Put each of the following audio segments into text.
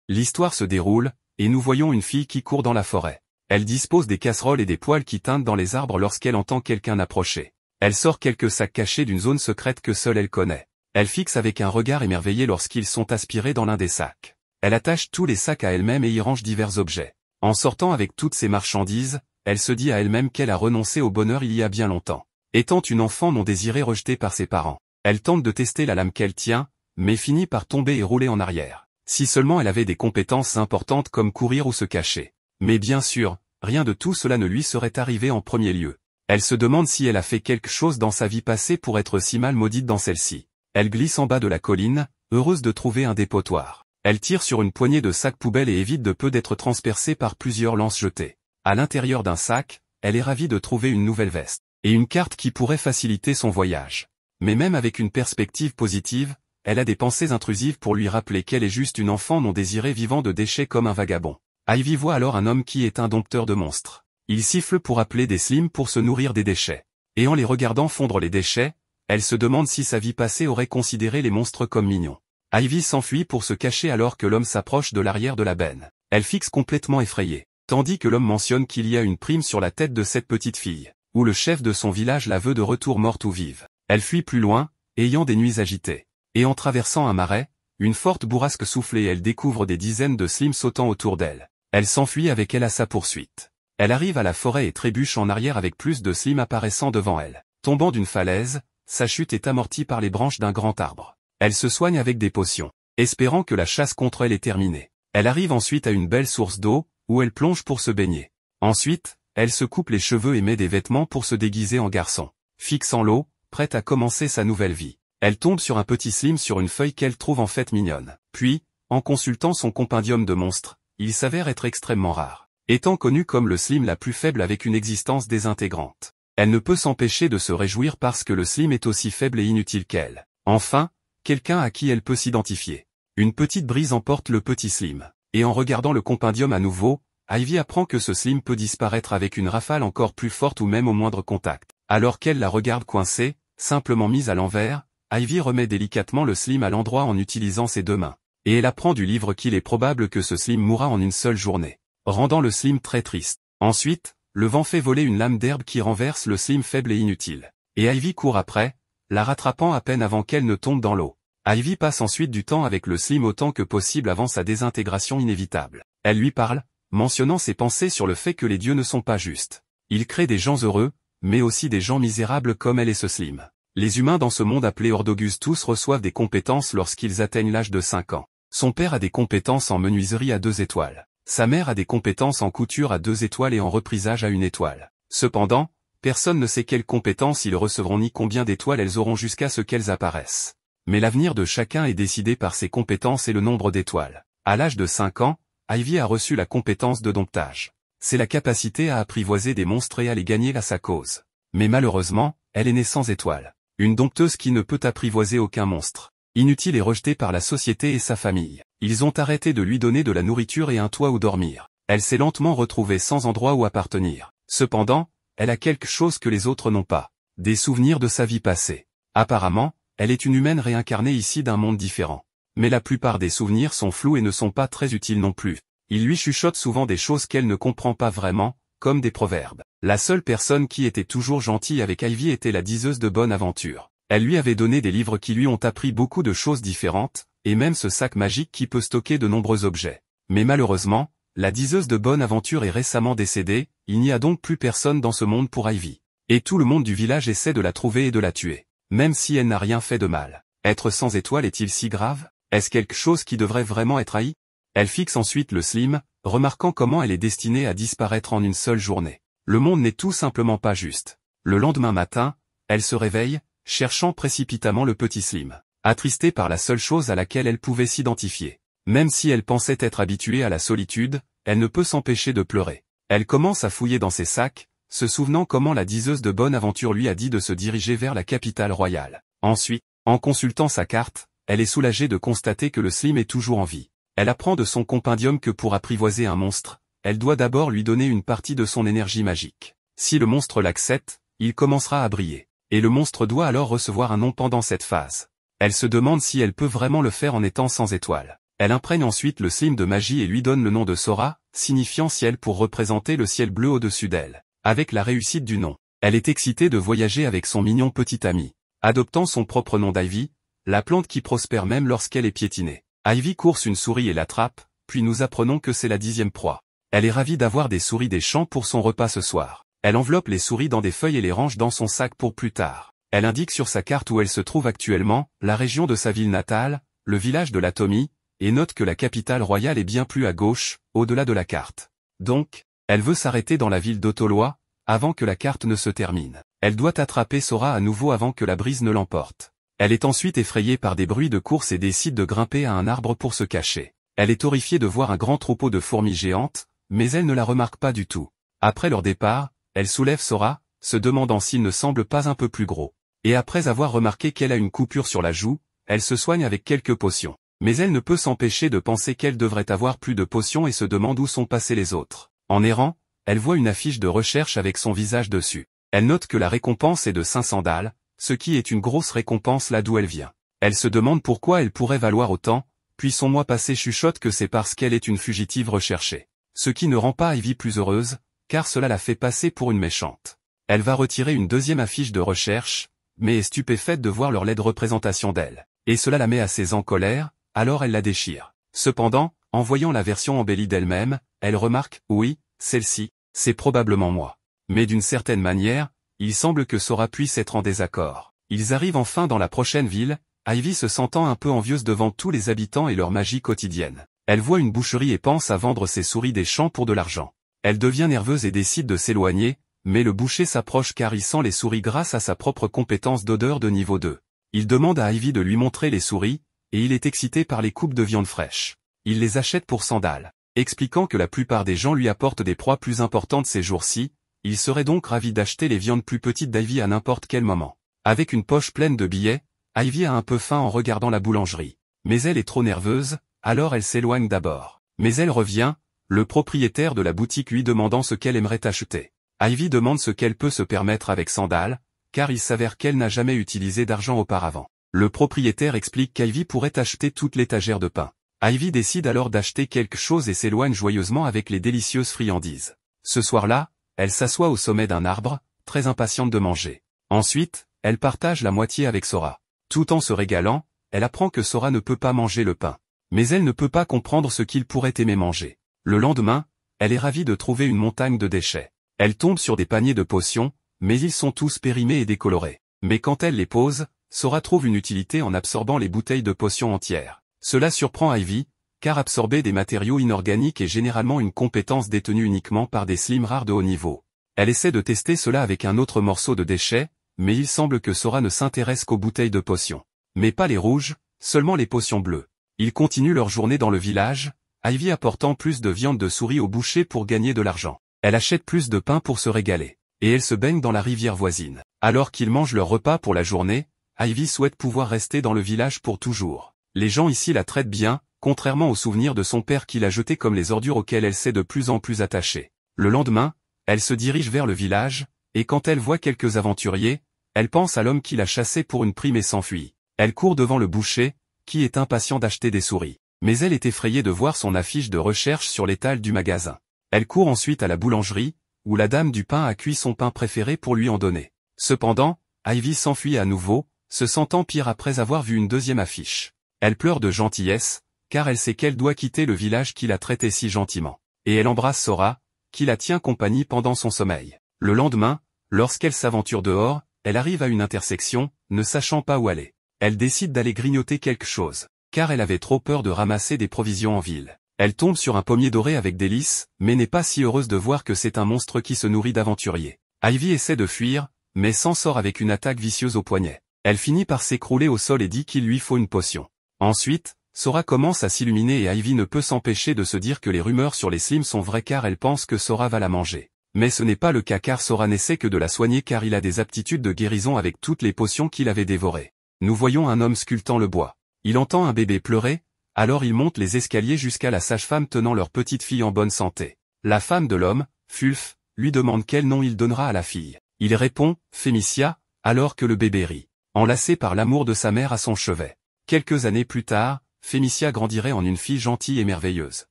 L'histoire se déroule, et nous voyons une fille qui court dans la forêt. Elle dispose des casseroles et des poêles qui teintent dans les arbres lorsqu'elle entend quelqu'un approcher. Elle sort quelques sacs cachés d'une zone secrète que seule elle connaît. Elle fixe avec un regard émerveillé lorsqu'ils sont aspirés dans l'un des sacs. Elle attache tous les sacs à elle-même et y range divers objets. En sortant avec toutes ces marchandises, elle se dit à elle-même qu'elle a renoncé au bonheur il y a bien longtemps. Étant une enfant non désirée rejetée par ses parents, elle tente de tester la lame qu'elle tient, mais finit par tomber et rouler en arrière. Si seulement elle avait des compétences importantes comme courir ou se cacher. Mais bien sûr, rien de tout cela ne lui serait arrivé en premier lieu. Elle se demande si elle a fait quelque chose dans sa vie passée pour être si mal maudite dans celle-ci. Elle glisse en bas de la colline, heureuse de trouver un dépotoir. Elle tire sur une poignée de sacs poubelles et évite de peu d'être transpercée par plusieurs lances jetées. À l'intérieur d'un sac, elle est ravie de trouver une nouvelle veste, et une carte qui pourrait faciliter son voyage. Mais même avec une perspective positive, elle a des pensées intrusives pour lui rappeler qu'elle est juste une enfant non désirée vivant de déchets comme un vagabond. Ivy voit alors un homme qui est un dompteur de monstres. Il siffle pour appeler des slims pour se nourrir des déchets. Et en les regardant fondre les déchets, elle se demande si sa vie passée aurait considéré les monstres comme mignons. Ivy s'enfuit pour se cacher alors que l'homme s'approche de l'arrière de la benne. Elle fixe complètement effrayée, tandis que l'homme mentionne qu'il y a une prime sur la tête de cette petite fille, où le chef de son village la veut de retour morte ou vive. Elle fuit plus loin, ayant des nuits agitées. Et en traversant un marais, une forte bourrasque souffle et elle découvre des dizaines de slims sautant autour d'elle. Elle s'enfuit avec elle à sa poursuite. Elle arrive à la forêt et trébuche en arrière avec plus de slims apparaissant devant elle. Tombant d'une falaise, sa chute est amortie par les branches d'un grand arbre. Elle se soigne avec des potions, espérant que la chasse contre elle est terminée. Elle arrive ensuite à une belle source d'eau, où elle plonge pour se baigner. Ensuite, elle se coupe les cheveux et met des vêtements pour se déguiser en garçon. Fixant l'eau, prête à commencer sa nouvelle vie. Elle tombe sur un petit slim sur une feuille qu'elle trouve en fait mignonne. Puis, en consultant son compendium de monstres, il s'avère être extrêmement rare, étant connu comme le slim la plus faible avec une existence désintégrante. Elle ne peut s'empêcher de se réjouir parce que le slim est aussi faible et inutile qu'elle. Enfin, quelqu'un à qui elle peut s'identifier. Une petite brise emporte le petit slim. Et en regardant le compendium à nouveau, Ivy apprend que ce slim peut disparaître avec une rafale encore plus forte ou même au moindre contact. Alors qu'elle la regarde coincée, simplement mise à l'envers, Ivy remet délicatement le slim à l'endroit en utilisant ses deux mains. Et elle apprend du livre qu'il est probable que ce slim mourra en une seule journée, rendant le slim très triste. Ensuite, le vent fait voler une lame d'herbe qui renverse le slim faible et inutile. Et Ivy court après, la rattrapant à peine avant qu'elle ne tombe dans l'eau. Ivy passe ensuite du temps avec le slim autant que possible avant sa désintégration inévitable. Elle lui parle, mentionnant ses pensées sur le fait que les dieux ne sont pas justes. Ils créent des gens heureux, mais aussi des gens misérables comme elle et ce slim. Les humains dans ce monde appelé Ordogus tous reçoivent des compétences lorsqu'ils atteignent l'âge de 5 ans. Son père a des compétences en menuiserie à 2 étoiles. Sa mère a des compétences en couture à 2 étoiles et en reprisage à 1 étoile. Cependant, personne ne sait quelles compétences ils recevront ni combien d'étoiles elles auront jusqu'à ce qu'elles apparaissent. Mais l'avenir de chacun est décidé par ses compétences et le nombre d'étoiles. À l'âge de 5 ans, Ivy a reçu la compétence de domptage. C'est la capacité à apprivoiser des monstres et à les gagner à sa cause. Mais malheureusement, elle est née sans étoiles. Une dompteuse qui ne peut apprivoiser aucun monstre. Inutile et rejetée par la société et sa famille. Ils ont arrêté de lui donner de la nourriture et un toit où dormir. Elle s'est lentement retrouvée sans endroit où appartenir. Cependant, elle a quelque chose que les autres n'ont pas. Des souvenirs de sa vie passée. Apparemment, elle est une humaine réincarnée ici d'un monde différent. Mais la plupart des souvenirs sont flous et ne sont pas très utiles non plus. Il lui chuchote souvent des choses qu'elle ne comprend pas vraiment, comme des proverbes. La seule personne qui était toujours gentille avec Ivy était la diseuse de bonne aventure. Elle lui avait donné des livres qui lui ont appris beaucoup de choses différentes, et même ce sac magique qui peut stocker de nombreux objets. Mais malheureusement, la diseuse de bonne aventure est récemment décédée, il n'y a donc plus personne dans ce monde pour Ivy. Et tout le monde du village essaie de la trouver et de la tuer. Même si elle n'a rien fait de mal. Être sans étoile est-il si grave? Est-ce quelque chose qui devrait vraiment être haï? Elle fixe ensuite le slim, remarquant comment elle est destinée à disparaître en une seule journée. Le monde n'est tout simplement pas juste. Le lendemain matin, elle se réveille, cherchant précipitamment le petit slim. Attristée par la seule chose à laquelle elle pouvait s'identifier. Même si elle pensait être habituée à la solitude, elle ne peut s'empêcher de pleurer. Elle commence à fouiller dans ses sacs, se souvenant comment la diseuse de bonne aventure lui a dit de se diriger vers la capitale royale. Ensuite, en consultant sa carte, elle est soulagée de constater que le slim est toujours en vie. Elle apprend de son compendium que pour apprivoiser un monstre, elle doit d'abord lui donner une partie de son énergie magique. Si le monstre l'accepte, il commencera à briller. Et le monstre doit alors recevoir un nom pendant cette phase. Elle se demande si elle peut vraiment le faire en étant sans étoile. Elle imprègne ensuite le slime de magie et lui donne le nom de Sora, signifiant ciel pour représenter le ciel bleu au-dessus d'elle. Avec la réussite du nom, elle est excitée de voyager avec son mignon petit ami. Adoptant son propre nom d'Ivy, la plante qui prospère même lorsqu'elle est piétinée. Ivy course une souris et l'attrape, puis nous apprenons que c'est la 10e proie. Elle est ravie d'avoir des souris des champs pour son repas ce soir. Elle enveloppe les souris dans des feuilles et les range dans son sac pour plus tard. Elle indique sur sa carte où elle se trouve actuellement, la région de sa ville natale, le village de l'Atomie, et note que la capitale royale est bien plus à gauche, au-delà de la carte. Donc, elle veut s'arrêter dans la ville d'Otoloa, avant que la carte ne se termine. Elle doit attraper Sora à nouveau avant que la brise ne l'emporte. Elle est ensuite effrayée par des bruits de course et décide de grimper à un arbre pour se cacher. Elle est horrifiée de voir un grand troupeau de fourmis géantes, mais elle ne la remarque pas du tout. Après leur départ, elle soulève Sora, se demandant s'il ne semble pas un peu plus gros. Et après avoir remarqué qu'elle a une coupure sur la joue, elle se soigne avec quelques potions. Mais elle ne peut s'empêcher de penser qu'elle devrait avoir plus de potions et se demande où sont passés les autres. En errant, elle voit une affiche de recherche avec son visage dessus. Elle note que la récompense est de 500 dalles, ce qui est une grosse récompense là d'où elle vient. Elle se demande pourquoi elle pourrait valoir autant, puis son moi passé chuchote que c'est parce qu'elle est une fugitive recherchée. Ce qui ne rend pas Ivy plus heureuse, car cela la fait passer pour une méchante. Elle va retirer une deuxième affiche de recherche, mais est stupéfaite de voir leur laide représentation d'elle. Et cela la met assez en colère, alors elle la déchire. Cependant, en voyant la version embellie d'elle-même, elle remarque, oui, celle-ci, c'est probablement moi. Mais d'une certaine manière, il semble que Sora puisse être en désaccord. Ils arrivent enfin dans la prochaine ville, Ivy se sentant un peu envieuse devant tous les habitants et leur magie quotidienne. Elle voit une boucherie et pense à vendre ses souris des champs pour de l'argent. Elle devient nerveuse et décide de s'éloigner, mais le boucher s'approche car il sent les souris grâce à sa propre compétence d'odeur de niveau 2. Il demande à Ivy de lui montrer les souris, et il est excité par les coupes de viande fraîche. Il les achète pour 100 dalles. Expliquant que la plupart des gens lui apportent des proies plus importantes ces jours-ci, il serait donc ravi d'acheter les viandes plus petites d'Ivy à n'importe quel moment. Avec une poche pleine de billets, Ivy a un peu faim en regardant la boulangerie. Mais elle est trop nerveuse, alors elle s'éloigne d'abord. Mais elle revient, le propriétaire de la boutique lui demandant ce qu'elle aimerait acheter. Ivy demande ce qu'elle peut se permettre avec 100 dalles, car il s'avère qu'elle n'a jamais utilisé d'argent auparavant. Le propriétaire explique qu'Ivy pourrait acheter toute l'étagère de pain. Ivy décide alors d'acheter quelque chose et s'éloigne joyeusement avec les délicieuses friandises. Ce soir-là, elle s'assoit au sommet d'un arbre, très impatiente de manger. Ensuite, elle partage la moitié avec Sora. Tout en se régalant, elle apprend que Sora ne peut pas manger le pain. Mais elle ne peut pas comprendre ce qu'il pourrait aimer manger. Le lendemain, elle est ravie de trouver une montagne de déchets. Elle tombe sur des paniers de potions, mais ils sont tous périmés et décolorés. Mais quand elle les pose, Sora trouve une utilité en absorbant les bouteilles de potions entières. Cela surprend Ivy, car absorber des matériaux inorganiques est généralement une compétence détenue uniquement par des slimes rares de haut niveau. Elle essaie de tester cela avec un autre morceau de déchet, mais il semble que Sora ne s'intéresse qu'aux bouteilles de potions. Mais pas les rouges, seulement les potions bleues. Ils continuent leur journée dans le village, Ivy apportant plus de viande de souris au boucher pour gagner de l'argent. Elle achète plus de pain pour se régaler. Et elle se baigne dans la rivière voisine. Alors qu'ils mangent leur repas pour la journée, Ivy souhaite pouvoir rester dans le village pour toujours. Les gens ici la traitent bien, contrairement aux souvenirs de son père qui l'a jetée comme les ordures auxquelles elle s'est de plus en plus attachée. Le lendemain, elle se dirige vers le village, et quand elle voit quelques aventuriers, elle pense à l'homme qui l'a chassée pour une prime et s'enfuit. Elle court devant le boucher, qui est impatient d'acheter des souris. Mais elle est effrayée de voir son affiche de recherche sur l'étal du magasin. Elle court ensuite à la boulangerie, où la dame du pain a cuit son pain préféré pour lui en donner. Cependant, Ivy s'enfuit à nouveau, se sentant pire après avoir vu une deuxième affiche. Elle pleure de gentillesse, car elle sait qu'elle doit quitter le village qui l'a traitée si gentiment. Et elle embrasse Sora, qui la tient compagnie pendant son sommeil. Le lendemain, lorsqu'elle s'aventure dehors, elle arrive à une intersection, ne sachant pas où aller. Elle décide d'aller grignoter quelque chose, car elle avait trop peur de ramasser des provisions en ville. Elle tombe sur un pommier doré avec délices, mais n'est pas si heureuse de voir que c'est un monstre qui se nourrit d'aventuriers. Ivy essaie de fuir, mais s'en sort avec une attaque vicieuse au poignet. Elle finit par s'écrouler au sol et dit qu'il lui faut une potion. Ensuite, Sora commence à s'illuminer et Ivy ne peut s'empêcher de se dire que les rumeurs sur les slimes sont vraies car elle pense que Sora va la manger. Mais ce n'est pas le cas car Sora n'essaie que de la soigner car il a des aptitudes de guérison avec toutes les potions qu'il avait dévorées. Nous voyons un homme sculptant le bois. Il entend un bébé pleurer, alors il monte les escaliers jusqu'à la sage-femme tenant leur petite fille en bonne santé. La femme de l'homme, Fulf, lui demande quel nom il donnera à la fille. Il répond, Fémicia, alors que le bébé rit, enlacé par l'amour de sa mère à son chevet. Quelques années plus tard, Fémicia grandirait en une fille gentille et merveilleuse.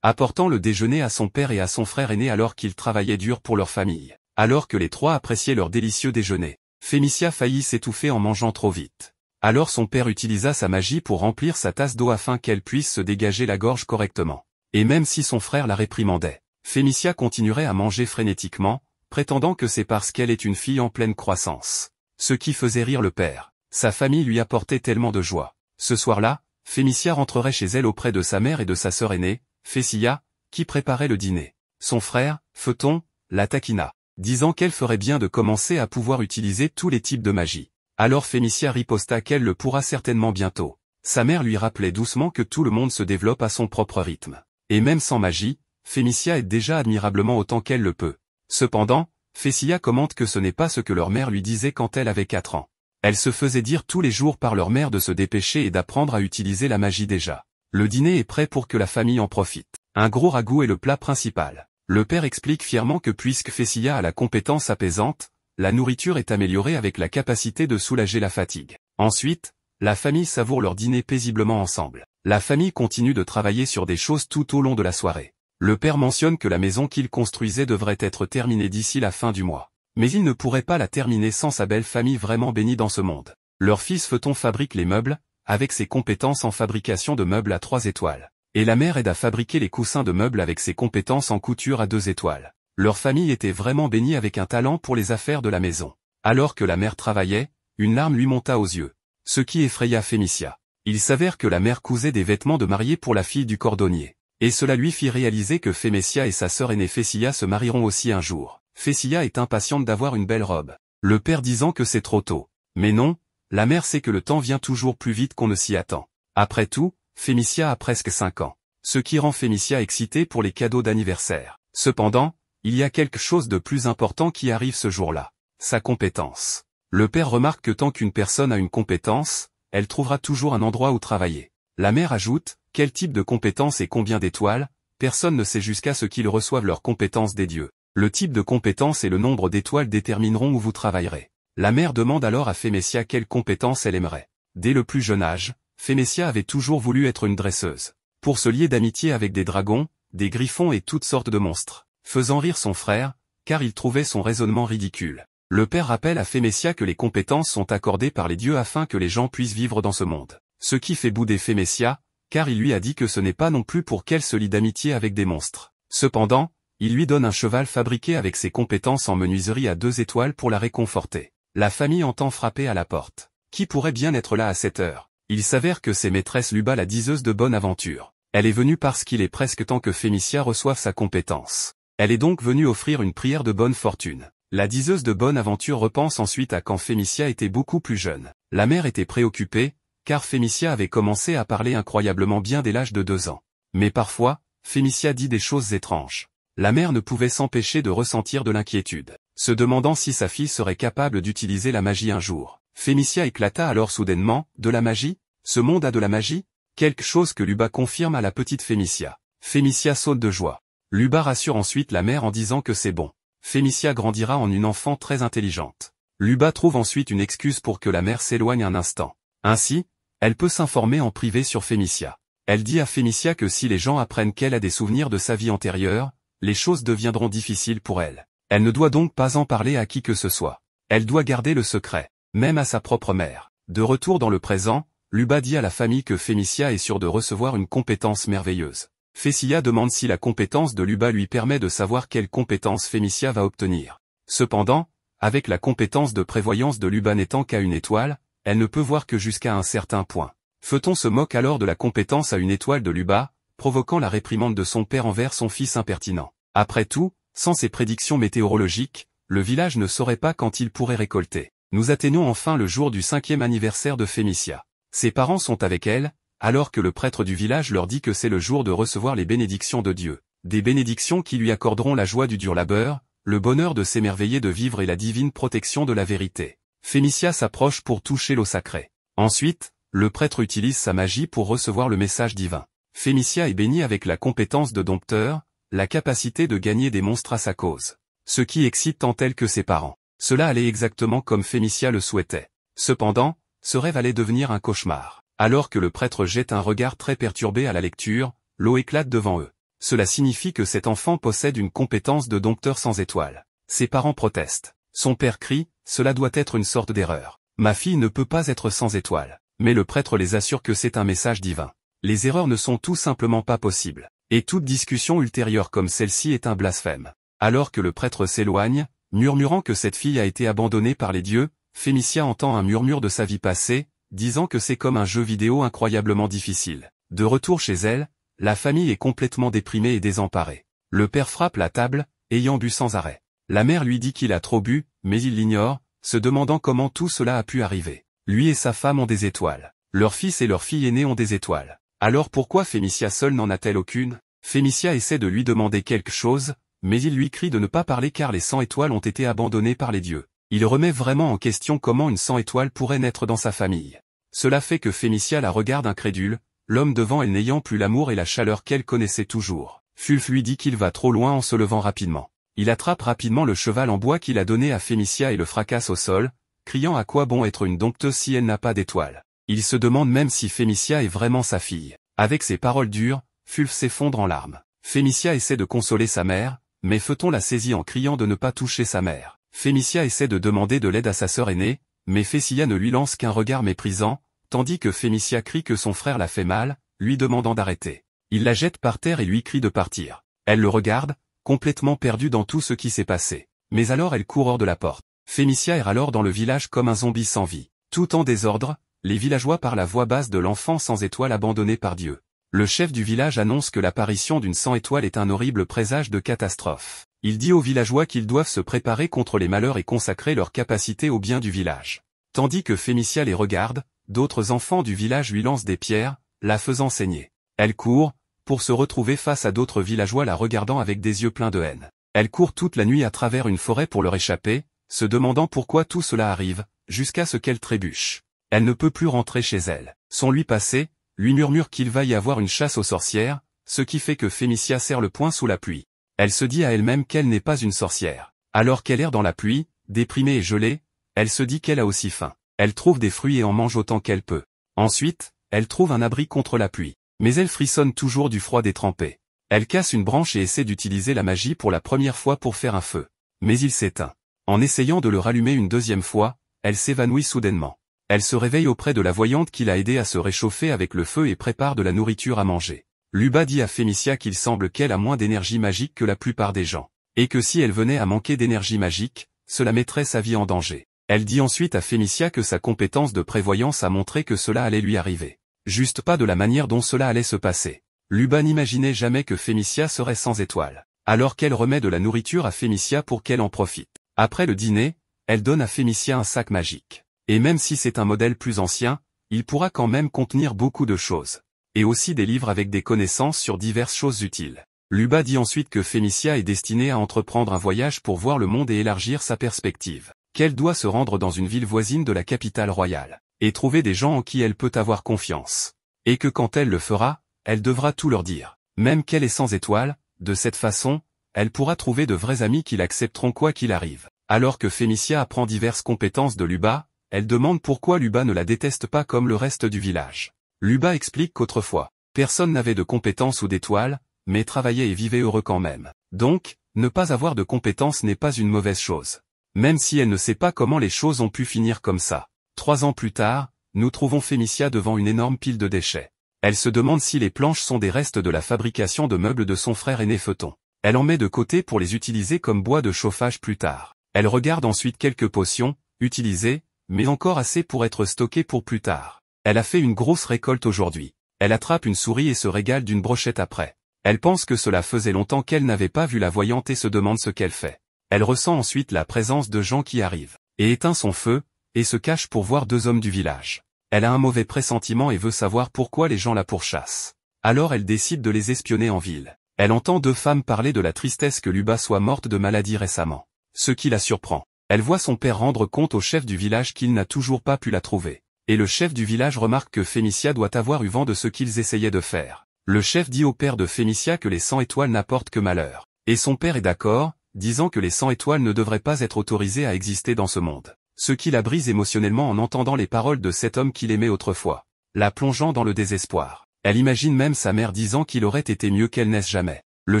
Apportant le déjeuner à son père et à son frère aîné alors qu'ils travaillaient dur pour leur famille. Alors que les trois appréciaient leur délicieux déjeuner, Fémicia faillit s'étouffer en mangeant trop vite. Alors son père utilisa sa magie pour remplir sa tasse d'eau afin qu'elle puisse se dégager la gorge correctement. Et même si son frère la réprimandait, Fémicia continuerait à manger frénétiquement, prétendant que c'est parce qu'elle est une fille en pleine croissance. Ce qui faisait rire le père. Sa famille lui apportait tellement de joie. Ce soir-là, Fémicia rentrerait chez elle auprès de sa mère et de sa sœur aînée, Fécia, qui préparait le dîner. Son frère, Photon, la taquina, disant qu'elle ferait bien de commencer à pouvoir utiliser tous les types de magie. Alors Fémicia riposta qu'elle le pourra certainement bientôt. Sa mère lui rappelait doucement que tout le monde se développe à son propre rythme. Et même sans magie, Fémicia aide déjà admirablement autant qu'elle le peut. Cependant, Fécia commente que ce n'est pas ce que leur mère lui disait quand elle avait 4 ans. Elle se faisait dire tous les jours par leur mère de se dépêcher et d'apprendre à utiliser la magie déjà. Le dîner est prêt pour que la famille en profite. Un gros ragoût est le plat principal. Le père explique fièrement que puisque Fécia a la compétence apaisante, la nourriture est améliorée avec la capacité de soulager la fatigue. Ensuite, la famille savoure leur dîner paisiblement ensemble. La famille continue de travailler sur des choses tout au long de la soirée. Le père mentionne que la maison qu'il construisait devrait être terminée d'ici la fin du mois. Mais il ne pourrait pas la terminer sans sa belle famille vraiment bénie dans ce monde. Leur fils Photon fabrique les meubles, avec ses compétences en fabrication de meubles à 3 étoiles. Et la mère aide à fabriquer les coussins de meubles avec ses compétences en couture à 2 étoiles. Leur famille était vraiment bénie avec un talent pour les affaires de la maison. Alors que la mère travaillait, une larme lui monta aux yeux. Ce qui effraya Fémicia. Il s'avère que la mère cousait des vêtements de mariée pour la fille du cordonnier. Et cela lui fit réaliser que Fémicia et sa sœur aînée Fécia se marieront aussi un jour. Fécia est impatiente d'avoir une belle robe. Le père disant que c'est trop tôt. Mais non, la mère sait que le temps vient toujours plus vite qu'on ne s'y attend. Après tout, Fémicia a presque 5 ans. Ce qui rend Fémicia excitée pour les cadeaux d'anniversaire. Cependant, il y a quelque chose de plus important qui arrive ce jour-là. Sa compétence. Le père remarque que tant qu'une personne a une compétence, elle trouvera toujours un endroit où travailler. La mère ajoute, quel type de compétence et combien d'étoiles, personne ne sait jusqu'à ce qu'ils reçoivent leurs compétences des dieux. Le type de compétence et le nombre d'étoiles détermineront où vous travaillerez. La mère demande alors à Fémicia quelle compétence elle aimerait. Dès le plus jeune âge, Fémicia avait toujours voulu être une dresseuse. Pour se lier d'amitié avec des dragons, des griffons et toutes sortes de monstres. Faisant rire son frère, car il trouvait son raisonnement ridicule. Le père rappelle à Fémicia que les compétences sont accordées par les dieux afin que les gens puissent vivre dans ce monde. Ce qui fait bouder Fémicia, car il lui a dit que ce n'est pas non plus pour qu'elle se lie d'amitié avec des monstres. Cependant, il lui donne un cheval fabriqué avec ses compétences en menuiserie à 2 étoiles pour la réconforter. La famille entend frapper à la porte. Qui pourrait bien être là à cette heure? Il s'avère que c'est maîtresse Luba la diseuse de bonne aventure. Elle est venue parce qu'il est presque temps que Fémicia reçoive sa compétence. Elle est donc venue offrir une prière de bonne fortune. La diseuse de bonne aventure repense ensuite à quand Fémicia était beaucoup plus jeune. La mère était préoccupée, car Fémicia avait commencé à parler incroyablement bien dès l'âge de 2 ans. Mais parfois, Fémicia dit des choses étranges. La mère ne pouvait s'empêcher de ressentir de l'inquiétude, se demandant si sa fille serait capable d'utiliser la magie un jour. Fémicia éclata alors soudainement, « De la magie? Ce monde a de la magie ?» Quelque chose que Luba confirme à la petite Fémicia. Fémicia saute de joie. Luba rassure ensuite la mère en disant que c'est bon. Fémicia grandira en une enfant très intelligente. Luba trouve ensuite une excuse pour que la mère s'éloigne un instant. Ainsi, elle peut s'informer en privé sur Fémicia. Elle dit à Fémicia que si les gens apprennent qu'elle a des souvenirs de sa vie antérieure, les choses deviendront difficiles pour elle. Elle ne doit donc pas en parler à qui que ce soit. Elle doit garder le secret, même à sa propre mère. De retour dans le présent, Luba dit à la famille que Fémicia est sûre de recevoir une compétence merveilleuse. Fécia demande si la compétence de Luba lui permet de savoir quelle compétence Fémicia va obtenir. Cependant, avec la compétence de prévoyance de Luba n'étant qu'à 1 étoile, elle ne peut voir que jusqu'à un certain point. Photon se moque alors de la compétence à 1 étoile de Luba, provoquant la réprimande de son père envers son fils impertinent. Après tout, sans ses prédictions météorologiques, le village ne saurait pas quand il pourrait récolter. Nous atteignons enfin le jour du 5e anniversaire de Fémicia. Ses parents sont avec elle, alors que le prêtre du village leur dit que c'est le jour de recevoir les bénédictions de Dieu. Des bénédictions qui lui accorderont la joie du dur labeur, le bonheur de s'émerveiller de vivre et la divine protection de la vérité. Fémicia s'approche pour toucher l'eau sacrée. Ensuite, le prêtre utilise sa magie pour recevoir le message divin. Fémicia est bénie avec la compétence de dompteur, la capacité de gagner des monstres à sa cause. Ce qui excite tant elle que ses parents. Cela allait exactement comme Fémicia le souhaitait. Cependant, ce rêve allait devenir un cauchemar. Alors que le prêtre jette un regard très perturbé à la lecture, l'eau éclate devant eux. Cela signifie que cet enfant possède une compétence de dompteur sans étoile. Ses parents protestent. Son père crie, cela doit être une sorte d'erreur. Ma fille ne peut pas être sans étoile. Mais le prêtre les assure que c'est un message divin. Les erreurs ne sont tout simplement pas possibles. Et toute discussion ultérieure comme celle-ci est un blasphème. Alors que le prêtre s'éloigne, murmurant que cette fille a été abandonnée par les dieux, Fémicia entend un murmure de sa vie passée, disant que c'est comme un jeu vidéo incroyablement difficile. De retour chez elle, la famille est complètement déprimée et désemparée. Le père frappe la table, ayant bu sans arrêt. La mère lui dit qu'il a trop bu, mais il l'ignore, se demandant comment tout cela a pu arriver. Lui et sa femme ont des étoiles. Leur fils et leur fille aînée ont des étoiles. Alors pourquoi Fémicia seule n'en a-t-elle aucune? Fémicia essaie de lui demander quelque chose, mais il lui crie de ne pas parler car les 100 étoiles ont été abandonnées par les dieux. Il remet vraiment en question comment une 100 étoiles pourrait naître dans sa famille. Cela fait que Fémicia la regarde incrédule, l'homme devant elle n'ayant plus l'amour et la chaleur qu'elle connaissait toujours. Fulf lui dit qu'il va trop loin en se levant rapidement. Il attrape rapidement le cheval en bois qu'il a donné à Fémicia et le fracasse au sol, criant à quoi bon être une dompteuse si elle n'a pas d'étoiles. Il se demande même si Fémicia est vraiment sa fille. Avec ces paroles dures, Fulf s'effondre en larmes. Fémicia essaie de consoler sa mère, mais Phaéton la saisit en criant de ne pas toucher sa mère. Fémicia essaie de demander de l'aide à sa sœur aînée, mais Fécia ne lui lance qu'un regard méprisant, tandis que Fémicia crie que son frère la fait mal, lui demandant d'arrêter. Il la jette par terre et lui crie de partir. Elle le regarde, complètement perdue dans tout ce qui s'est passé. Mais alors elle court hors de la porte. Fémicia erre alors dans le village comme un zombie sans vie. Tout en désordre, les villageois parlent à voix basse de l'enfant sans étoile abandonné par Dieu. Le chef du village annonce que l'apparition d'une 100 étoiles est un horrible présage de catastrophe. Il dit aux villageois qu'ils doivent se préparer contre les malheurs et consacrer leur capacité au bien du village. Tandis que Fémicia les regarde, d'autres enfants du village lui lancent des pierres, la faisant saigner. Elle court, pour se retrouver face à d'autres villageois la regardant avec des yeux pleins de haine. Elle court toute la nuit à travers une forêt pour leur échapper, se demandant pourquoi tout cela arrive, jusqu'à ce qu'elle trébuche. Elle ne peut plus rentrer chez elle. Son lui passé, lui murmure qu'il va y avoir une chasse aux sorcières, ce qui fait que Fémicia serre le poing sous la pluie. Elle se dit à elle-même qu'elle n'est pas une sorcière. Alors qu'elle erre dans la pluie, déprimée et gelée, elle se dit qu'elle a aussi faim. Elle trouve des fruits et en mange autant qu'elle peut. Ensuite, elle trouve un abri contre la pluie. Mais elle frissonne toujours du froid détrempé. Elle casse une branche et essaie d'utiliser la magie pour la première fois pour faire un feu. Mais il s'éteint. En essayant de le rallumer une deuxième fois, elle s'évanouit soudainement. Elle se réveille auprès de la voyante qui l'a aidée à se réchauffer avec le feu et prépare de la nourriture à manger. Luba dit à Fémicia qu'il semble qu'elle a moins d'énergie magique que la plupart des gens, et que si elle venait à manquer d'énergie magique, cela mettrait sa vie en danger. Elle dit ensuite à Fémicia que sa compétence de prévoyance a montré que cela allait lui arriver. Juste pas de la manière dont cela allait se passer. Luba n'imaginait jamais que Fémicia serait sans étoile. Alors qu'elle remet de la nourriture à Fémicia pour qu'elle en profite. Après le dîner, elle donne à Fémicia un sac magique. Et même si c'est un modèle plus ancien, il pourra quand même contenir beaucoup de choses. Et aussi des livres avec des connaissances sur diverses choses utiles. Luba dit ensuite que Fémicia est destinée à entreprendre un voyage pour voir le monde et élargir sa perspective. Qu'elle doit se rendre dans une ville voisine de la capitale royale. Et trouver des gens en qui elle peut avoir confiance. Et que quand elle le fera, elle devra tout leur dire. Même qu'elle est sans étoile, de cette façon, elle pourra trouver de vrais amis qui l'accepteront quoi qu'il arrive. Alors que Fémicia apprend diverses compétences de Luba, elle demande pourquoi Luba ne la déteste pas comme le reste du village. Luba explique qu'autrefois, personne n'avait de compétences ou d'étoiles, mais travaillait et vivait heureux quand même. Donc, ne pas avoir de compétences n'est pas une mauvaise chose. Même si elle ne sait pas comment les choses ont pu finir comme ça. 3 ans plus tard, nous trouvons Fémicia devant une énorme pile de déchets. Elle se demande si les planches sont des restes de la fabrication de meubles de son frère aîné Phaéton. Elle en met de côté pour les utiliser comme bois de chauffage plus tard. Elle regarde ensuite quelques potions, utilisées, mais encore assez pour être stockées pour plus tard. Elle a fait une grosse récolte aujourd'hui. Elle attrape une souris et se régale d'une brochette après. Elle pense que cela faisait longtemps qu'elle n'avait pas vu la voyante et se demande ce qu'elle fait. Elle ressent ensuite la présence de gens qui arrivent, et éteint son feu, et se cache pour voir 2 hommes du village. Elle a un mauvais pressentiment et veut savoir pourquoi les gens la pourchassent. Alors elle décide de les espionner en ville. Elle entend 2 femmes parler de la tristesse que Luba soit morte de maladie récemment. Ce qui la surprend. Elle voit son père rendre compte au chef du village qu'il n'a toujours pas pu la trouver. Et le chef du village remarque que Fémicia doit avoir eu vent de ce qu'ils essayaient de faire. Le chef dit au père de Fémicia que les 100 étoiles n'apportent que malheur. Et son père est d'accord, disant que les 100 étoiles ne devraient pas être autorisées à exister dans ce monde. Ce qui la brise émotionnellement en entendant les paroles de cet homme qu'il aimait autrefois. la plongeant dans le désespoir. Elle imagine même sa mère disant qu'il aurait été mieux qu'elle naisse jamais. Le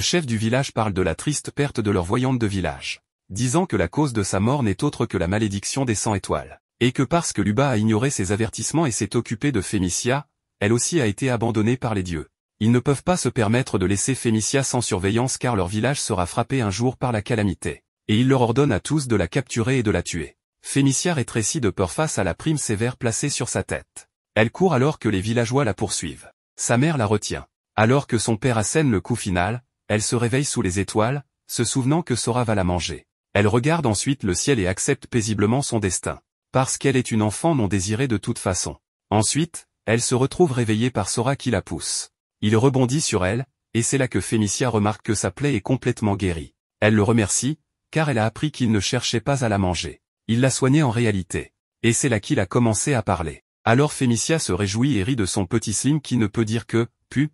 chef du village parle de la triste perte de leur voyante de village, disant que la cause de sa mort n'est autre que la malédiction des 100 étoiles, et que parce que Luba a ignoré ses avertissements et s'est occupé de Fémicia, elle aussi a été abandonnée par les dieux. Ils ne peuvent pas se permettre de laisser Fémicia sans surveillance car leur village sera frappé un jour par la calamité, et il leur ordonne à tous de la capturer et de la tuer. Fémicia rétrécit de peur face à la prime sévère placée sur sa tête. Elle court alors que les villageois la poursuivent. Sa mère la retient. Alors que son père assène le coup final, elle se réveille sous les étoiles, se souvenant que Sora va la manger. Elle regarde ensuite le ciel et accepte paisiblement son destin. Parce qu'elle est une enfant non désirée de toute façon. Ensuite, elle se retrouve réveillée par Sora qui la pousse. Il rebondit sur elle, et c'est là que Fémicia remarque que sa plaie est complètement guérie. Elle le remercie, car elle a appris qu'il ne cherchait pas à la manger. Il l'a soignée en réalité. Et c'est là qu'il a commencé à parler. Alors Fémicia se réjouit et rit de son petit Slim qui ne peut dire que « pu ».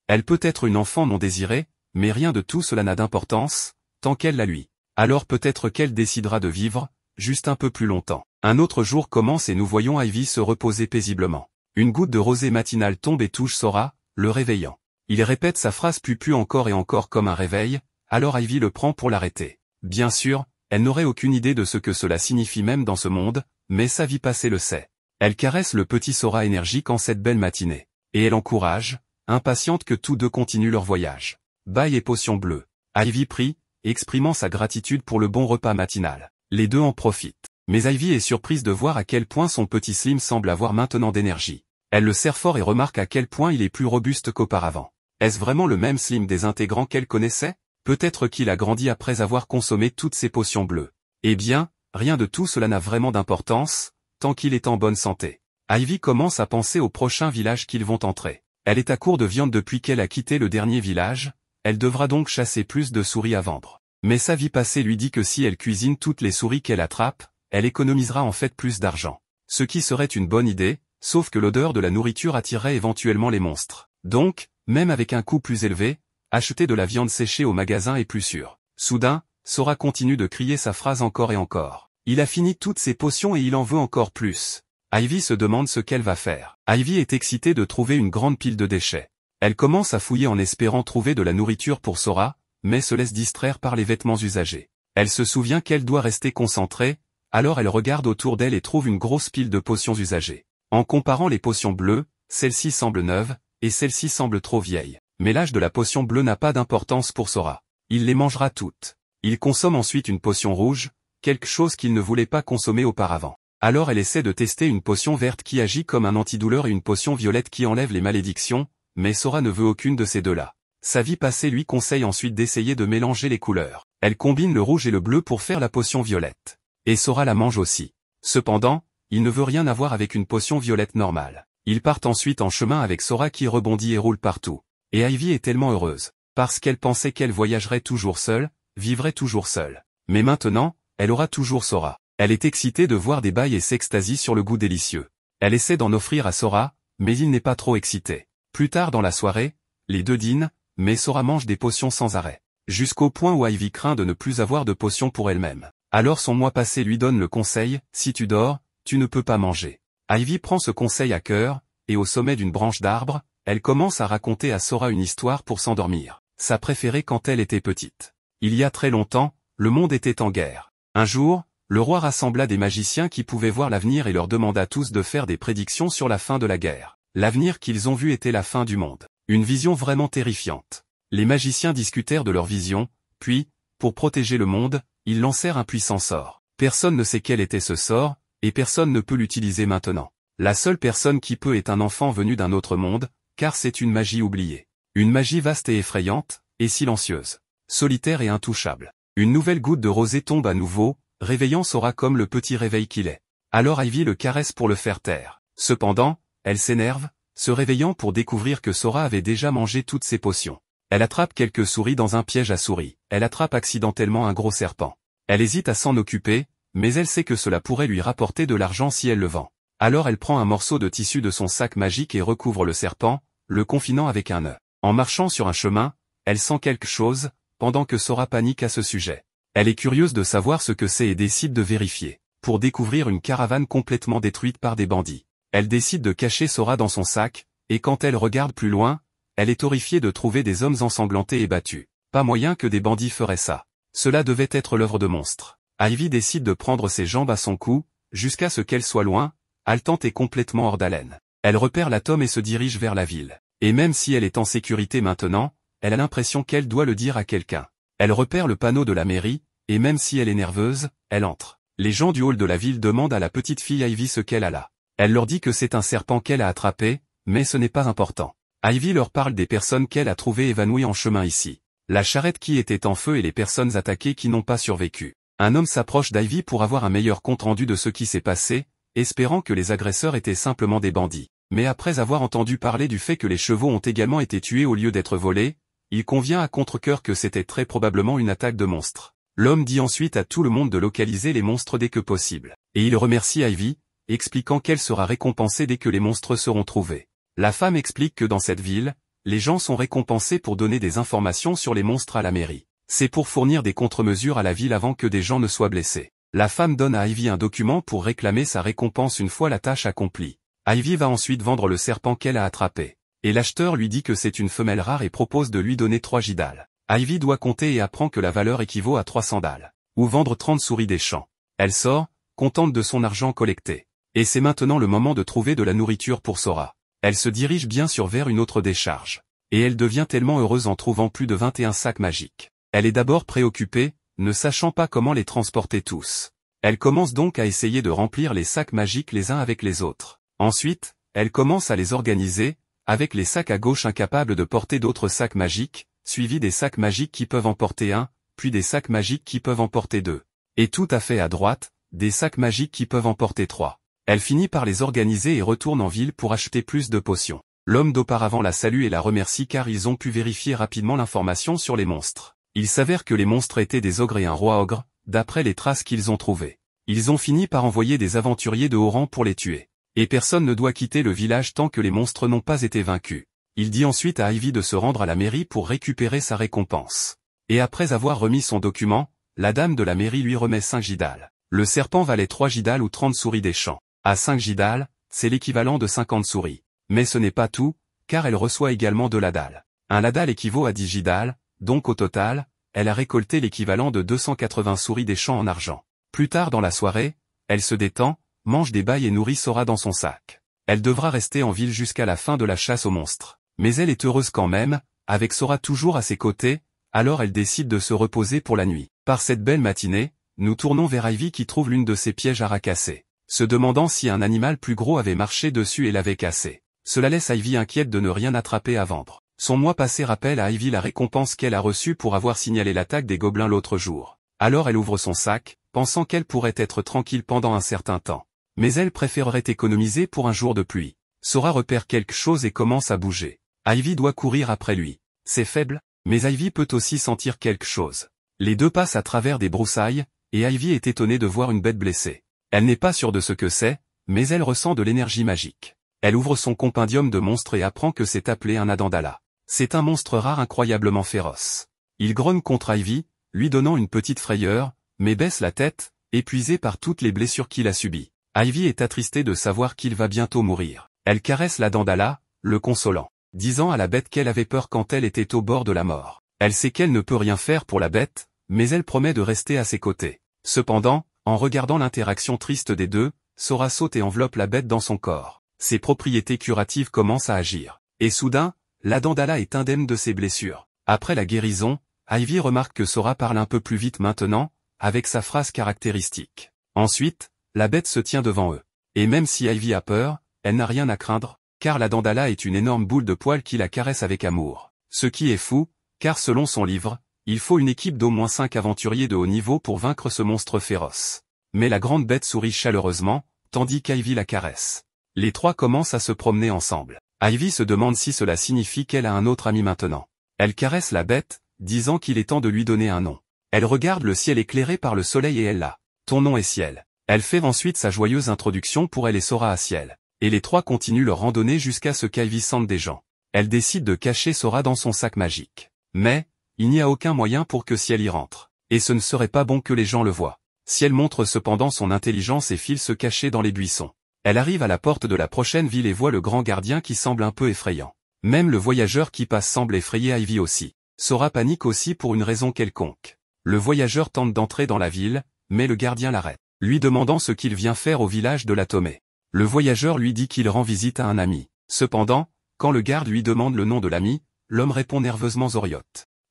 Elle peut être une enfant non désirée, mais rien de tout cela n'a d'importance, tant qu'elle l'a lui. Alors peut-être qu'elle décidera de vivre, juste un peu plus longtemps. Un autre jour commence et nous voyons Ivy se reposer paisiblement. Une goutte de rosée matinale tombe et touche Sora, le réveillant. Il répète sa phrase pu encore et encore comme un réveil, alors Ivy le prend pour l'arrêter. Bien sûr, elle n'aurait aucune idée de ce que cela signifie même dans ce monde, mais sa vie passée le sait. Elle caresse le petit Sora énergique en cette belle matinée. Et elle encourage, impatiente que tous deux continuent leur voyage. Bail et potion bleue. Ivy prie, exprimant sa gratitude pour le bon repas matinal. Les deux en profitent. Mais Ivy est surprise de voir à quel point son petit Slim semble avoir maintenant d'énergie. Elle le serre fort et remarque à quel point il est plus robuste qu'auparavant. Est-ce vraiment le même Slim désintégrant qu'elle connaissait? Peut-être qu'il a grandi après avoir consommé toutes ces potions bleues. Eh bien, rien de tout cela n'a vraiment d'importance, tant qu'il est en bonne santé. Ivy commence à penser au prochain village qu'ils vont entrer. Elle est à court de viande depuis qu'elle a quitté le dernier village, elle devra donc chasser plus de souris à vendre. Mais sa vie passée lui dit que si elle cuisine toutes les souris qu'elle attrape, elle économisera en fait plus d'argent. Ce qui serait une bonne idée, sauf que l'odeur de la nourriture attirerait éventuellement les monstres. Donc, même avec un coût plus élevé, acheter de la viande séchée au magasin est plus sûr. Soudain, Sora continue de crier sa phrase encore et encore. Il a fini toutes ses potions et il en veut encore plus. Ivy se demande ce qu'elle va faire. Ivy est excitée de trouver une grande pile de déchets. Elle commence à fouiller en espérant trouver de la nourriture pour Sora, mais se laisse distraire par les vêtements usagés. Elle se souvient qu'elle doit rester concentrée, alors elle regarde autour d'elle et trouve une grosse pile de potions usagées. En comparant les potions bleues, celle-ci semble neuve, et celle-ci semble trop vieille. Mais l'âge de la potion bleue n'a pas d'importance pour Sora. Il les mangera toutes. Il consomme ensuite une potion rouge, quelque chose qu'il ne voulait pas consommer auparavant. Alors elle essaie de tester une potion verte qui agit comme un antidouleur et une potion violette qui enlève les malédictions, mais Sora ne veut aucune de ces deux-là. Sa vie passée lui conseille ensuite d'essayer de mélanger les couleurs. Elle combine le rouge et le bleu pour faire la potion violette. Et Sora la mange aussi. Cependant, il ne veut rien avoir avec une potion violette normale. Ils partent ensuite en chemin avec Sora qui rebondit et roule partout. Et Ivy est tellement heureuse. Parce qu'elle pensait qu'elle voyagerait toujours seule, vivrait toujours seule. Mais maintenant, elle aura toujours Sora. Elle est excitée de voir des bails et s'extasie sur le goût délicieux. Elle essaie d'en offrir à Sora, mais il n'est pas trop excité. Plus tard dans la soirée, les deux dînent, mais Sora mange des potions sans arrêt. Jusqu'au point où Ivy craint de ne plus avoir de potions pour elle-même. Alors son moi passé lui donne le conseil, si tu dors, tu ne peux pas manger. Ivy prend ce conseil à cœur, et au sommet d'une branche d'arbre, elle commence à raconter à Sora une histoire pour s'endormir. Sa préférée quand elle était petite. Il y a très longtemps, le monde était en guerre. Un jour, le roi rassembla des magiciens qui pouvaient voir l'avenir et leur demanda tous de faire des prédictions sur la fin de la guerre. L'avenir qu'ils ont vu était la fin du monde. Une vision vraiment terrifiante. Les magiciens discutèrent de leur vision, puis, pour protéger le monde, ils lancèrent un puissant sort. Personne ne sait quel était ce sort, et personne ne peut l'utiliser maintenant. La seule personne qui peut est un enfant venu d'un autre monde, car c'est une magie oubliée. Une magie vaste et effrayante, et silencieuse. Solitaire et intouchable. Une nouvelle goutte de rosée tombe à nouveau, réveillant Sora comme le petit réveil qu'il est. Alors Ivy le caresse pour le faire taire. Cependant, elle s'énerve, se réveillant pour découvrir que Sora avait déjà mangé toutes ses potions. Elle attrape quelques souris dans un piège à souris. Elle attrape accidentellement un gros serpent. Elle hésite à s'en occuper, mais elle sait que cela pourrait lui rapporter de l'argent si elle le vend. Alors elle prend un morceau de tissu de son sac magique et recouvre le serpent, le confinant avec un nœud. En marchant sur un chemin, elle sent quelque chose, pendant que Sora panique à ce sujet. Elle est curieuse de savoir ce que c'est et décide de vérifier, pour découvrir une caravane complètement détruite par des bandits. Elle décide de cacher Sora dans son sac, et quand elle regarde plus loin, elle est horrifiée de trouver des hommes ensanglantés et battus. Pas moyen que des bandits feraient ça. Cela devait être l'œuvre de monstres. Ivy décide de prendre ses jambes à son cou, jusqu'à ce qu'elle soit loin, haletante et complètement hors d'haleine. Elle repère l'atome et se dirige vers la ville. Et même si elle est en sécurité maintenant, elle a l'impression qu'elle doit le dire à quelqu'un. Elle repère le panneau de la mairie, et même si elle est nerveuse, elle entre. Les gens du hall de la ville demandent à la petite fille Ivy ce qu'elle a là. Elle leur dit que c'est un serpent qu'elle a attrapé, mais ce n'est pas important. Ivy leur parle des personnes qu'elle a trouvées évanouies en chemin ici. La charrette qui était en feu et les personnes attaquées qui n'ont pas survécu. Un homme s'approche d'Ivy pour avoir un meilleur compte-rendu de ce qui s'est passé, espérant que les agresseurs étaient simplement des bandits. Mais après avoir entendu parler du fait que les chevaux ont également été tués au lieu d'être volés, il convient à contre-cœur que c'était très probablement une attaque de monstres. L'homme dit ensuite à tout le monde de localiser les monstres dès que possible. Et il remercie Ivy, expliquant qu'elle sera récompensée dès que les monstres seront trouvés. La femme explique que dans cette ville, les gens sont récompensés pour donner des informations sur les monstres à la mairie. C'est pour fournir des contre-mesures à la ville avant que des gens ne soient blessés. La femme donne à Ivy un document pour réclamer sa récompense une fois la tâche accomplie. Ivy va ensuite vendre le serpent qu'elle a attrapé. Et l'acheteur lui dit que c'est une femelle rare et propose de lui donner 3 Jidal. Ivy doit compter et apprend que la valeur équivaut à 300 dalles. Ou vendre 30 souris des champs. Elle sort, contente de son argent collecté. Et c'est maintenant le moment de trouver de la nourriture pour Sora. Elle se dirige bien sûr vers une autre décharge. Et elle devient tellement heureuse en trouvant plus de 21 sacs magiques. Elle est d'abord préoccupée, ne sachant pas comment les transporter tous. Elle commence donc à essayer de remplir les sacs magiques les uns avec les autres. Ensuite, elle commence à les organiser, avec les sacs à gauche incapables de porter d'autres sacs magiques, suivis des sacs magiques qui peuvent en porter un, puis des sacs magiques qui peuvent en porter 2. Et tout à fait à droite, des sacs magiques qui peuvent en porter 3. Elle finit par les organiser et retourne en ville pour acheter plus de potions. L'homme d'auparavant la salue et la remercie car ils ont pu vérifier rapidement l'information sur les monstres. Il s'avère que les monstres étaient des ogres et un roi ogre, d'après les traces qu'ils ont trouvées. Ils ont fini par envoyer des aventuriers de haut rang pour les tuer. Et personne ne doit quitter le village tant que les monstres n'ont pas été vaincus. Il dit ensuite à Ivy de se rendre à la mairie pour récupérer sa récompense. Et après avoir remis son document, la dame de la mairie lui remet 5 Jidal. Le serpent valait 3 Jidal ou 30 souris des champs. À 5 Jidal, c'est l'équivalent de 50 souris. Mais ce n'est pas tout, car elle reçoit également de l'adal. Un ladal équivaut à 10 Jidal, donc au total, elle a récolté l'équivalent de 280 souris des champs en argent. Plus tard dans la soirée, elle se détend, mange des bails et nourrit Sora dans son sac. Elle devra rester en ville jusqu'à la fin de la chasse aux monstres. Mais elle est heureuse quand même, avec Sora toujours à ses côtés, alors elle décide de se reposer pour la nuit. Par cette belle matinée, nous tournons vers Ivy qui trouve l'une de ses pièges à racasser, se demandant si un animal plus gros avait marché dessus et l'avait cassé. Cela laisse Ivy inquiète de ne rien attraper à vendre. Son mois passé rappelle à Ivy la récompense qu'elle a reçue pour avoir signalé l'attaque des gobelins l'autre jour. Alors elle ouvre son sac, pensant qu'elle pourrait être tranquille pendant un certain temps. Mais elle préférerait économiser pour un jour de pluie. Sora repère quelque chose et commence à bouger. Ivy doit courir après lui. C'est faible, mais Ivy peut aussi sentir quelque chose. Les deux passent à travers des broussailles, et Ivy est étonnée de voir une bête blessée. Elle n'est pas sûre de ce que c'est, mais elle ressent de l'énergie magique. Elle ouvre son compendium de monstres et apprend que c'est appelé un Adandala. C'est un monstre rare incroyablement féroce. Il grogne contre Ivy, lui donnant une petite frayeur, mais baisse la tête, épuisé par toutes les blessures qu'il a subies. Ivy est attristée de savoir qu'il va bientôt mourir. Elle caresse la Dandala, le consolant, disant à la bête qu'elle avait peur quand elle était au bord de la mort. Elle sait qu'elle ne peut rien faire pour la bête, mais elle promet de rester à ses côtés. Cependant, en regardant l'interaction triste des deux, Sora saute et enveloppe la bête dans son corps. Ses propriétés curatives commencent à agir. Et soudain, la Dandala est indemne de ses blessures. Après la guérison, Ivy remarque que Sora parle un peu plus vite maintenant, avec sa phrase caractéristique. Ensuite, la bête se tient devant eux. Et même si Ivy a peur, elle n'a rien à craindre, car la Dandala est une énorme boule de poils qui la caresse avec amour. Ce qui est fou, car selon son livre, il faut une équipe d'au moins 5 aventuriers de haut niveau pour vaincre ce monstre féroce. Mais la grande bête sourit chaleureusement, tandis qu'Ivy la caresse. Les trois commencent à se promener ensemble. Ivy se demande si cela signifie qu'elle a un autre ami maintenant. Elle caresse la bête, disant qu'il est temps de lui donner un nom. Elle regarde le ciel éclairé par le soleil et elle l'a. Ton nom est Ciel. Elle fait ensuite sa joyeuse introduction pour elle et Sora à Ciel. Et les trois continuent leur randonnée jusqu'à ce qu'Ivy sente des gens. Elle décide de cacher Sora dans son sac magique. Mais, il n'y a aucun moyen pour que Ciel y rentre. Et ce ne serait pas bon que les gens le voient. Ciel montre cependant son intelligence et file se cacher dans les buissons. Elle arrive à la porte de la prochaine ville et voit le grand gardien qui semble un peu effrayant. Même le voyageur qui passe semble effrayer Ivy aussi. Sora panique aussi pour une raison quelconque. Le voyageur tente d'entrer dans la ville, mais le gardien l'arrête, lui demandant ce qu'il vient faire au village de la Tomé. Le voyageur lui dit qu'il rend visite à un ami. Cependant, quand le garde lui demande le nom de l'ami, l'homme répond nerveusement Zoriot.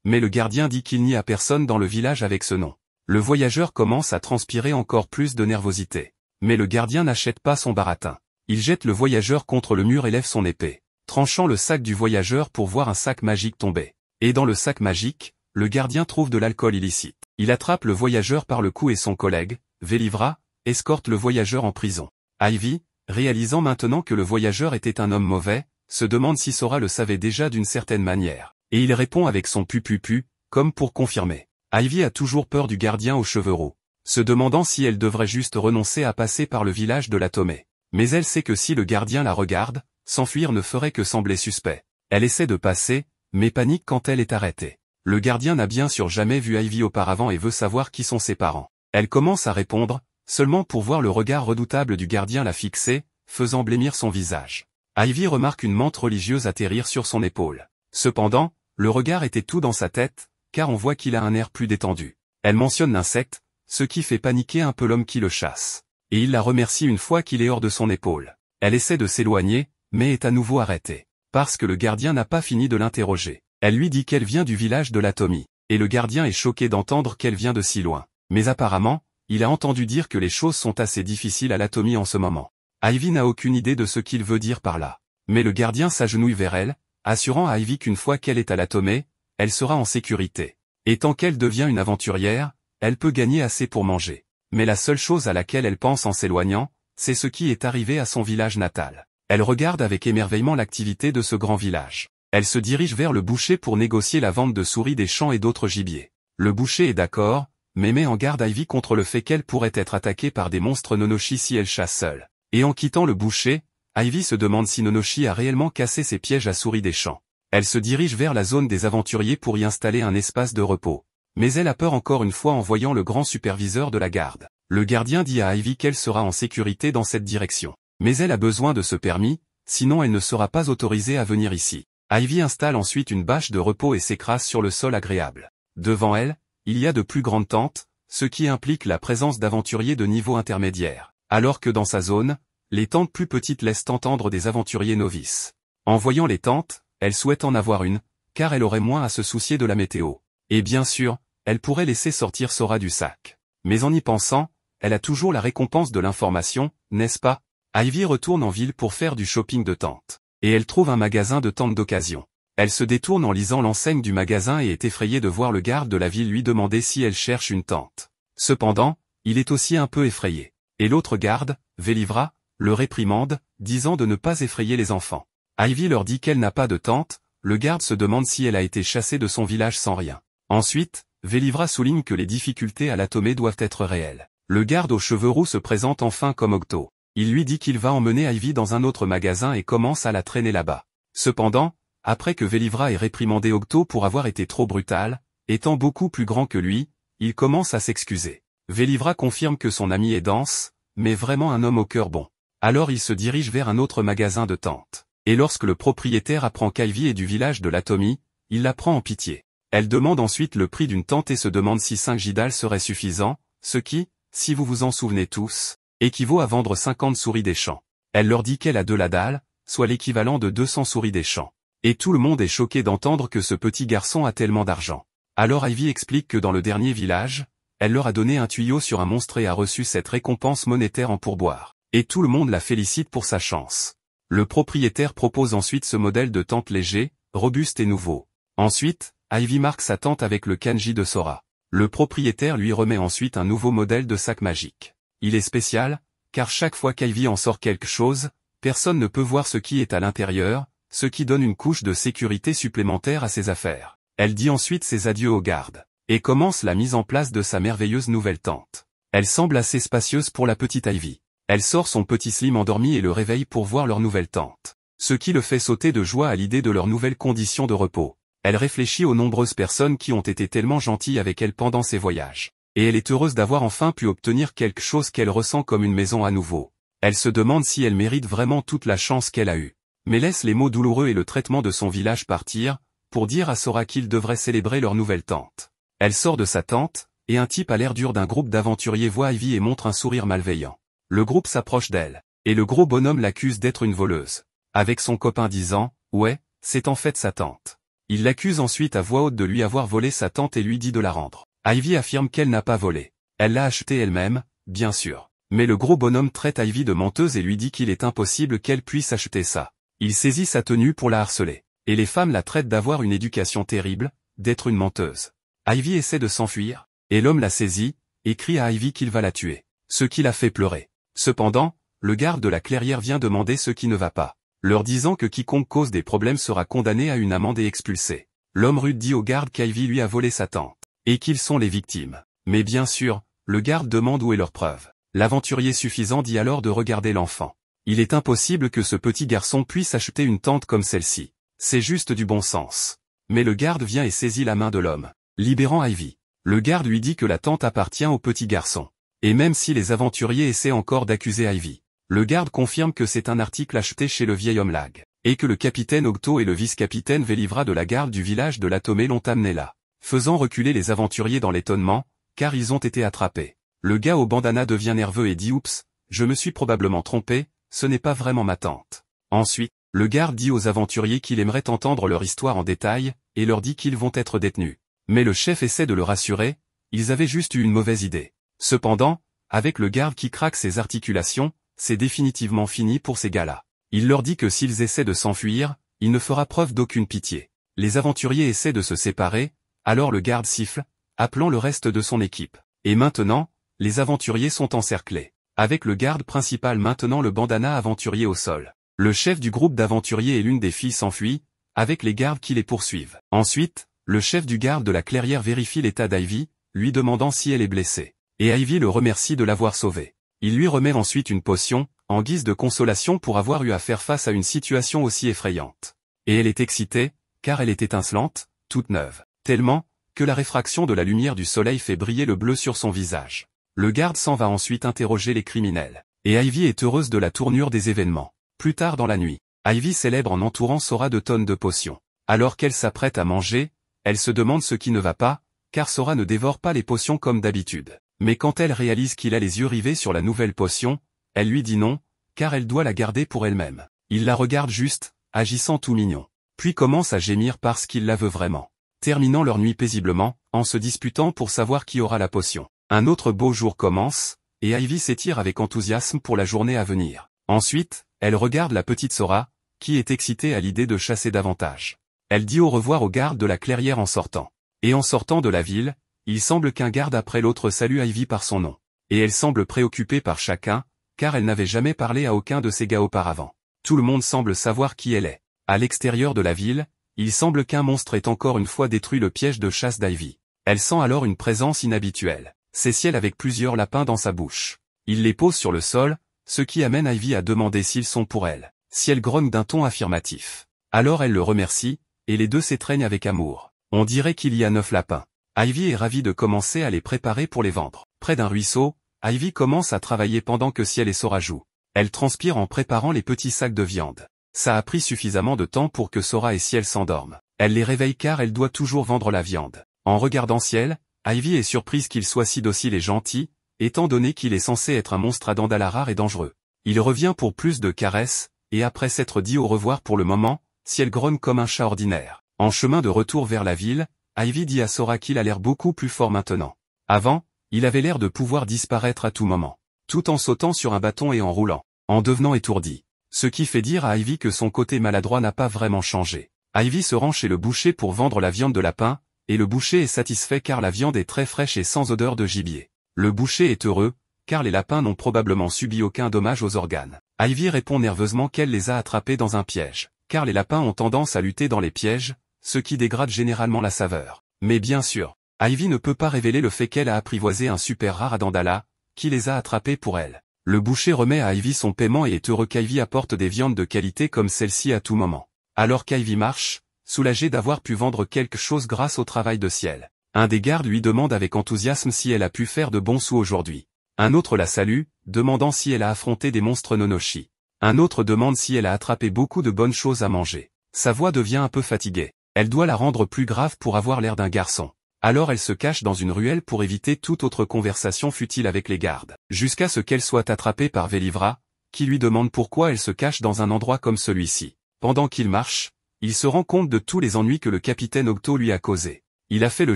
Mais le gardien dit qu'il n'y a personne dans le village avec ce nom. Le voyageur commence à transpirer encore plus de nervosité. Mais le gardien n'achète pas son baratin. Il jette le voyageur contre le mur et lève son épée, tranchant le sac du voyageur pour voir un sac magique tomber. Et dans le sac magique, le gardien trouve de l'alcool illicite. Il attrape le voyageur par le cou et son collègue, Velivra, escorte le voyageur en prison. Ivy, réalisant maintenant que le voyageur était un homme mauvais, se demande si Sora le savait déjà d'une certaine manière. Et il répond avec son pu, comme pour confirmer. Ivy a toujours peur du gardien aux cheveux roux, se demandant si elle devrait juste renoncer à passer par le village de la Tomé. Mais elle sait que si le gardien la regarde, s'enfuir ne ferait que sembler suspect. Elle essaie de passer, mais panique quand elle est arrêtée. Le gardien n'a bien sûr jamais vu Ivy auparavant et veut savoir qui sont ses parents. Elle commence à répondre, seulement pour voir le regard redoutable du gardien la fixer, faisant blêmir son visage. Ivy remarque une menthe religieuse atterrir sur son épaule. Cependant, le regard était tout dans sa tête, car on voit qu'il a un air plus détendu. Elle mentionne l'insecte, ce qui fait paniquer un peu l'homme qui le chasse. Et il la remercie une fois qu'il est hors de son épaule. Elle essaie de s'éloigner, mais est à nouveau arrêtée. Parce que le gardien n'a pas fini de l'interroger. Elle lui dit qu'elle vient du village de la Tomie. Et le gardien est choqué d'entendre qu'elle vient de si loin. Mais apparemment, il a entendu dire que les choses sont assez difficiles à la Tomie en ce moment. Ivy n'a aucune idée de ce qu'il veut dire par là. Mais le gardien s'agenouille vers elle, assurant à Ivy qu'une fois qu'elle est à la Tomée, elle sera en sécurité. Et tant qu'elle devient une aventurière, elle peut gagner assez pour manger. Mais la seule chose à laquelle elle pense en s'éloignant, c'est ce qui est arrivé à son village natal. Elle regarde avec émerveillement l'activité de ce grand village. Elle se dirige vers le boucher pour négocier la vente de souris des champs et d'autres gibiers. Le boucher est d'accord, mais met en garde Ivy contre le fait qu'elle pourrait être attaquée par des monstres Nonochi si elle chasse seule. Et en quittant le boucher, Ivy se demande si Nonochi a réellement cassé ses pièges à souris des champs. Elle se dirige vers la zone des aventuriers pour y installer un espace de repos. Mais elle a peur encore une fois en voyant le grand superviseur de la garde. Le gardien dit à Ivy qu'elle sera en sécurité dans cette direction. Mais elle a besoin de ce permis, sinon elle ne sera pas autorisée à venir ici. Ivy installe ensuite une bâche de repos et s'écrase sur le sol agréable. Devant elle, il y a de plus grandes tentes, ce qui implique la présence d'aventuriers de niveau intermédiaire. Alors que dans sa zone, les tentes plus petites laissent entendre des aventuriers novices. En voyant les tentes, elle souhaite en avoir une, car elle aurait moins à se soucier de la météo. Et bien sûr, elle pourrait laisser sortir Sora du sac. Mais en y pensant, elle a toujours la récompense de l'information, n'est-ce pas? Ivy retourne en ville pour faire du shopping de tentes. Et elle trouve un magasin de tentes d'occasion. Elle se détourne en lisant l'enseigne du magasin et est effrayée de voir le garde de la ville lui demander si elle cherche une tente. Cependant, il est aussi un peu effrayé. Et l'autre garde, Velivra, le réprimande, disant de ne pas effrayer les enfants. Ivy leur dit qu'elle n'a pas de tente, le garde se demande si elle a été chassée de son village sans rien. Ensuite, Velivra souligne que les difficultés à la Tomée doivent être réelles. Le garde aux cheveux roux se présente enfin comme Octo. Il lui dit qu'il va emmener Ivy dans un autre magasin et commence à la traîner là-bas. Cependant, après que Velivra ait réprimandé Octo pour avoir été trop brutal, étant beaucoup plus grand que lui, il commence à s'excuser. Velivra confirme que son ami est dense, mais vraiment un homme au cœur bon. Alors il se dirige vers un autre magasin de tentes. Et lorsque le propriétaire apprend qu'Ivy est du village de la Tomie, il la prend en pitié. Elle demande ensuite le prix d'une tente et se demande si 5 Gidal serait suffisant, ce qui, si vous vous en souvenez tous, équivaut à vendre 50 souris des champs. Elle leur dit qu'elle a 2 ladal, soit l'équivalent de 200 souris des champs. Et tout le monde est choqué d'entendre que ce petit garçon a tellement d'argent. Alors Ivy explique que dans le dernier village, elle leur a donné un tuyau sur un monstre et a reçu cette récompense monétaire en pourboire. Et tout le monde la félicite pour sa chance. Le propriétaire propose ensuite ce modèle de tente léger, robuste et nouveau. Ensuite, Ivy marque sa tente avec le kanji de Sora. Le propriétaire lui remet ensuite un nouveau modèle de sac magique. Il est spécial, car chaque fois qu'Ivy en sort quelque chose, personne ne peut voir ce qui est à l'intérieur, ce qui donne une couche de sécurité supplémentaire à ses affaires. Elle dit ensuite ses adieux aux gardes, et commence la mise en place de sa merveilleuse nouvelle tente. Elle semble assez spacieuse pour la petite Ivy. Elle sort son petit Slim endormi et le réveille pour voir leur nouvelle tente. Ce qui le fait sauter de joie à l'idée de leurs nouvelles conditions de repos. Elle réfléchit aux nombreuses personnes qui ont été tellement gentilles avec elle pendant ses voyages. Et elle est heureuse d'avoir enfin pu obtenir quelque chose qu'elle ressent comme une maison à nouveau. Elle se demande si elle mérite vraiment toute la chance qu'elle a eue. Mais laisse les mots douloureux et le traitement de son village partir, pour dire à Sora qu'ils devraient célébrer leur nouvelle tente. Elle sort de sa tente, et un type à l'air dur d'un groupe d'aventuriers voit Ivy et montre un sourire malveillant. Le groupe s'approche d'elle, et le gros bonhomme l'accuse d'être une voleuse. Avec son copain disant, « Ouais, c'est en fait sa tante. » Il l'accuse ensuite à voix haute de lui avoir volé sa tente et lui dit de la rendre. Ivy affirme qu'elle n'a pas volé. Elle l'a achetée elle-même, bien sûr. Mais le gros bonhomme traite Ivy de menteuse et lui dit qu'il est impossible qu'elle puisse acheter ça. Il saisit sa tenue pour la harceler. Et les femmes la traitent d'avoir une éducation terrible, d'être une menteuse. Ivy essaie de s'enfuir, et l'homme la saisit, et crie à Ivy qu'il va la tuer. Ce qui la fait pleurer. Cependant, le garde de la clairière vient demander ce qui ne va pas, leur disant que quiconque cause des problèmes sera condamné à une amende et expulsé. L'homme rude dit au garde qu'Ivy lui a volé sa tente, et qu'ils sont les victimes. Mais bien sûr, le garde demande où est leur preuve. L'aventurier suffisant dit alors de regarder l'enfant. Il est impossible que ce petit garçon puisse acheter une tente comme celle-ci. C'est juste du bon sens. Mais le garde vient et saisit la main de l'homme, libérant Ivy. Le garde lui dit que la tente appartient au petit garçon. Et même si les aventuriers essaient encore d'accuser Ivy, le garde confirme que c'est un article acheté chez le vieil homme Lag, et que le capitaine Octo et le vice-capitaine Vélivra de la garde du village de Latomé l'ont amené là, faisant reculer les aventuriers dans l'étonnement, car ils ont été attrapés. Le gars au bandana devient nerveux et dit « Oups, je me suis probablement trompé, ce n'est pas vraiment ma tante. » Ensuite, le garde dit aux aventuriers qu'il aimerait entendre leur histoire en détail, et leur dit qu'ils vont être détenus. Mais le chef essaie de le rassurer, ils avaient juste eu une mauvaise idée. Cependant, avec le garde qui craque ses articulations, c'est définitivement fini pour ces gars-là. Il leur dit que s'ils essaient de s'enfuir, il ne fera preuve d'aucune pitié. Les aventuriers essaient de se séparer, alors le garde siffle, appelant le reste de son équipe. Et maintenant, les aventuriers sont encerclés. Avec le garde principal maintenant le bandana aventurier au sol. Le chef du groupe d'aventuriers et l'une des filles s'enfuient, avec les gardes qui les poursuivent. Ensuite, le chef du garde de la clairière vérifie l'état d'Ivy, lui demandant si elle est blessée. Et Ivy le remercie de l'avoir sauvée. Il lui remet ensuite une potion, en guise de consolation pour avoir eu à faire face à une situation aussi effrayante. Et elle est excitée, car elle est étincelante, toute neuve. Tellement, que la réfraction de la lumière du soleil fait briller le bleu sur son visage. Le garde s'en va ensuite interroger les criminels. Et Ivy est heureuse de la tournure des événements. Plus tard dans la nuit, Ivy célèbre en entourant Sora de tonnes de potions. Alors qu'elle s'apprête à manger, elle se demande ce qui ne va pas, car Sora ne dévore pas les potions comme d'habitude. Mais quand elle réalise qu'il a les yeux rivés sur la nouvelle potion, elle lui dit non, car elle doit la garder pour elle-même. Il la regarde juste, agissant tout mignon. Puis commence à gémir parce qu'il la veut vraiment. Terminant leur nuit paisiblement, en se disputant pour savoir qui aura la potion. Un autre beau jour commence, et Ivy s'étire avec enthousiasme pour la journée à venir. Ensuite, elle regarde la petite Sora, qui est excitée à l'idée de chasser davantage. Elle dit au revoir au garde de la clairière en sortant. Et en sortant de la ville, il semble qu'un garde après l'autre salue Ivy par son nom. Et elle semble préoccupée par chacun, car elle n'avait jamais parlé à aucun de ces gars auparavant. Tout le monde semble savoir qui elle est. À l'extérieur de la ville, il semble qu'un monstre ait encore une fois détruit le piège de chasse d'Ivy. Elle sent alors une présence inhabituelle. C'est Ciel avec plusieurs lapins dans sa bouche. Il les pose sur le sol, ce qui amène Ivy à demander s'ils sont pour elle. Ciel grogne d'un ton affirmatif. Alors elle le remercie, et les deux s'étreignent avec amour. On dirait qu'il y a 9 lapins. Ivy est ravie de commencer à les préparer pour les vendre. Près d'un ruisseau, Ivy commence à travailler pendant que Ciel et Sora jouent. Elle transpire en préparant les petits sacs de viande. Ça a pris suffisamment de temps pour que Sora et Ciel s'endorment. Elle les réveille car elle doit toujours vendre la viande. En regardant Ciel, Ivy est surprise qu'il soit si docile et gentil, étant donné qu'il est censé être un monstre à dents rare et dangereux. Il revient pour plus de caresses, et après s'être dit au revoir pour le moment, Ciel grogne comme un chat ordinaire. En chemin de retour vers la ville, Ivy dit à Sora qu'il a l'air beaucoup plus fort maintenant. Avant, il avait l'air de pouvoir disparaître à tout moment, tout en sautant sur un bâton et en roulant, en devenant étourdi. Ce qui fait dire à Ivy que son côté maladroit n'a pas vraiment changé. Ivy se rend chez le boucher pour vendre la viande de lapin, et le boucher est satisfait car la viande est très fraîche et sans odeur de gibier. Le boucher est heureux, car les lapins n'ont probablement subi aucun dommage aux organes. Ivy répond nerveusement qu'elle les a attrapés dans un piège, car les lapins ont tendance à lutter dans les pièges, ce qui dégrade généralement la saveur. Mais bien sûr, Ivy ne peut pas révéler le fait qu'elle a apprivoisé un super rare à Dandala, qui les a attrapés pour elle. Le boucher remet à Ivy son paiement et est heureux qu'Ivy apporte des viandes de qualité comme celle-ci à tout moment. Alors qu'Ivy marche, soulagée d'avoir pu vendre quelque chose grâce au travail de Ciel. Un des gardes lui demande avec enthousiasme si elle a pu faire de bons sous aujourd'hui. Un autre la salue, demandant si elle a affronté des monstres Nonoshi. Un autre demande si elle a attrapé beaucoup de bonnes choses à manger. Sa voix devient un peu fatiguée. Elle doit la rendre plus grave pour avoir l'air d'un garçon. Alors elle se cache dans une ruelle pour éviter toute autre conversation futile avec les gardes. Jusqu'à ce qu'elle soit attrapée par Velivra, qui lui demande pourquoi elle se cache dans un endroit comme celui-ci. Pendant qu'il marche, il se rend compte de tous les ennuis que le capitaine Octo lui a causés. Il a fait le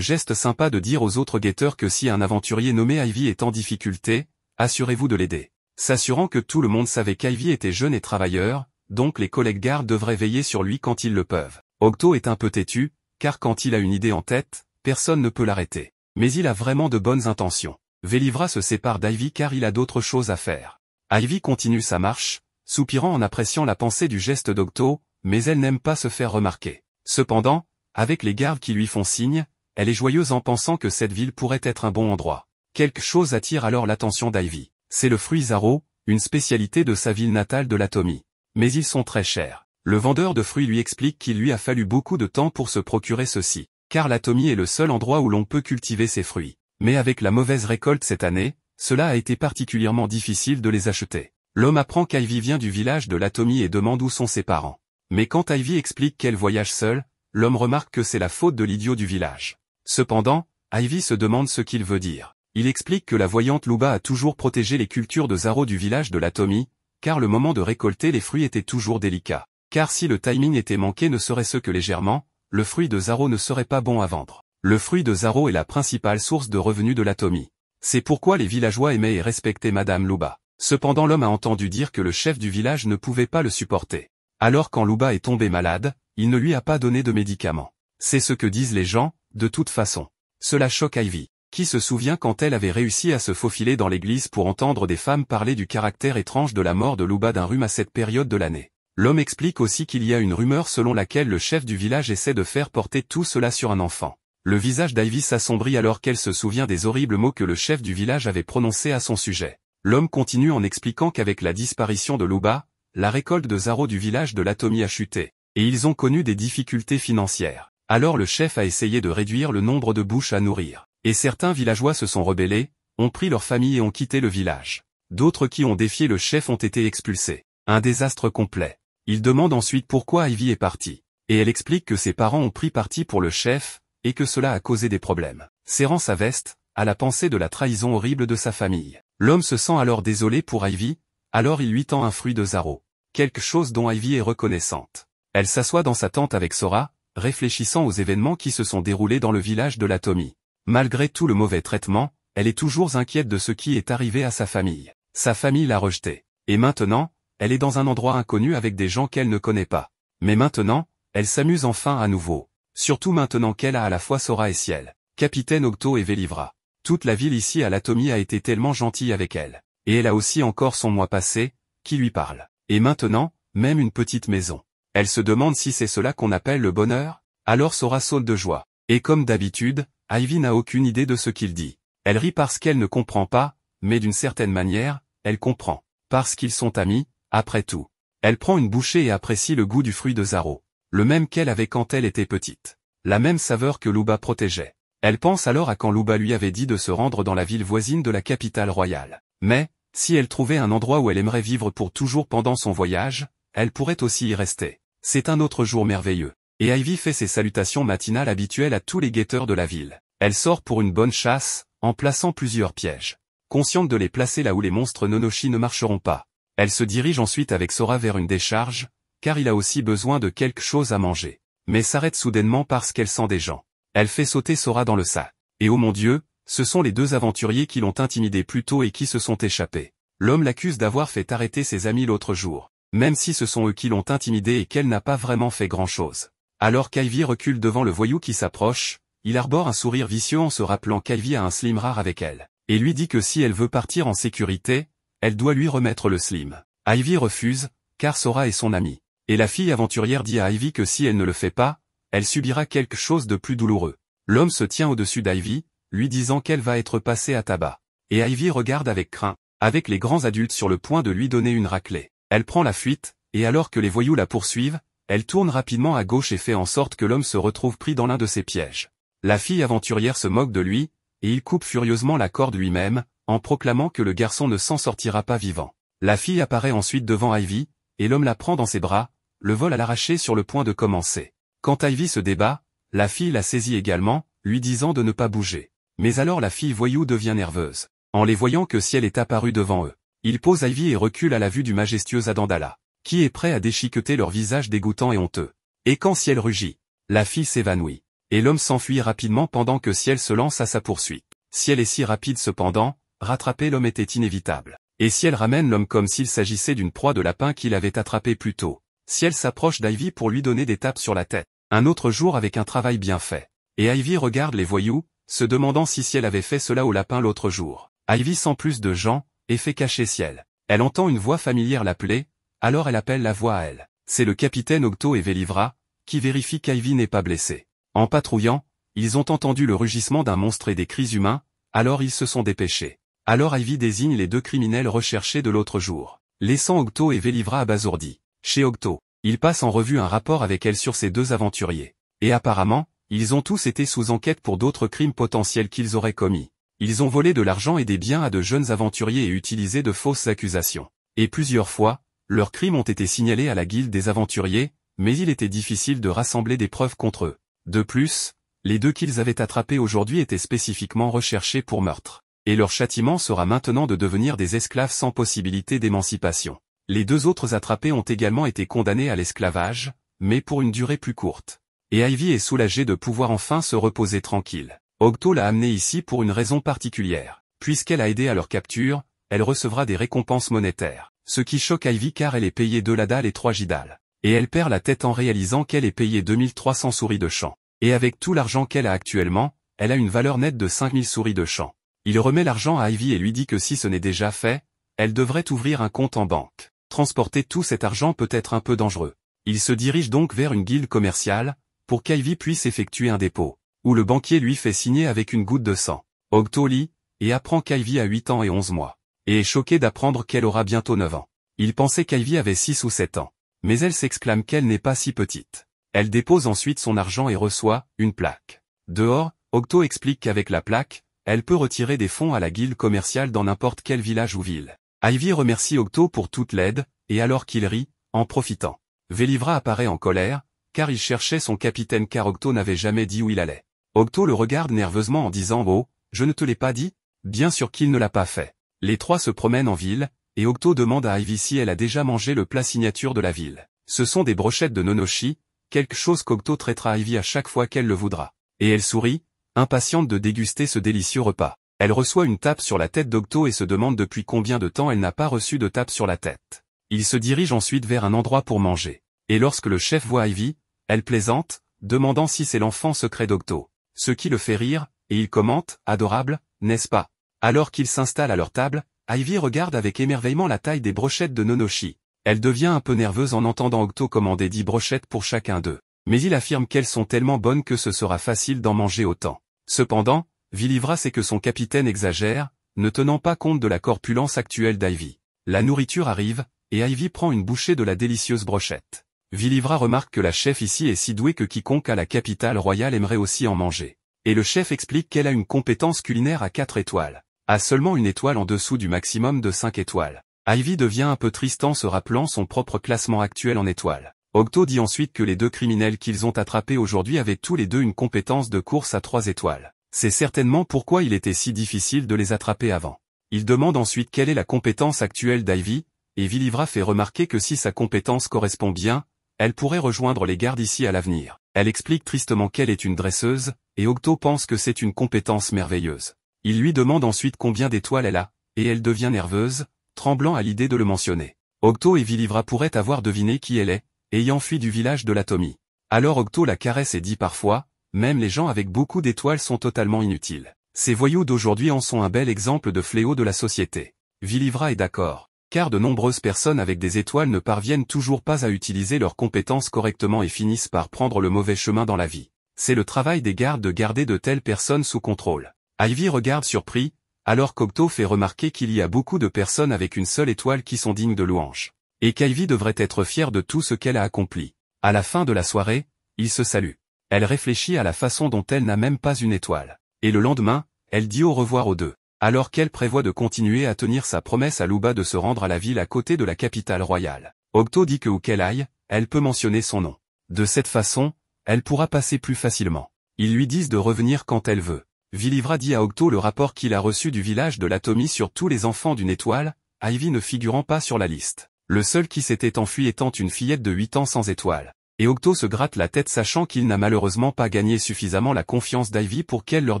geste sympa de dire aux autres guetteurs que si un aventurier nommé Ivy est en difficulté, assurez-vous de l'aider. S'assurant que tout le monde savait qu'Ivy était jeune et travailleur, donc les collègues gardes devraient veiller sur lui quand ils le peuvent. Octo est un peu têtu, car quand il a une idée en tête, personne ne peut l'arrêter. Mais il a vraiment de bonnes intentions. Velivra se sépare d'Ivy car il a d'autres choses à faire. Ivy continue sa marche, soupirant en appréciant la pensée du geste d'Octo, mais elle n'aime pas se faire remarquer. Cependant, avec les gardes qui lui font signe, elle est joyeuse en pensant que cette ville pourrait être un bon endroit. Quelque chose attire alors l'attention d'Ivy. C'est le fruit Zaro, une spécialité de sa ville natale de l'Atomi. Mais ils sont très chers. Le vendeur de fruits lui explique qu'il lui a fallu beaucoup de temps pour se procurer ceci, car l'Atomi est le seul endroit où l'on peut cultiver ces fruits. Mais avec la mauvaise récolte cette année, cela a été particulièrement difficile de les acheter. L'homme apprend qu'Ivy vient du village de l'Atomi et demande où sont ses parents. Mais quand Ivy explique qu'elle voyage seule, l'homme remarque que c'est la faute de l'idiot du village. Cependant, Ivy se demande ce qu'il veut dire. Il explique que la voyante Luba a toujours protégé les cultures de Zaro du village de l'Atomi, car le moment de récolter les fruits était toujours délicat. Car si le timing était manqué ne serait-ce que légèrement, le fruit de Zaro ne serait pas bon à vendre. Le fruit de Zaro est la principale source de revenus de l'Atomi. C'est pourquoi les villageois aimaient et respectaient Madame Luba. Cependant l'homme a entendu dire que le chef du village ne pouvait pas le supporter. Alors quand Luba est tombé malade, il ne lui a pas donné de médicaments. C'est ce que disent les gens, de toute façon. Cela choque Ivy, qui se souvient quand elle avait réussi à se faufiler dans l'église pour entendre des femmes parler du caractère étrange de la mort de Luba d'un rhume à cette période de l'année. L'homme explique aussi qu'il y a une rumeur selon laquelle le chef du village essaie de faire porter tout cela sur un enfant. Le visage d'Ivy s'assombrit alors qu'elle se souvient des horribles mots que le chef du village avait prononcés à son sujet. L'homme continue en expliquant qu'avec la disparition de Luba, la récolte de Zaro du village de l'Atomi a chuté, et ils ont connu des difficultés financières. Alors le chef a essayé de réduire le nombre de bouches à nourrir, et certains villageois se sont rebellés, ont pris leur famille et ont quitté le village. D'autres qui ont défié le chef ont été expulsés. Un désastre complet. Il demande ensuite pourquoi Ivy est partie, et elle explique que ses parents ont pris parti pour le chef, et que cela a causé des problèmes. Serrant sa veste, à la pensée de la trahison horrible de sa famille. L'homme se sent alors désolé pour Ivy, alors il lui tend un fruit de Zaro. Quelque chose dont Ivy est reconnaissante. Elle s'assoit dans sa tente avec Sora, réfléchissant aux événements qui se sont déroulés dans le village de l'Atomi. Malgré tout le mauvais traitement, elle est toujours inquiète de ce qui est arrivé à sa famille. Sa famille l'a rejetée. Et maintenant, elle est dans un endroit inconnu avec des gens qu'elle ne connaît pas. Mais maintenant, elle s'amuse enfin à nouveau. Surtout maintenant qu'elle a à la fois Sora et Ciel, Capitaine Octo et Velivra. Toute la ville ici à l'Atomi a été tellement gentille avec elle. Et elle a aussi encore son mois passé, qui lui parle. Et maintenant, même une petite maison. Elle se demande si c'est cela qu'on appelle le bonheur. Alors Sora saute de joie. Et comme d'habitude, Ivy n'a aucune idée de ce qu'il dit. Elle rit parce qu'elle ne comprend pas, mais d'une certaine manière, elle comprend. Parce qu'ils sont amis, après tout. Elle prend une bouchée et apprécie le goût du fruit de Zaro. Le même qu'elle avait quand elle était petite. La même saveur que Luba protégeait. Elle pense alors à quand Luba lui avait dit de se rendre dans la ville voisine de la capitale royale. Mais, si elle trouvait un endroit où elle aimerait vivre pour toujours pendant son voyage, elle pourrait aussi y rester. C'est un autre jour merveilleux. Et Ivy fait ses salutations matinales habituelles à tous les guetteurs de la ville. Elle sort pour une bonne chasse, en plaçant plusieurs pièges. Consciente de les placer là où les monstres Nonoshi ne marcheront pas. Elle se dirige ensuite avec Sora vers une décharge, car il a aussi besoin de quelque chose à manger. Mais s'arrête soudainement parce qu'elle sent des gens. Elle fait sauter Sora dans le sac. Et oh mon Dieu, ce sont les deux aventuriers qui l'ont intimidé plus tôt et qui se sont échappés. L'homme l'accuse d'avoir fait arrêter ses amis l'autre jour, même si ce sont eux qui l'ont intimidé et qu'elle n'a pas vraiment fait grand-chose. Alors qu'Ivy recule devant le voyou qui s'approche, il arbore un sourire vicieux en se rappelant qu'Ivy a un slim rare avec elle, et lui dit que si elle veut partir en sécurité, elle doit lui remettre le slim. Ivy refuse, car Sora est son amie. Et la fille aventurière dit à Ivy que si elle ne le fait pas, elle subira quelque chose de plus douloureux. L'homme se tient au-dessus d'Ivy, lui disant qu'elle va être passée à tabac. Et Ivy regarde avec crainte, avec les grands adultes sur le point de lui donner une raclée. Elle prend la fuite, et alors que les voyous la poursuivent, elle tourne rapidement à gauche et fait en sorte que l'homme se retrouve pris dans l'un de ses pièges. La fille aventurière se moque de lui, et il coupe furieusement la corde lui-même, en proclamant que le garçon ne s'en sortira pas vivant. La fille apparaît ensuite devant Ivy, et l'homme la prend dans ses bras, le vol à l'arraché sur le point de commencer. Quand Ivy se débat, la fille la saisit également, lui disant de ne pas bouger. Mais alors la fille voyou devient nerveuse. En les voyant que Ciel est apparu devant eux, il pose Ivy et recule à la vue du majestueux Adandala, qui est prêt à déchiqueter leur visage dégoûtant et honteux. Et quand Ciel rugit, la fille s'évanouit. Et l'homme s'enfuit rapidement pendant que Ciel se lance à sa poursuite. Ciel est si rapide cependant, rattraper l'homme était inévitable. Et Ciel ramène l'homme comme s'il s'agissait d'une proie de lapin qu'il avait attrapé plus tôt. Ciel s'approche d'Ivy pour lui donner des tapes sur la tête. Un autre jour avec un travail bien fait. Et Ivy regarde les voyous, se demandant si Ciel avait fait cela au lapin l'autre jour. Ivy sent plus de gens, et fait cacher Ciel. Elle entend une voix familière l'appeler, alors elle appelle la voix à elle. C'est le capitaine Octo et Vélivra, qui vérifient qu'Ivy n'est pas blessée. En patrouillant, ils ont entendu le rugissement d'un monstre et des cris humains, alors ils se sont dépêchés. Alors Ivy désigne les 2 criminels recherchés de l'autre jour, laissant Octo et Vélivra abasourdis. Chez Octo, il passe en revue un rapport avec elle sur ces 2 aventuriers. Et apparemment, ils ont tous été sous enquête pour d'autres crimes potentiels qu'ils auraient commis. Ils ont volé de l'argent et des biens à de jeunes aventuriers et utilisé de fausses accusations. Et plusieurs fois, leurs crimes ont été signalés à la guilde des aventuriers, mais il était difficile de rassembler des preuves contre eux. De plus, les 2 qu'ils avaient attrapés aujourd'hui étaient spécifiquement recherchés pour meurtre. Et leur châtiment sera maintenant de devenir des esclaves sans possibilité d'émancipation. Les 2 autres attrapés ont également été condamnés à l'esclavage, mais pour une durée plus courte. Et Ivy est soulagée de pouvoir enfin se reposer tranquille. Octo l'a amenée ici pour une raison particulière. Puisqu'elle a aidé à leur capture, elle recevra des récompenses monétaires. Ce qui choque Ivy car elle est payée 2 ladal et 3 gidal. Et elle perd la tête en réalisant qu'elle est payée 2300 souris de champ. Et avec tout l'argent qu'elle a actuellement, elle a une valeur nette de 5000 souris de champ. Il remet l'argent à Ivy et lui dit que si ce n'est déjà fait, elle devrait ouvrir un compte en banque. Transporter tout cet argent peut être un peu dangereux. Il se dirige donc vers une guilde commerciale, pour qu'Ivy puisse effectuer un dépôt, où le banquier lui fait signer avec une goutte de sang. Octo lit, et apprend qu'Ivy a 8 ans et 11 mois, et est choqué d'apprendre qu'elle aura bientôt 9 ans. Il pensait qu'Ivy avait 6 ou 7 ans, mais elle s'exclame qu'elle n'est pas si petite. Elle dépose ensuite son argent et reçoit une plaque. Dehors, Octo explique qu'avec la plaque, elle peut retirer des fonds à la guilde commerciale dans n'importe quel village ou ville. Ivy remercie Octo pour toute l'aide, et alors qu'il rit, en profitant. Vélivra apparaît en colère, car il cherchait son capitaine car Octo n'avait jamais dit où il allait. Octo le regarde nerveusement en disant « Oh, je ne te l'ai pas dit ?» Bien sûr qu'il ne l'a pas fait. Les 3 se promènent en ville, et Octo demande à Ivy si elle a déjà mangé le plat signature de la ville. Ce sont des brochettes de nonoshi, quelque chose qu'Octo traitera à Ivy à chaque fois qu'elle le voudra. Et elle sourit, impatiente de déguster ce délicieux repas. Elle reçoit une tape sur la tête d'Octo et se demande depuis combien de temps elle n'a pas reçu de tape sur la tête. Il se dirige ensuite vers un endroit pour manger. Et lorsque le chef voit Ivy, elle plaisante, demandant si c'est l'enfant secret d'Octo. Ce qui le fait rire, et il commente, « Adorable, n'est-ce pas ?» Alors qu'il s'installe à leur table, Ivy regarde avec émerveillement la taille des brochettes de nonoshi. Elle devient un peu nerveuse en entendant Octo commander 10 brochettes pour chacun d'eux. Mais il affirme qu'elles sont tellement bonnes que ce sera facile d'en manger autant. Cependant, Vélivra sait que son capitaine exagère, ne tenant pas compte de la corpulence actuelle d'Ivy. La nourriture arrive, et Ivy prend une bouchée de la délicieuse brochette. Vélivra remarque que la chef ici est si douée que quiconque à la capitale royale aimerait aussi en manger. Et le chef explique qu'elle a une compétence culinaire à 4 étoiles. À seulement 1 étoile en dessous du maximum de 5 étoiles. Ivy devient un peu triste en se rappelant son propre classement actuel en étoiles. Octo dit ensuite que les 2 criminels qu'ils ont attrapés aujourd'hui avaient tous les 2 une compétence de course à 3 étoiles. C'est certainement pourquoi il était si difficile de les attraper avant. Il demande ensuite quelle est la compétence actuelle d'Ivy, et Vélivra fait remarquer que si sa compétence correspond bien, elle pourrait rejoindre les gardes ici à l'avenir. Elle explique tristement qu'elle est une dresseuse, et Octo pense que c'est une compétence merveilleuse. Il lui demande ensuite combien d'étoiles elle a, et elle devient nerveuse, tremblant à l'idée de le mentionner. Octo et Vélivra pourraient avoir deviné qui elle est, ayant fui du village de l'Atomie. Alors Octo la caresse et dit parfois, même les gens avec beaucoup d'étoiles sont totalement inutiles. Ces voyous d'aujourd'hui en sont un bel exemple de fléau de la société. Vélivra est d'accord, car de nombreuses personnes avec des étoiles ne parviennent toujours pas à utiliser leurs compétences correctement et finissent par prendre le mauvais chemin dans la vie. C'est le travail des gardes de garder de telles personnes sous contrôle. Ivy regarde surpris, alors qu'Octo fait remarquer qu'il y a beaucoup de personnes avec une seule étoile qui sont dignes de louange. Et qu'Ivy devrait être fière de tout ce qu'elle a accompli. À la fin de la soirée, ils se saluent. Elle réfléchit à la façon dont elle n'a même pas une étoile. Et le lendemain, elle dit au revoir aux 2. alors qu'elle prévoit de continuer à tenir sa promesse à Luba de se rendre à la ville à côté de la capitale royale. Octo dit que où qu'elle aille, elle peut mentionner son nom. De cette façon, elle pourra passer plus facilement. Ils lui disent de revenir quand elle veut. Vylivra dit à Octo le rapport qu'il a reçu du village de l'Atomie sur tous les enfants d'une étoile, Ivy ne figurant pas sur la liste. Le seul qui s'était enfui étant une fillette de 8 ans sans étoile. Et Octo se gratte la tête sachant qu'il n'a malheureusement pas gagné suffisamment la confiance d'Ivy pour qu'elle leur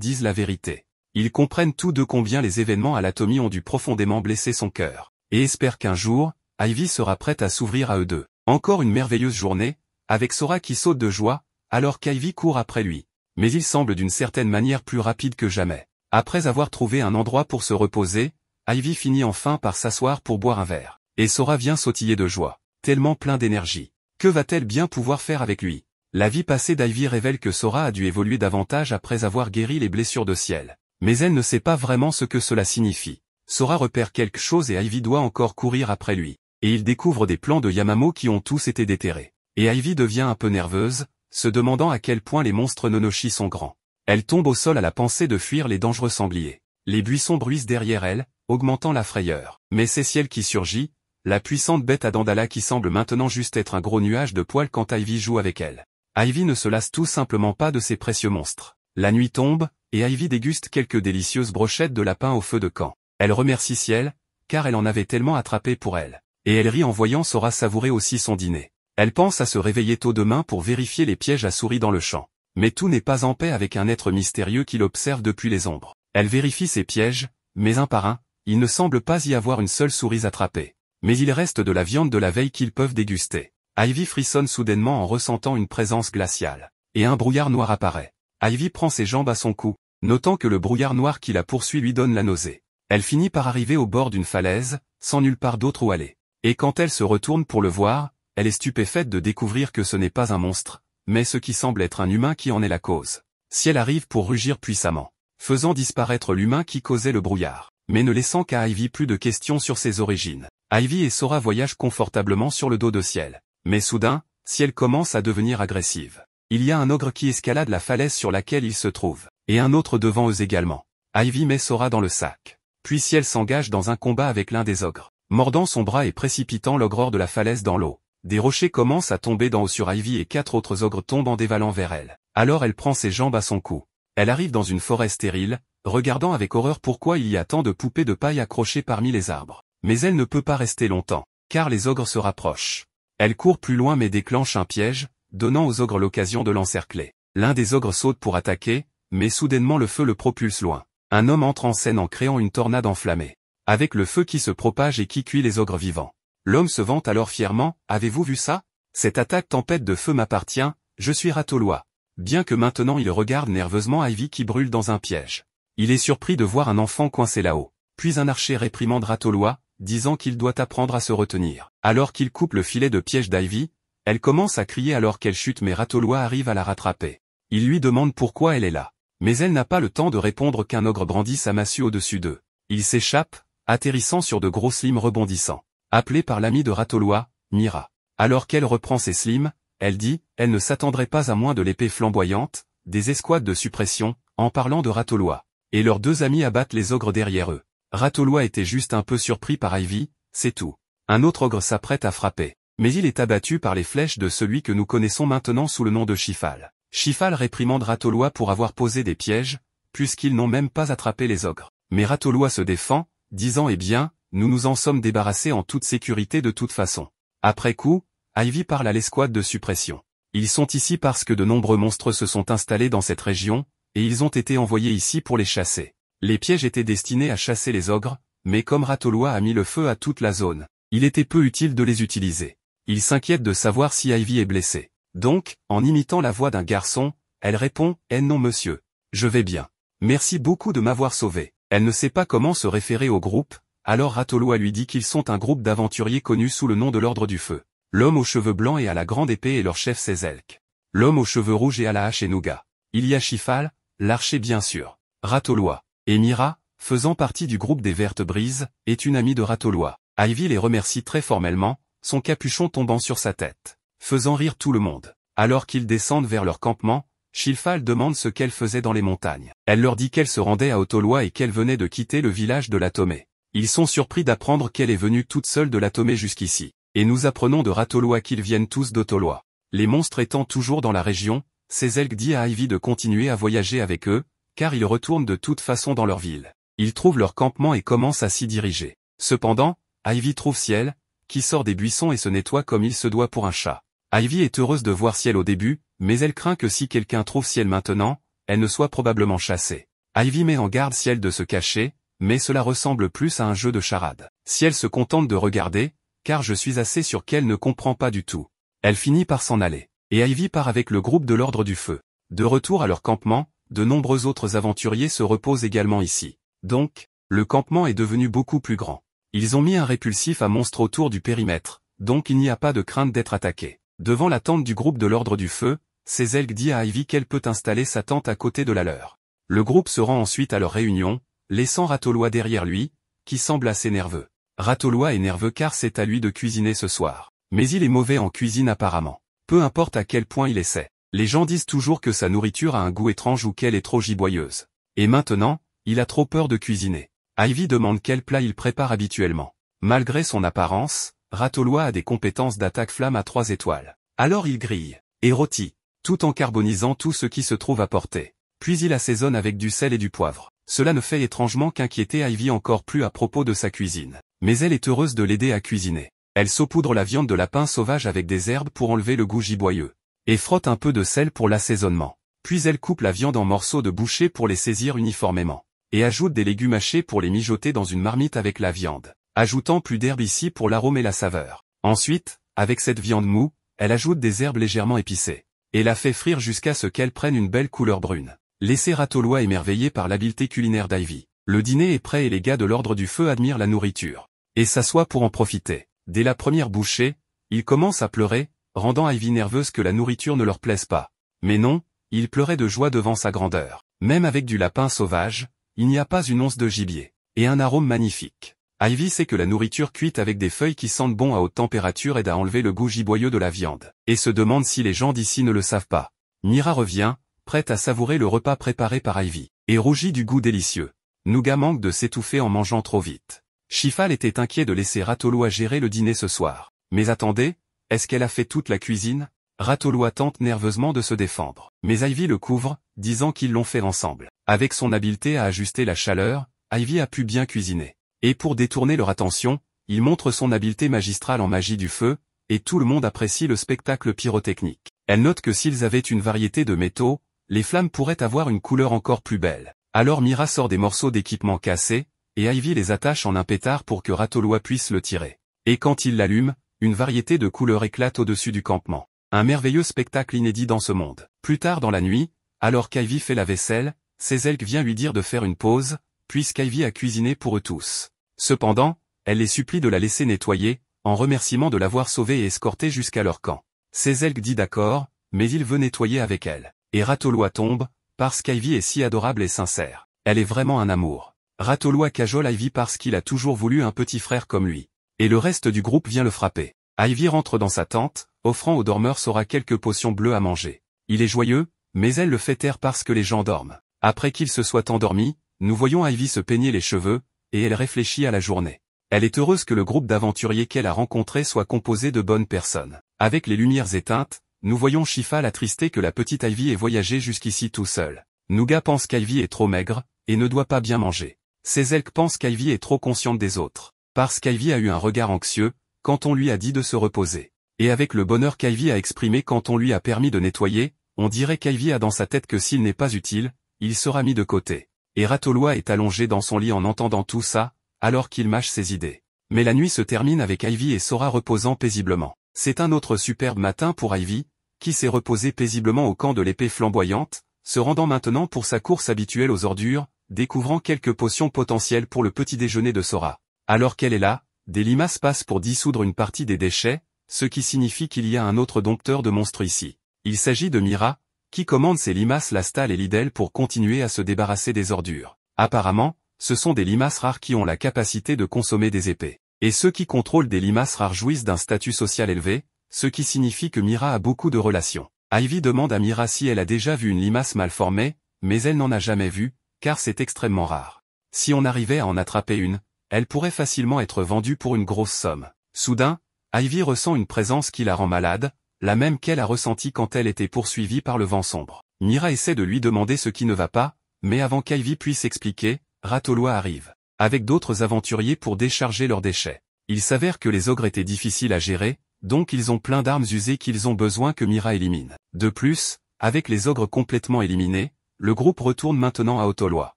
dise la vérité. Ils comprennent tous deux combien les événements à l'Atomie ont dû profondément blesser son cœur, et espèrent qu'un jour, Ivy sera prête à s'ouvrir à eux deux. Encore une merveilleuse journée, avec Sora qui saute de joie, alors qu'Ivy court après lui. Mais il semble d'une certaine manière plus rapide que jamais. Après avoir trouvé un endroit pour se reposer, Ivy finit enfin par s'asseoir pour boire un verre. Et Sora vient sautiller de joie, tellement plein d'énergie. Que va-t-elle bien pouvoir faire avec lui? La vie passée d'Ivy révèle que Sora a dû évoluer davantage après avoir guéri les blessures de ciel. Mais elle ne sait pas vraiment ce que cela signifie. Sora repère quelque chose et Ivy doit encore courir après lui. Et il découvre des plans de Yamamo qui ont tous été déterrés. Et Ivy devient un peu nerveuse, se demandant à quel point les monstres Nonochi sont grands. Elle tombe au sol à la pensée de fuir les dangereux sangliers. Les buissons bruissent derrière elle, augmentant la frayeur. Mais c'est Ciel qui surgit, la puissante bête à Dandala qui semble maintenant juste être un gros nuage de poils quand Ivy joue avec elle. Ivy ne se lasse tout simplement pas de ces précieux monstres. La nuit tombe, et Ivy déguste quelques délicieuses brochettes de lapin au feu de camp. Elle remercie Ciel, car elle en avait tellement attrapé pour elle. Et elle rit en voyant Sora savourer aussi son dîner. Elle pense à se réveiller tôt demain pour vérifier les pièges à souris dans le champ. Mais tout n'est pas en paix avec un être mystérieux qui l'observe depuis les ombres. Elle vérifie ses pièges, mais un par un, il ne semble pas y avoir une seule souris attrapée. Mais il reste de la viande de la veille qu'ils peuvent déguster. Ivy frissonne soudainement en ressentant une présence glaciale. Et un brouillard noir apparaît. Ivy prend ses jambes à son cou, notant que le brouillard noir qui la poursuit lui donne la nausée. Elle finit par arriver au bord d'une falaise, sans nulle part d'autre où aller. Et quand elle se retourne pour le voir, elle est stupéfaite de découvrir que ce n'est pas un monstre, mais ce qui semble être un humain qui en est la cause. Ciel arrive pour rugir puissamment, faisant disparaître l'humain qui causait le brouillard, mais ne laissant qu'à Ivy plus de questions sur ses origines. Ivy et Sora voyagent confortablement sur le dos de Ciel. Mais soudain, Ciel commence à devenir agressive. Il y a un ogre qui escalade la falaise sur laquelle il se trouve, et un autre devant eux également. Ivy met Sora dans le sac. Puis Ciel s'engage dans un combat avec l'un des ogres, mordant son bras et précipitant l'ogre hors de la falaise dans l'eau. Des rochers commencent à tomber d'en haut sur Ivy et 4 autres ogres tombent en dévalant vers elle. Alors elle prend ses jambes à son cou. Elle arrive dans une forêt stérile, regardant avec horreur pourquoi il y a tant de poupées de paille accrochées parmi les arbres. Mais elle ne peut pas rester longtemps, car les ogres se rapprochent. Elle court plus loin mais déclenche un piège, donnant aux ogres l'occasion de l'encercler. L'un des ogres saute pour attaquer, mais soudainement le feu le propulse loin. Un homme entre en scène en créant une tornade enflammée, avec le feu qui se propage et qui cuit les ogres vivants. L'homme se vante alors fièrement, « Avez-vous vu ça? Cette attaque tempête de feu m'appartient, je suis Ratoloa. » Bien que maintenant il regarde nerveusement Ivy qui brûle dans un piège. Il est surpris de voir un enfant coincé là-haut. Puis un archer réprimande Ratoloa, disant qu'il doit apprendre à se retenir. Alors qu'il coupe le filet de piège d'Ivy, elle commence à crier alors qu'elle chute mais Ratoloa arrive à la rattraper. Il lui demande pourquoi elle est là. Mais elle n'a pas le temps de répondre qu'un ogre brandit sa massue au-dessus d'eux. Il s'échappe, atterrissant sur de gros slimes rebondissants. Appelée par l'ami de Ratoloa, Mira. Alors qu'elle reprend ses slimes, elle dit, elle ne s'attendrait pas à moins de l'épée flamboyante, des escouades de suppression, en parlant de Ratoloa. Et leurs deux amis abattent les ogres derrière eux. Ratoloa était juste un peu surpris par Ivy, c'est tout. Un autre ogre s'apprête à frapper. Mais il est abattu par les flèches de celui que nous connaissons maintenant sous le nom de Shifal. Shifal réprimande Ratoloa pour avoir posé des pièges, puisqu'ils n'ont même pas attrapé les ogres. Mais Ratoloa se défend, disant eh bien, nous nous en sommes débarrassés en toute sécurité de toute façon. Après coup, Ivy parle à l'escouade de suppression. Ils sont ici parce que de nombreux monstres se sont installés dans cette région, et ils ont été envoyés ici pour les chasser. Les pièges étaient destinés à chasser les ogres, mais comme Ratoloa a mis le feu à toute la zone, il était peu utile de les utiliser. Il s'inquiète de savoir si Ivy est blessée. Donc, en imitant la voix d'un garçon, elle répond « Eh non monsieur, je vais bien. Merci beaucoup de m'avoir sauvé. » Elle ne sait pas comment se référer au groupe, alors Ratoloa lui dit qu'ils sont un groupe d'aventuriers connus sous le nom de l'Ordre du Feu. L'homme aux cheveux blancs et à la grande épée est leur chef Sezelk. L'homme aux cheveux rouges et à la hache est Nougat. Il y a Shifal, l'archer bien sûr. Ratoloa. Et Mira, faisant partie du groupe des Vertes Brises, est une amie de Ratoloa. Ivy les remercie très formellement, son capuchon tombant sur sa tête, faisant rire tout le monde. Alors qu'ils descendent vers leur campement, Shilfal demande ce qu'elle faisait dans les montagnes. Elle leur dit qu'elle se rendait à Otolwa et qu'elle venait de quitter le village de l'Atomé. Ils sont surpris d'apprendre qu'elle est venue toute seule de l'Atomé jusqu'ici. Et nous apprenons de Ratolwa qu'ils viennent tous d'Otolwa. Les monstres étant toujours dans la région, Sezelg dit à Ivy de continuer à voyager avec eux, car ils retournent de toute façon dans leur ville. Ils trouvent leur campement et commencent à s'y diriger. Cependant, Ivy trouve Ciel, qui sort des buissons et se nettoie comme il se doit pour un chat. Ivy est heureuse de voir Ciel au début, mais elle craint que si quelqu'un trouve Ciel maintenant, elle ne soit probablement chassée. Ivy met en garde Ciel de se cacher, mais cela ressemble plus à un jeu de charade. Ciel se contente de regarder, car je suis assez sûr qu'elle ne comprend pas du tout. Elle finit par s'en aller. Et Ivy part avec le groupe de l'Ordre du Feu. De retour à leur campement, de nombreux autres aventuriers se reposent également ici. Donc, le campement est devenu beaucoup plus grand. Ils ont mis un répulsif à monstre autour du périmètre, donc il n'y a pas de crainte d'être attaqué. Devant la tente du groupe de l'Ordre du Feu, Sezelg dit à Ivy qu'elle peut installer sa tente à côté de la leur. Le groupe se rend ensuite à leur réunion, laissant Ratolwa derrière lui, qui semble assez nerveux. Ratolwa est nerveux car c'est à lui de cuisiner ce soir. Mais il est mauvais en cuisine apparemment. Peu importe à quel point il essaie. Les gens disent toujours que sa nourriture a un goût étrange ou qu'elle est trop giboyeuse. Et maintenant, il a trop peur de cuisiner. Ivy demande quel plat il prépare habituellement. Malgré son apparence, Ratolwa a des compétences d'attaque flamme à 3 étoiles. Alors il grille, et rôtit, tout en carbonisant tout ce qui se trouve à portée. Puis il assaisonne avec du sel et du poivre. Cela ne fait étrangement qu'inquiéter Ivy encore plus à propos de sa cuisine. Mais elle est heureuse de l'aider à cuisiner. Elle saupoudre la viande de lapin sauvage avec des herbes pour enlever le goût giboyeux. Et frotte un peu de sel pour l'assaisonnement. Puis elle coupe la viande en morceaux de bouchée pour les saisir uniformément. Et ajoute des légumes hachés pour les mijoter dans une marmite avec la viande, ajoutant plus d'herbes ici pour l'arôme et la saveur. Ensuite, avec cette viande moue, elle ajoute des herbes légèrement épicées. Et la fait frire jusqu'à ce qu'elle prenne une belle couleur brune. Laissez Ratolwa émerveillé par l'habileté culinaire d'Ivy. Le dîner est prêt et les gars de l'Ordre du Feu admirent la nourriture. Et s'assoient pour en profiter. Dès la première bouchée, ils commencent à pleurer, rendant Ivy nerveuse que la nourriture ne leur plaise pas. Mais non, ils pleuraient de joie devant sa grandeur. Même avec du lapin sauvage, il n'y a pas une once de gibier. Et un arôme magnifique. Ivy sait que la nourriture cuite avec des feuilles qui sentent bon à haute température aide à enlever le goût giboyeux de la viande. Et se demande si les gens d'ici ne le savent pas. Mira revient, prête à savourer le repas préparé par Ivy. Et rougit du goût délicieux. Nougat manque de s'étouffer en mangeant trop vite. Shilfal était inquiet de laisser Ratolwa gérer le dîner ce soir. Mais attendez, est-ce qu'elle a fait toute la cuisine? Ratolwa tente nerveusement de se défendre. Mais Ivy le couvre, disant qu'ils l'ont fait ensemble. Avec son habileté à ajuster la chaleur, Ivy a pu bien cuisiner. Et pour détourner leur attention, il montre son habileté magistrale en magie du feu, et tout le monde apprécie le spectacle pyrotechnique. Elle note que s'ils avaient une variété de métaux, les flammes pourraient avoir une couleur encore plus belle. Alors Mira sort des morceaux d'équipement cassés, et Ivy les attache en un pétard pour que Ratolwa puisse le tirer. Et quand il l'allume, une variété de couleurs éclate au-dessus du campement. Un merveilleux spectacle inédit dans ce monde. Plus tard dans la nuit, alors qu'Ivy fait la vaisselle, Sezelg vient lui dire de faire une pause, puisqu'Ivy a cuisiné pour eux tous. Cependant, elle les supplie de la laisser nettoyer, en remerciement de l'avoir sauvée et escortée jusqu'à leur camp. Sezelg dit d'accord, mais il veut nettoyer avec elle. Et Ratolwa tombe, parce qu'Ivy est si adorable et sincère. Elle est vraiment un amour. Ratolwa cajole Ivy parce qu'il a toujours voulu un petit frère comme lui. Et le reste du groupe vient le frapper. Ivy rentre dans sa tente, offrant aux dormeurs Sora quelques potions bleues à manger. Il est joyeux, mais elle le fait taire parce que les gens dorment. Après qu'il se soit endormi, nous voyons Ivy se peigner les cheveux, et elle réfléchit à la journée. Elle est heureuse que le groupe d'aventuriers qu'elle a rencontré soit composé de bonnes personnes. Avec les lumières éteintes, nous voyons Shilfal attristé que la petite Ivy ait voyagé jusqu'ici tout seul. Nougat pense qu'Ivy est trop maigre, et ne doit pas bien manger. Sezelg pense qu'Ivy est trop consciente des autres, parce qu'Ivy a eu un regard anxieux, quand on lui a dit de se reposer. Et avec le bonheur qu'Ivy a exprimé quand on lui a permis de nettoyer, on dirait qu'Ivy a dans sa tête que s'il n'est pas utile, il sera mis de côté. Et Ratolwa est allongé dans son lit en entendant tout ça, alors qu'il mâche ses idées. Mais la nuit se termine avec Ivy et Sora reposant paisiblement. C'est un autre superbe matin pour Ivy, qui s'est reposée paisiblement au camp de l'épée flamboyante, se rendant maintenant pour sa course habituelle aux ordures, découvrant quelques potions potentielles pour le petit déjeuner de Sora. Alors qu'elle est là, des limaces passent pour dissoudre une partie des déchets, ce qui signifie qu'il y a un autre dompteur de monstres ici. Il s'agit de Mira, qui commande ses limaces Lastal et Lidel pour continuer à se débarrasser des ordures. Apparemment, ce sont des limaces rares qui ont la capacité de consommer des épées. Et ceux qui contrôlent des limaces rares jouissent d'un statut social élevé, ce qui signifie que Mira a beaucoup de relations. Ivy demande à Mira si elle a déjà vu une limace mal formée, mais elle n'en a jamais vu, car c'est extrêmement rare. Si on arrivait à en attraper une, elle pourrait facilement être vendue pour une grosse somme. Soudain, Ivy ressent une présence qui la rend malade, la même qu'elle a ressentie quand elle était poursuivie par le vent sombre. Mira essaie de lui demander ce qui ne va pas, mais avant qu'Ivy puisse expliquer, Ratoloa arrive, avec d'autres aventuriers pour décharger leurs déchets. Il s'avère que les ogres étaient difficiles à gérer, donc ils ont plein d'armes usées qu'ils ont besoin que Mira élimine. De plus, avec les ogres complètement éliminés, le groupe retourne maintenant à Otoloa.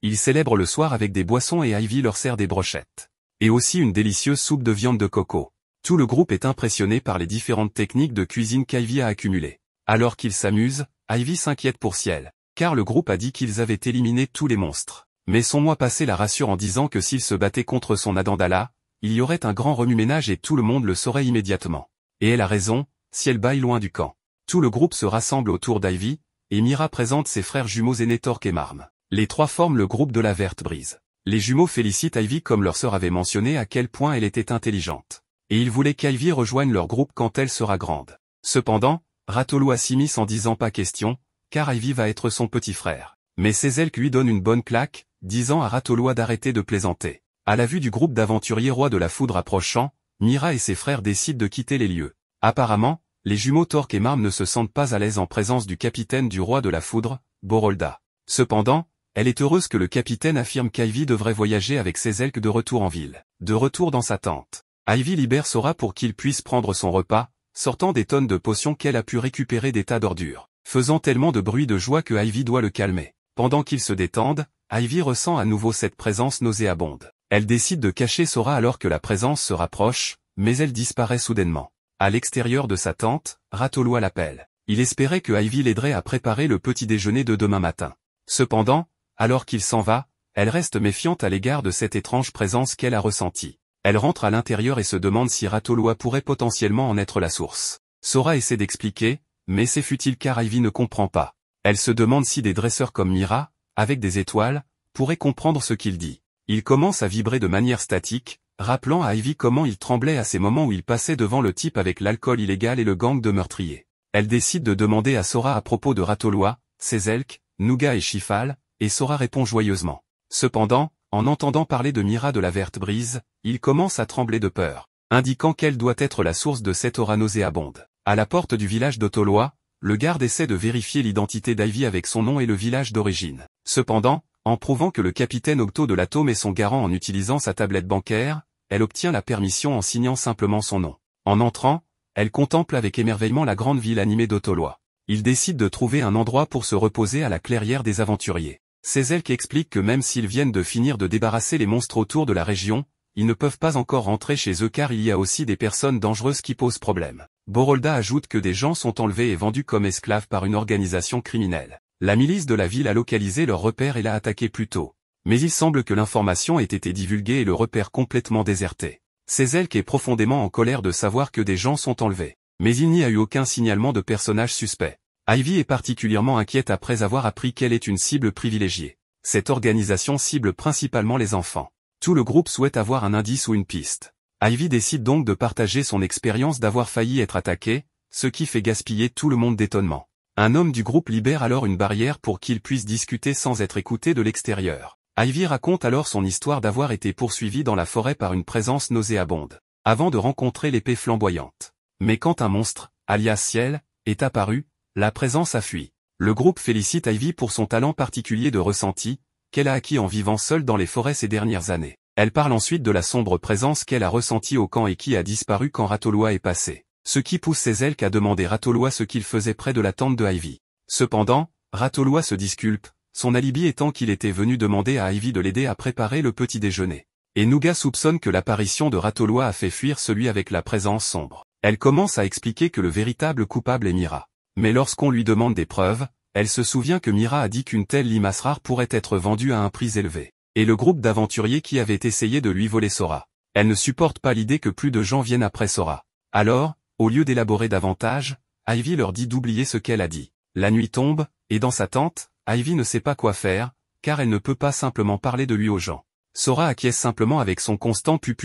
Ils célèbrent le soir avec des boissons et Ivy leur sert des brochettes. Et aussi une délicieuse soupe de viande de coco. Tout le groupe est impressionné par les différentes techniques de cuisine qu'Ivy a accumulées. Alors qu'ils s'amusent, Ivy s'inquiète pour Ciel, car le groupe a dit qu'ils avaient éliminé tous les monstres. Mais son mois passé la rassure en disant que s'il se battait contre son Adandala, il y aurait un grand remue-ménage et tout le monde le saurait immédiatement. Et elle a raison, Ciel baille loin du camp. Tout le groupe se rassemble autour d'Ivy, et Mira présente ses frères jumeaux aînés Torque et Marm. Les trois forment le groupe de la Verte Brise. Les jumeaux félicitent Ivy comme leur sœur avait mentionné à quel point elle était intelligente. Et ils voulaient qu'Ivy rejoigne leur groupe quand elle sera grande. Cependant, Ratoloa s'immisce en disant pas question, car Ivy va être son petit frère. Mais Sezelk lui donne une bonne claque, disant à Ratoloa d'arrêter de plaisanter. À la vue du groupe d'aventuriers rois de la foudre approchant, Mira et ses frères décident de quitter les lieux. Apparemment, les jumeaux Torque et Marm ne se sentent pas à l'aise en présence du capitaine du roi de la foudre, Borolda. Cependant, elle est heureuse que le capitaine affirme qu'Ivy devrait voyager avec Sezelk de retour en ville. De retour dans sa tente, Ivy libère Sora pour qu'il puisse prendre son repas, sortant des tonnes de potions qu'elle a pu récupérer des tas d'ordures, faisant tellement de bruit de joie que Ivy doit le calmer. Pendant qu'ils se détendent, Ivy ressent à nouveau cette présence nauséabonde. Elle décide de cacher Sora alors que la présence se rapproche, mais elle disparaît soudainement. À l'extérieur de sa tente, Ratoloa l'appelle. Il espérait que Ivy l'aiderait à préparer le petit déjeuner de demain matin. Cependant, alors qu'il s'en va, elle reste méfiante à l'égard de cette étrange présence qu'elle a ressentie. Elle rentre à l'intérieur et se demande si Ratoloa pourrait potentiellement en être la source. Sora essaie d'expliquer, mais c'est futile car Ivy ne comprend pas. Elle se demande si des dresseurs comme Mira, avec des étoiles, pourraient comprendre ce qu'il dit. Il commence à vibrer de manière statique, rappelant à Ivy comment il tremblait à ces moments où il passait devant le type avec l'alcool illégal et le gang de meurtriers. Elle décide de demander à Sora à propos de Ratoloa, Sezelk, Nougat et Chifal, et Sora répond joyeusement. Cependant, en entendant parler de Mira de la Verte Brise, il commence à trembler de peur, indiquant qu'elle doit être la source de cette aura nauséabonde. À la porte du village d'Otoloa, le garde essaie de vérifier l'identité d'Ivy avec son nom et le village d'origine. Cependant, en prouvant que le capitaine Octo de l'Atome est son garant en utilisant sa tablette bancaire, elle obtient la permission en signant simplement son nom. En entrant, elle contemple avec émerveillement la grande ville animée d'Otoloa. Il décide de trouver un endroit pour se reposer à la clairière des aventuriers. Sezelk explique que même s'ils viennent de finir de débarrasser les monstres autour de la région, ils ne peuvent pas encore rentrer chez eux car il y a aussi des personnes dangereuses qui posent problème. Borolda ajoute que des gens sont enlevés et vendus comme esclaves par une organisation criminelle. La milice de la ville a localisé leur repère et l'a attaqué plus tôt. Mais il semble que l'information ait été divulguée et le repère complètement déserté. Sezelk est profondément en colère de savoir que des gens sont enlevés. Mais il n'y a eu aucun signalement de personnage suspect. Ivy est particulièrement inquiète après avoir appris qu'elle est une cible privilégiée. Cette organisation cible principalement les enfants. Tout le groupe souhaite avoir un indice ou une piste. Ivy décide donc de partager son expérience d'avoir failli être attaqué, ce qui fait gaspiller tout le monde d'étonnement. Un homme du groupe libère alors une barrière pour qu'il puisse discuter sans être écouté de l'extérieur. Ivy raconte alors son histoire d'avoir été poursuivie dans la forêt par une présence nauséabonde, avant de rencontrer l'épée flamboyante. Mais quand un monstre, alias Ciel, est apparu, la présence a fui. Le groupe félicite Ivy pour son talent particulier de ressenti, qu'elle a acquis en vivant seule dans les forêts ces dernières années. Elle parle ensuite de la sombre présence qu'elle a ressentie au camp et qui a disparu quand Ratoloa est passé. Ce qui pousse Sezelk à demander Ratoloa ce qu'il faisait près de la tente de Ivy. Cependant, Ratoloa se disculpe, son alibi étant qu'il était venu demander à Ivy de l'aider à préparer le petit déjeuner. Et Nougat soupçonne que l'apparition de Ratoloa a fait fuir celui avec la présence sombre. Elle commence à expliquer que le véritable coupable est Mira. Mais lorsqu'on lui demande des preuves, elle se souvient que Mira a dit qu'une telle limace rare pourrait être vendue à un prix élevé. Et le groupe d'aventuriers qui avait essayé de lui voler Sora. Elle ne supporte pas l'idée que plus de gens viennent après Sora. Alors, au lieu d'élaborer davantage, Ivy leur dit d'oublier ce qu'elle a dit. La nuit tombe, et dans sa tente, Ivy ne sait pas quoi faire, car elle ne peut pas simplement parler de lui aux gens. Sora acquiesce simplement avec son constant pu,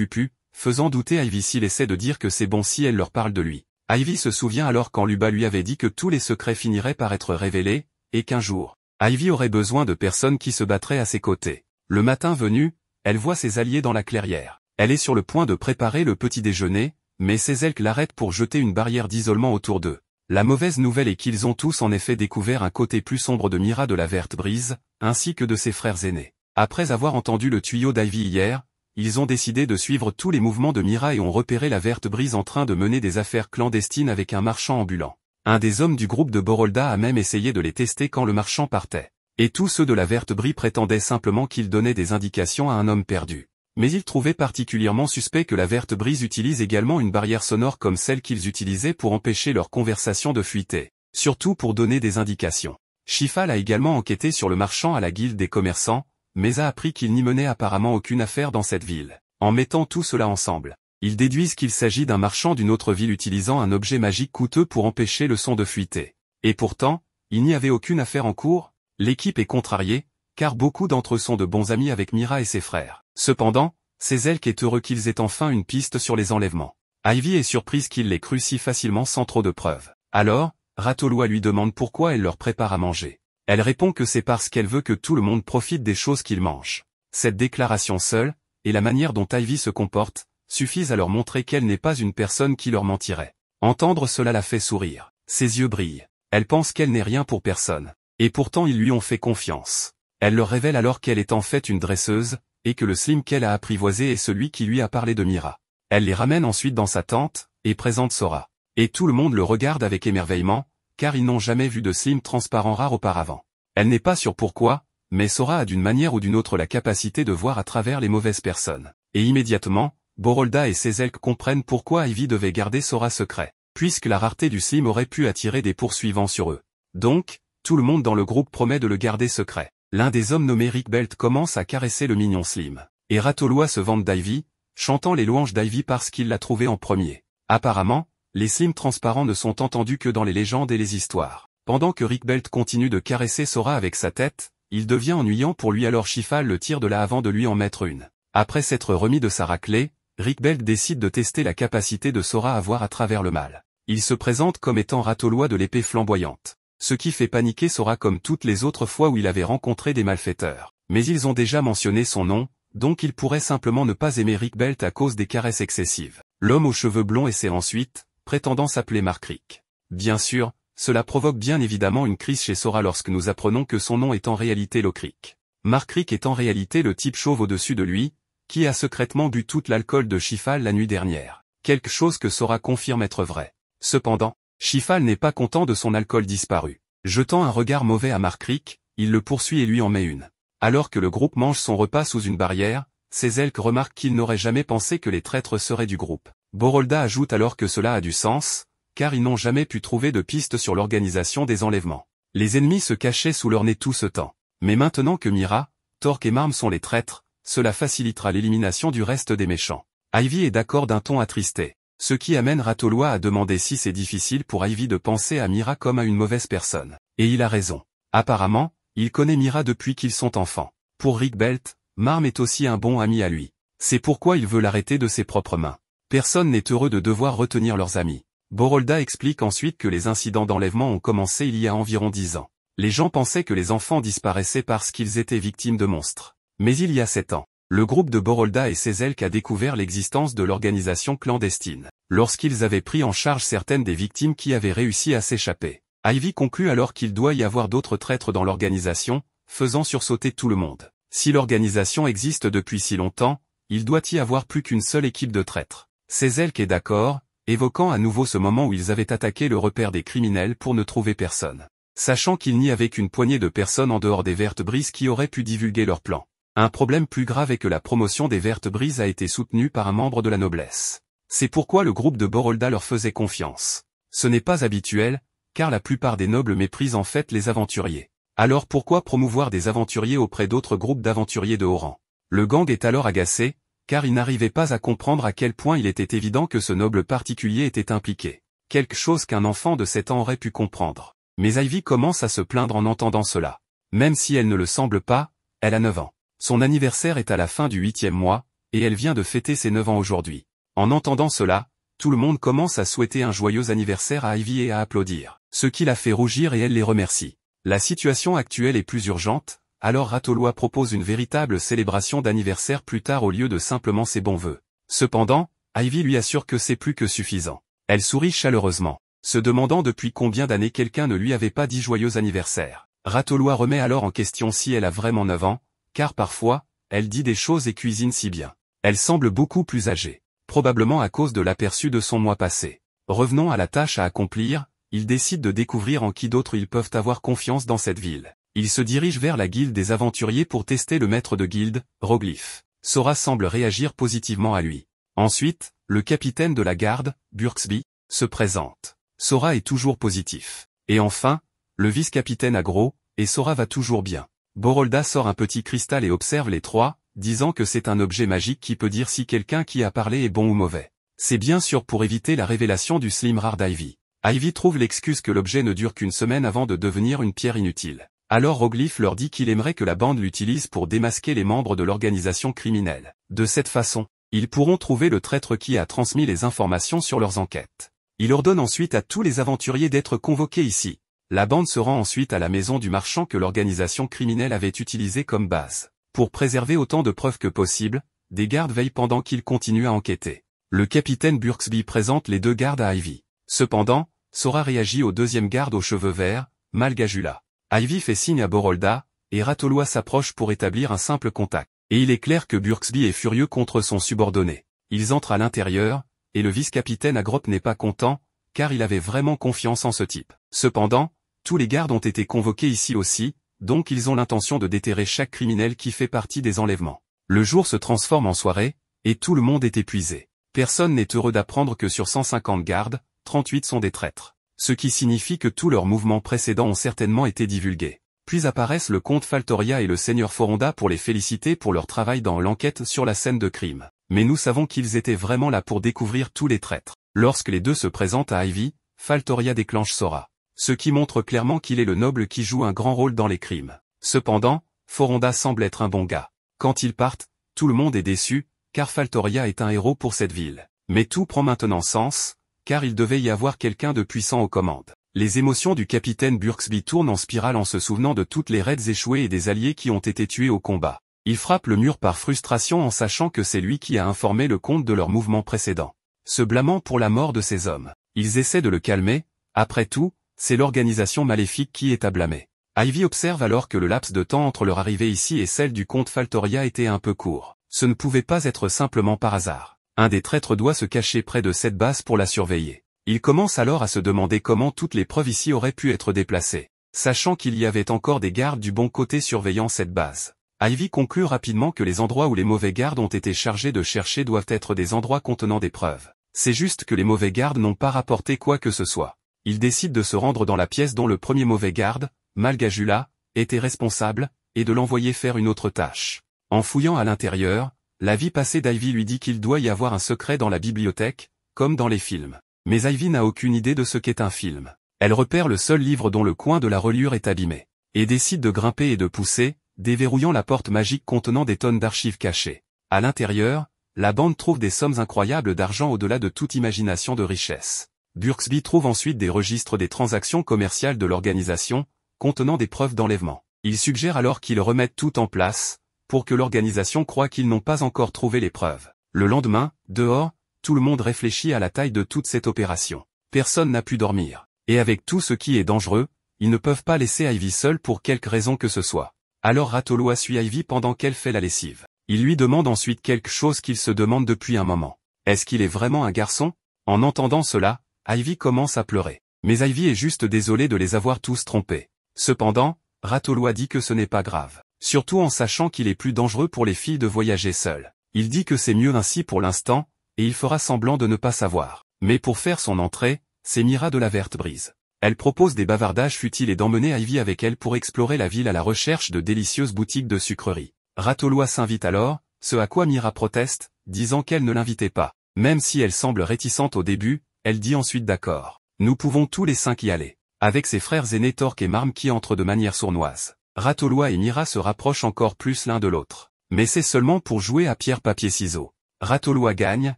faisant douter Ivy s'il essaie de dire que c'est bon si elle leur parle de lui. Ivy se souvient alors quand Luba lui avait dit que tous les secrets finiraient par être révélés, et qu'un jour, Ivy aurait besoin de personnes qui se battraient à ses côtés. Le matin venu, elle voit ses alliés dans la clairière. Elle est sur le point de préparer le petit déjeuner, mais ses elfes l'arrêtent pour jeter une barrière d'isolement autour d'eux. La mauvaise nouvelle est qu'ils ont tous en effet découvert un côté plus sombre de Mira de la Verte Brise, ainsi que de ses frères aînés. Après avoir entendu le tuyau d'Ivy hier, ils ont décidé de suivre tous les mouvements de Mira et ont repéré la Verte Brise en train de mener des affaires clandestines avec un marchand ambulant. Un des hommes du groupe de Borolda a même essayé de les tester quand le marchand partait. Et tous ceux de la Verte Brise prétendaient simplement qu'il donnait des indications à un homme perdu. Mais ils trouvaient particulièrement suspect que la Verte Brise utilise également une barrière sonore comme celle qu'ils utilisaient pour empêcher leur conversation de fuiter, surtout pour donner des indications. Shifal a également enquêté sur le marchand à la guilde des commerçants, mais a appris qu'il n'y menait apparemment aucune affaire dans cette ville. En mettant tout cela ensemble, ils déduisent qu'il s'agit d'un marchand d'une autre ville utilisant un objet magique coûteux pour empêcher le son de fuiter. Et pourtant, il n'y avait aucune affaire en cours. L'équipe est contrariée, car beaucoup d'entre eux sont de bons amis avec Mira et ses frères. Cependant, Sezelk est heureux qu'ils aient enfin une piste sur les enlèvements. Ivy est surprise qu'il les crût si facilement sans trop de preuves. Alors, Ratoloa lui demande pourquoi elle leur prépare à manger. Elle répond que c'est parce qu'elle veut que tout le monde profite des choses qu'ils mangent. Cette déclaration seule, et la manière dont Ivy se comporte, suffisent à leur montrer qu'elle n'est pas une personne qui leur mentirait. Entendre cela la fait sourire. Ses yeux brillent. Elle pense qu'elle n'est rien pour personne. Et pourtant ils lui ont fait confiance. Elle leur révèle alors qu'elle est en fait une dresseuse, et que le Slim qu'elle a apprivoisé est celui qui lui a parlé de Mira. Elle les ramène ensuite dans sa tente, et présente Sora. Et tout le monde le regarde avec émerveillement, car ils n'ont jamais vu de Slim transparent rare auparavant. Elle n'est pas sûre pourquoi, mais Sora a d'une manière ou d'une autre la capacité de voir à travers les mauvaises personnes. Et immédiatement, Borolda et Sezelk comprennent pourquoi Ivy devait garder Sora secret, puisque la rareté du Slim aurait pu attirer des poursuivants sur eux. Donc, tout le monde dans le groupe promet de le garder secret. L'un des hommes nommé Rick Belt commence à caresser le mignon Slim. Et Ratoloa se vante d'Ivy, chantant les louanges d'Ivy parce qu'il l'a trouvé en premier. Apparemment, les Slims transparents ne sont entendus que dans les légendes et les histoires. Pendant que Rick Belt continue de caresser Sora avec sa tête, il devient ennuyant pour lui alors Shifal le tire de là avant de lui en mettre une. Après s'être remis de sa raclée, Rick Belt décide de tester la capacité de Sora à voir à travers le mal. Il se présente comme étant Ratoloa de l'épée flamboyante. Ce qui fait paniquer Sora comme toutes les autres fois où il avait rencontré des malfaiteurs. Mais ils ont déjà mentionné son nom, donc il pourrait simplement ne pas aimer Rick Belt à cause des caresses excessives. L'homme aux cheveux blonds essaie ensuite, prétendant s'appeler Mark Rick. Bien sûr, cela provoque bien évidemment une crise chez Sora lorsque nous apprenons que son nom est en réalité Lokrik. Mark Rick est en réalité le type chauve au-dessus de lui, qui a secrètement bu toute l'alcool de Shifal la nuit dernière. Quelque chose que Sora confirme être vrai. Cependant, Shifal n'est pas content de son alcool disparu. Jetant un regard mauvais à Mark Rick, il le poursuit et lui en met une. Alors que le groupe mange son repas sous une barrière, Sezelk remarque qu'il n'aurait jamais pensé que les traîtres seraient du groupe. Borolda ajoute alors que cela a du sens, car ils n'ont jamais pu trouver de piste sur l'organisation des enlèvements. Les ennemis se cachaient sous leur nez tout ce temps. Mais maintenant que Mira, Torque et Marm sont les traîtres, cela facilitera l'élimination du reste des méchants. Ivy est d'accord d'un ton attristé. Ce qui amène Ratoloa à demander si c'est difficile pour Ivy de penser à Mira comme à une mauvaise personne. Et il a raison. Apparemment, il connaît Mira depuis qu'ils sont enfants. Pour Rick Belt, Marm est aussi un bon ami à lui. C'est pourquoi il veut l'arrêter de ses propres mains. Personne n'est heureux de devoir retenir leurs amis. Borolda explique ensuite que les incidents d'enlèvement ont commencé il y a environ 10 ans. Les gens pensaient que les enfants disparaissaient parce qu'ils étaient victimes de monstres. Mais il y a 7 ans, le groupe de Borolda et Sezelk a découvert l'existence de l'organisation clandestine, lorsqu'ils avaient pris en charge certaines des victimes qui avaient réussi à s'échapper. Ivy conclut alors qu'il doit y avoir d'autres traîtres dans l'organisation, faisant sursauter tout le monde. Si l'organisation existe depuis si longtemps, il doit y avoir plus qu'une seule équipe de traîtres. Sezelk est d'accord, évoquant à nouveau ce moment où ils avaient attaqué le repère des criminels pour ne trouver personne. Sachant qu'il n'y avait qu'une poignée de personnes en dehors des Vertes Brises qui auraient pu divulguer leur plan. Un problème plus grave est que la promotion des Vertes Brises a été soutenue par un membre de la noblesse. C'est pourquoi le groupe de Borolda leur faisait confiance. Ce n'est pas habituel, car la plupart des nobles méprisent en fait les aventuriers. Alors pourquoi promouvoir des aventuriers auprès d'autres groupes d'aventuriers de haut rang? Le gang est alors agacé, car il n'arrivait pas à comprendre à quel point il était évident que ce noble particulier était impliqué. Quelque chose qu'un enfant de 7 ans aurait pu comprendre. Mais Ivy commence à se plaindre en entendant cela. Même si elle ne le semble pas, elle a 9 ans. Son anniversaire est à la fin du 8e mois, et elle vient de fêter ses 9 ans aujourd'hui. En entendant cela, tout le monde commence à souhaiter un joyeux anniversaire à Ivy et à applaudir, ce qui la fait rougir et elle les remercie. La situation actuelle est plus urgente, alors Ratoloa propose une véritable célébration d'anniversaire plus tard au lieu de simplement ses bons vœux. Cependant, Ivy lui assure que c'est plus que suffisant. Elle sourit chaleureusement, se demandant depuis combien d'années quelqu'un ne lui avait pas dit joyeux anniversaire. Ratoloa remet alors en question si elle a vraiment 9 ans, car parfois, elle dit des choses et cuisine si bien. Elle semble beaucoup plus âgée, probablement à cause de l'aperçu de son mois passé. Revenons à la tâche à accomplir, ils décident de découvrir en qui d'autres ils peuvent avoir confiance dans cette ville. Ils se dirigent vers la guilde des aventuriers pour tester le maître de guilde, Roglif. Sora semble réagir positivement à lui. Ensuite, le capitaine de la garde, Burksby, se présente. Sora est toujours positif. Et enfin, le vice-capitaine Agro, et Sora va toujours bien. Borolda sort un petit cristal et observe les trois, disant que c'est un objet magique qui peut dire si quelqu'un qui a parlé est bon ou mauvais. C'est bien sûr pour éviter la révélation du slim rare d'Ivy. Ivy trouve l'excuse que l'objet ne dure qu'une semaine avant de devenir une pierre inutile. Alors Roglif leur dit qu'il aimerait que la bande l'utilise pour démasquer les membres de l'organisation criminelle. De cette façon, ils pourront trouver le traître qui a transmis les informations sur leurs enquêtes. Il ordonne ensuite à tous les aventuriers d'être convoqués ici. La bande se rend ensuite à la maison du marchand que l'organisation criminelle avait utilisée comme base. Pour préserver autant de preuves que possible, des gardes veillent pendant qu'ils continuent à enquêter. Le capitaine Burksby présente les deux gardes à Ivy. Cependant, Sora réagit au deuxième garde aux cheveux verts, Malgajula. Ivy fait signe à Borolda, et Ratoloa s'approche pour établir un simple contact. Et il est clair que Burksby est furieux contre son subordonné. Ils entrent à l'intérieur, et le vice-capitaine Agrop n'est pas content, car il avait vraiment confiance en ce type. Cependant, tous les gardes ont été convoqués ici aussi, donc ils ont l'intention de déterrer chaque criminel qui fait partie des enlèvements. Le jour se transforme en soirée, et tout le monde est épuisé. Personne n'est heureux d'apprendre que sur 150 gardes, 38 sont des traîtres. Ce qui signifie que tous leurs mouvements précédents ont certainement été divulgués. Puis apparaissent le comte Faltoria et le seigneur Foronda pour les féliciter pour leur travail dans l'enquête sur la scène de crime. Mais nous savons qu'ils étaient vraiment là pour découvrir tous les traîtres. Lorsque les deux se présentent à Ivy, Faltoria déclenche Sora. Ce qui montre clairement qu'il est le noble qui joue un grand rôle dans les crimes. Cependant, Foronda semble être un bon gars. Quand ils partent, tout le monde est déçu, car Faltoria est un héros pour cette ville. Mais tout prend maintenant sens, car il devait y avoir quelqu'un de puissant aux commandes. Les émotions du capitaine Burksby tournent en spirale en se souvenant de toutes les raids échouées et des alliés qui ont été tués au combat. Il frappe le mur par frustration en sachant que c'est lui qui a informé le comte de leur mouvement précédent. Se blâmant pour la mort de ces hommes, ils essaient de le calmer, après tout, c'est l'organisation maléfique qui est à blâmer. Ivy observe alors que le laps de temps entre leur arrivée ici et celle du comte Faltoria était un peu court. Ce ne pouvait pas être simplement par hasard. Un des traîtres doit se cacher près de cette base pour la surveiller. Il commence alors à se demander comment toutes les preuves ici auraient pu être déplacées, sachant qu'il y avait encore des gardes du bon côté surveillant cette base. Ivy conclut rapidement que les endroits où les mauvais gardes ont été chargés de chercher doivent être des endroits contenant des preuves. C'est juste que les mauvais gardes n'ont pas rapporté quoi que ce soit. Il décide de se rendre dans la pièce dont le premier mauvais garde, Malgajula, était responsable, et de l'envoyer faire une autre tâche. En fouillant à l'intérieur, la vie passée d'Ivy lui dit qu'il doit y avoir un secret dans la bibliothèque, comme dans les films. Mais Ivy n'a aucune idée de ce qu'est un film. Elle repère le seul livre dont le coin de la reliure est abîmé, et décide de grimper et de pousser, déverrouillant la porte magique contenant des tonnes d'archives cachées. À l'intérieur, la bande trouve des sommes incroyables d'argent au-delà de toute imagination de richesse. Burksby trouve ensuite des registres des transactions commerciales de l'organisation, contenant des preuves d'enlèvement. Il suggère alors qu'ils remettent tout en place, pour que l'organisation croie qu'ils n'ont pas encore trouvé les preuves. Le lendemain, dehors, tout le monde réfléchit à la taille de toute cette opération. Personne n'a pu dormir. Et avec tout ce qui est dangereux, ils ne peuvent pas laisser Ivy seule pour quelque raison que ce soit. Alors Ratoloa suit Ivy pendant qu'elle fait la lessive. Il lui demande ensuite quelque chose qu'il se demande depuis un moment. Est-ce qu'il est vraiment un garçon? En entendant cela, Ivy commence à pleurer. Mais Ivy est juste désolée de les avoir tous trompés. Cependant, Ratoloa dit que ce n'est pas grave. Surtout en sachant qu'il est plus dangereux pour les filles de voyager seules. Il dit que c'est mieux ainsi pour l'instant, et il fera semblant de ne pas savoir. Mais pour faire son entrée, c'est Mira de la Verte Brise. Elle propose des bavardages futiles et d'emmener Ivy avec elle pour explorer la ville à la recherche de délicieuses boutiques de sucreries. Ratoloa s'invite alors, ce à quoi Mira proteste, disant qu'elle ne l'invitait pas. Même si elle semble réticente au début, elle dit ensuite d'accord. Nous pouvons tous les 5 y aller. Avec ses frères aînés Torque et Marm qui entrent de manière sournoise. Ratoloa et Mira se rapprochent encore plus l'un de l'autre. Mais c'est seulement pour jouer à pierre-papier-ciseaux. Ratoloa gagne,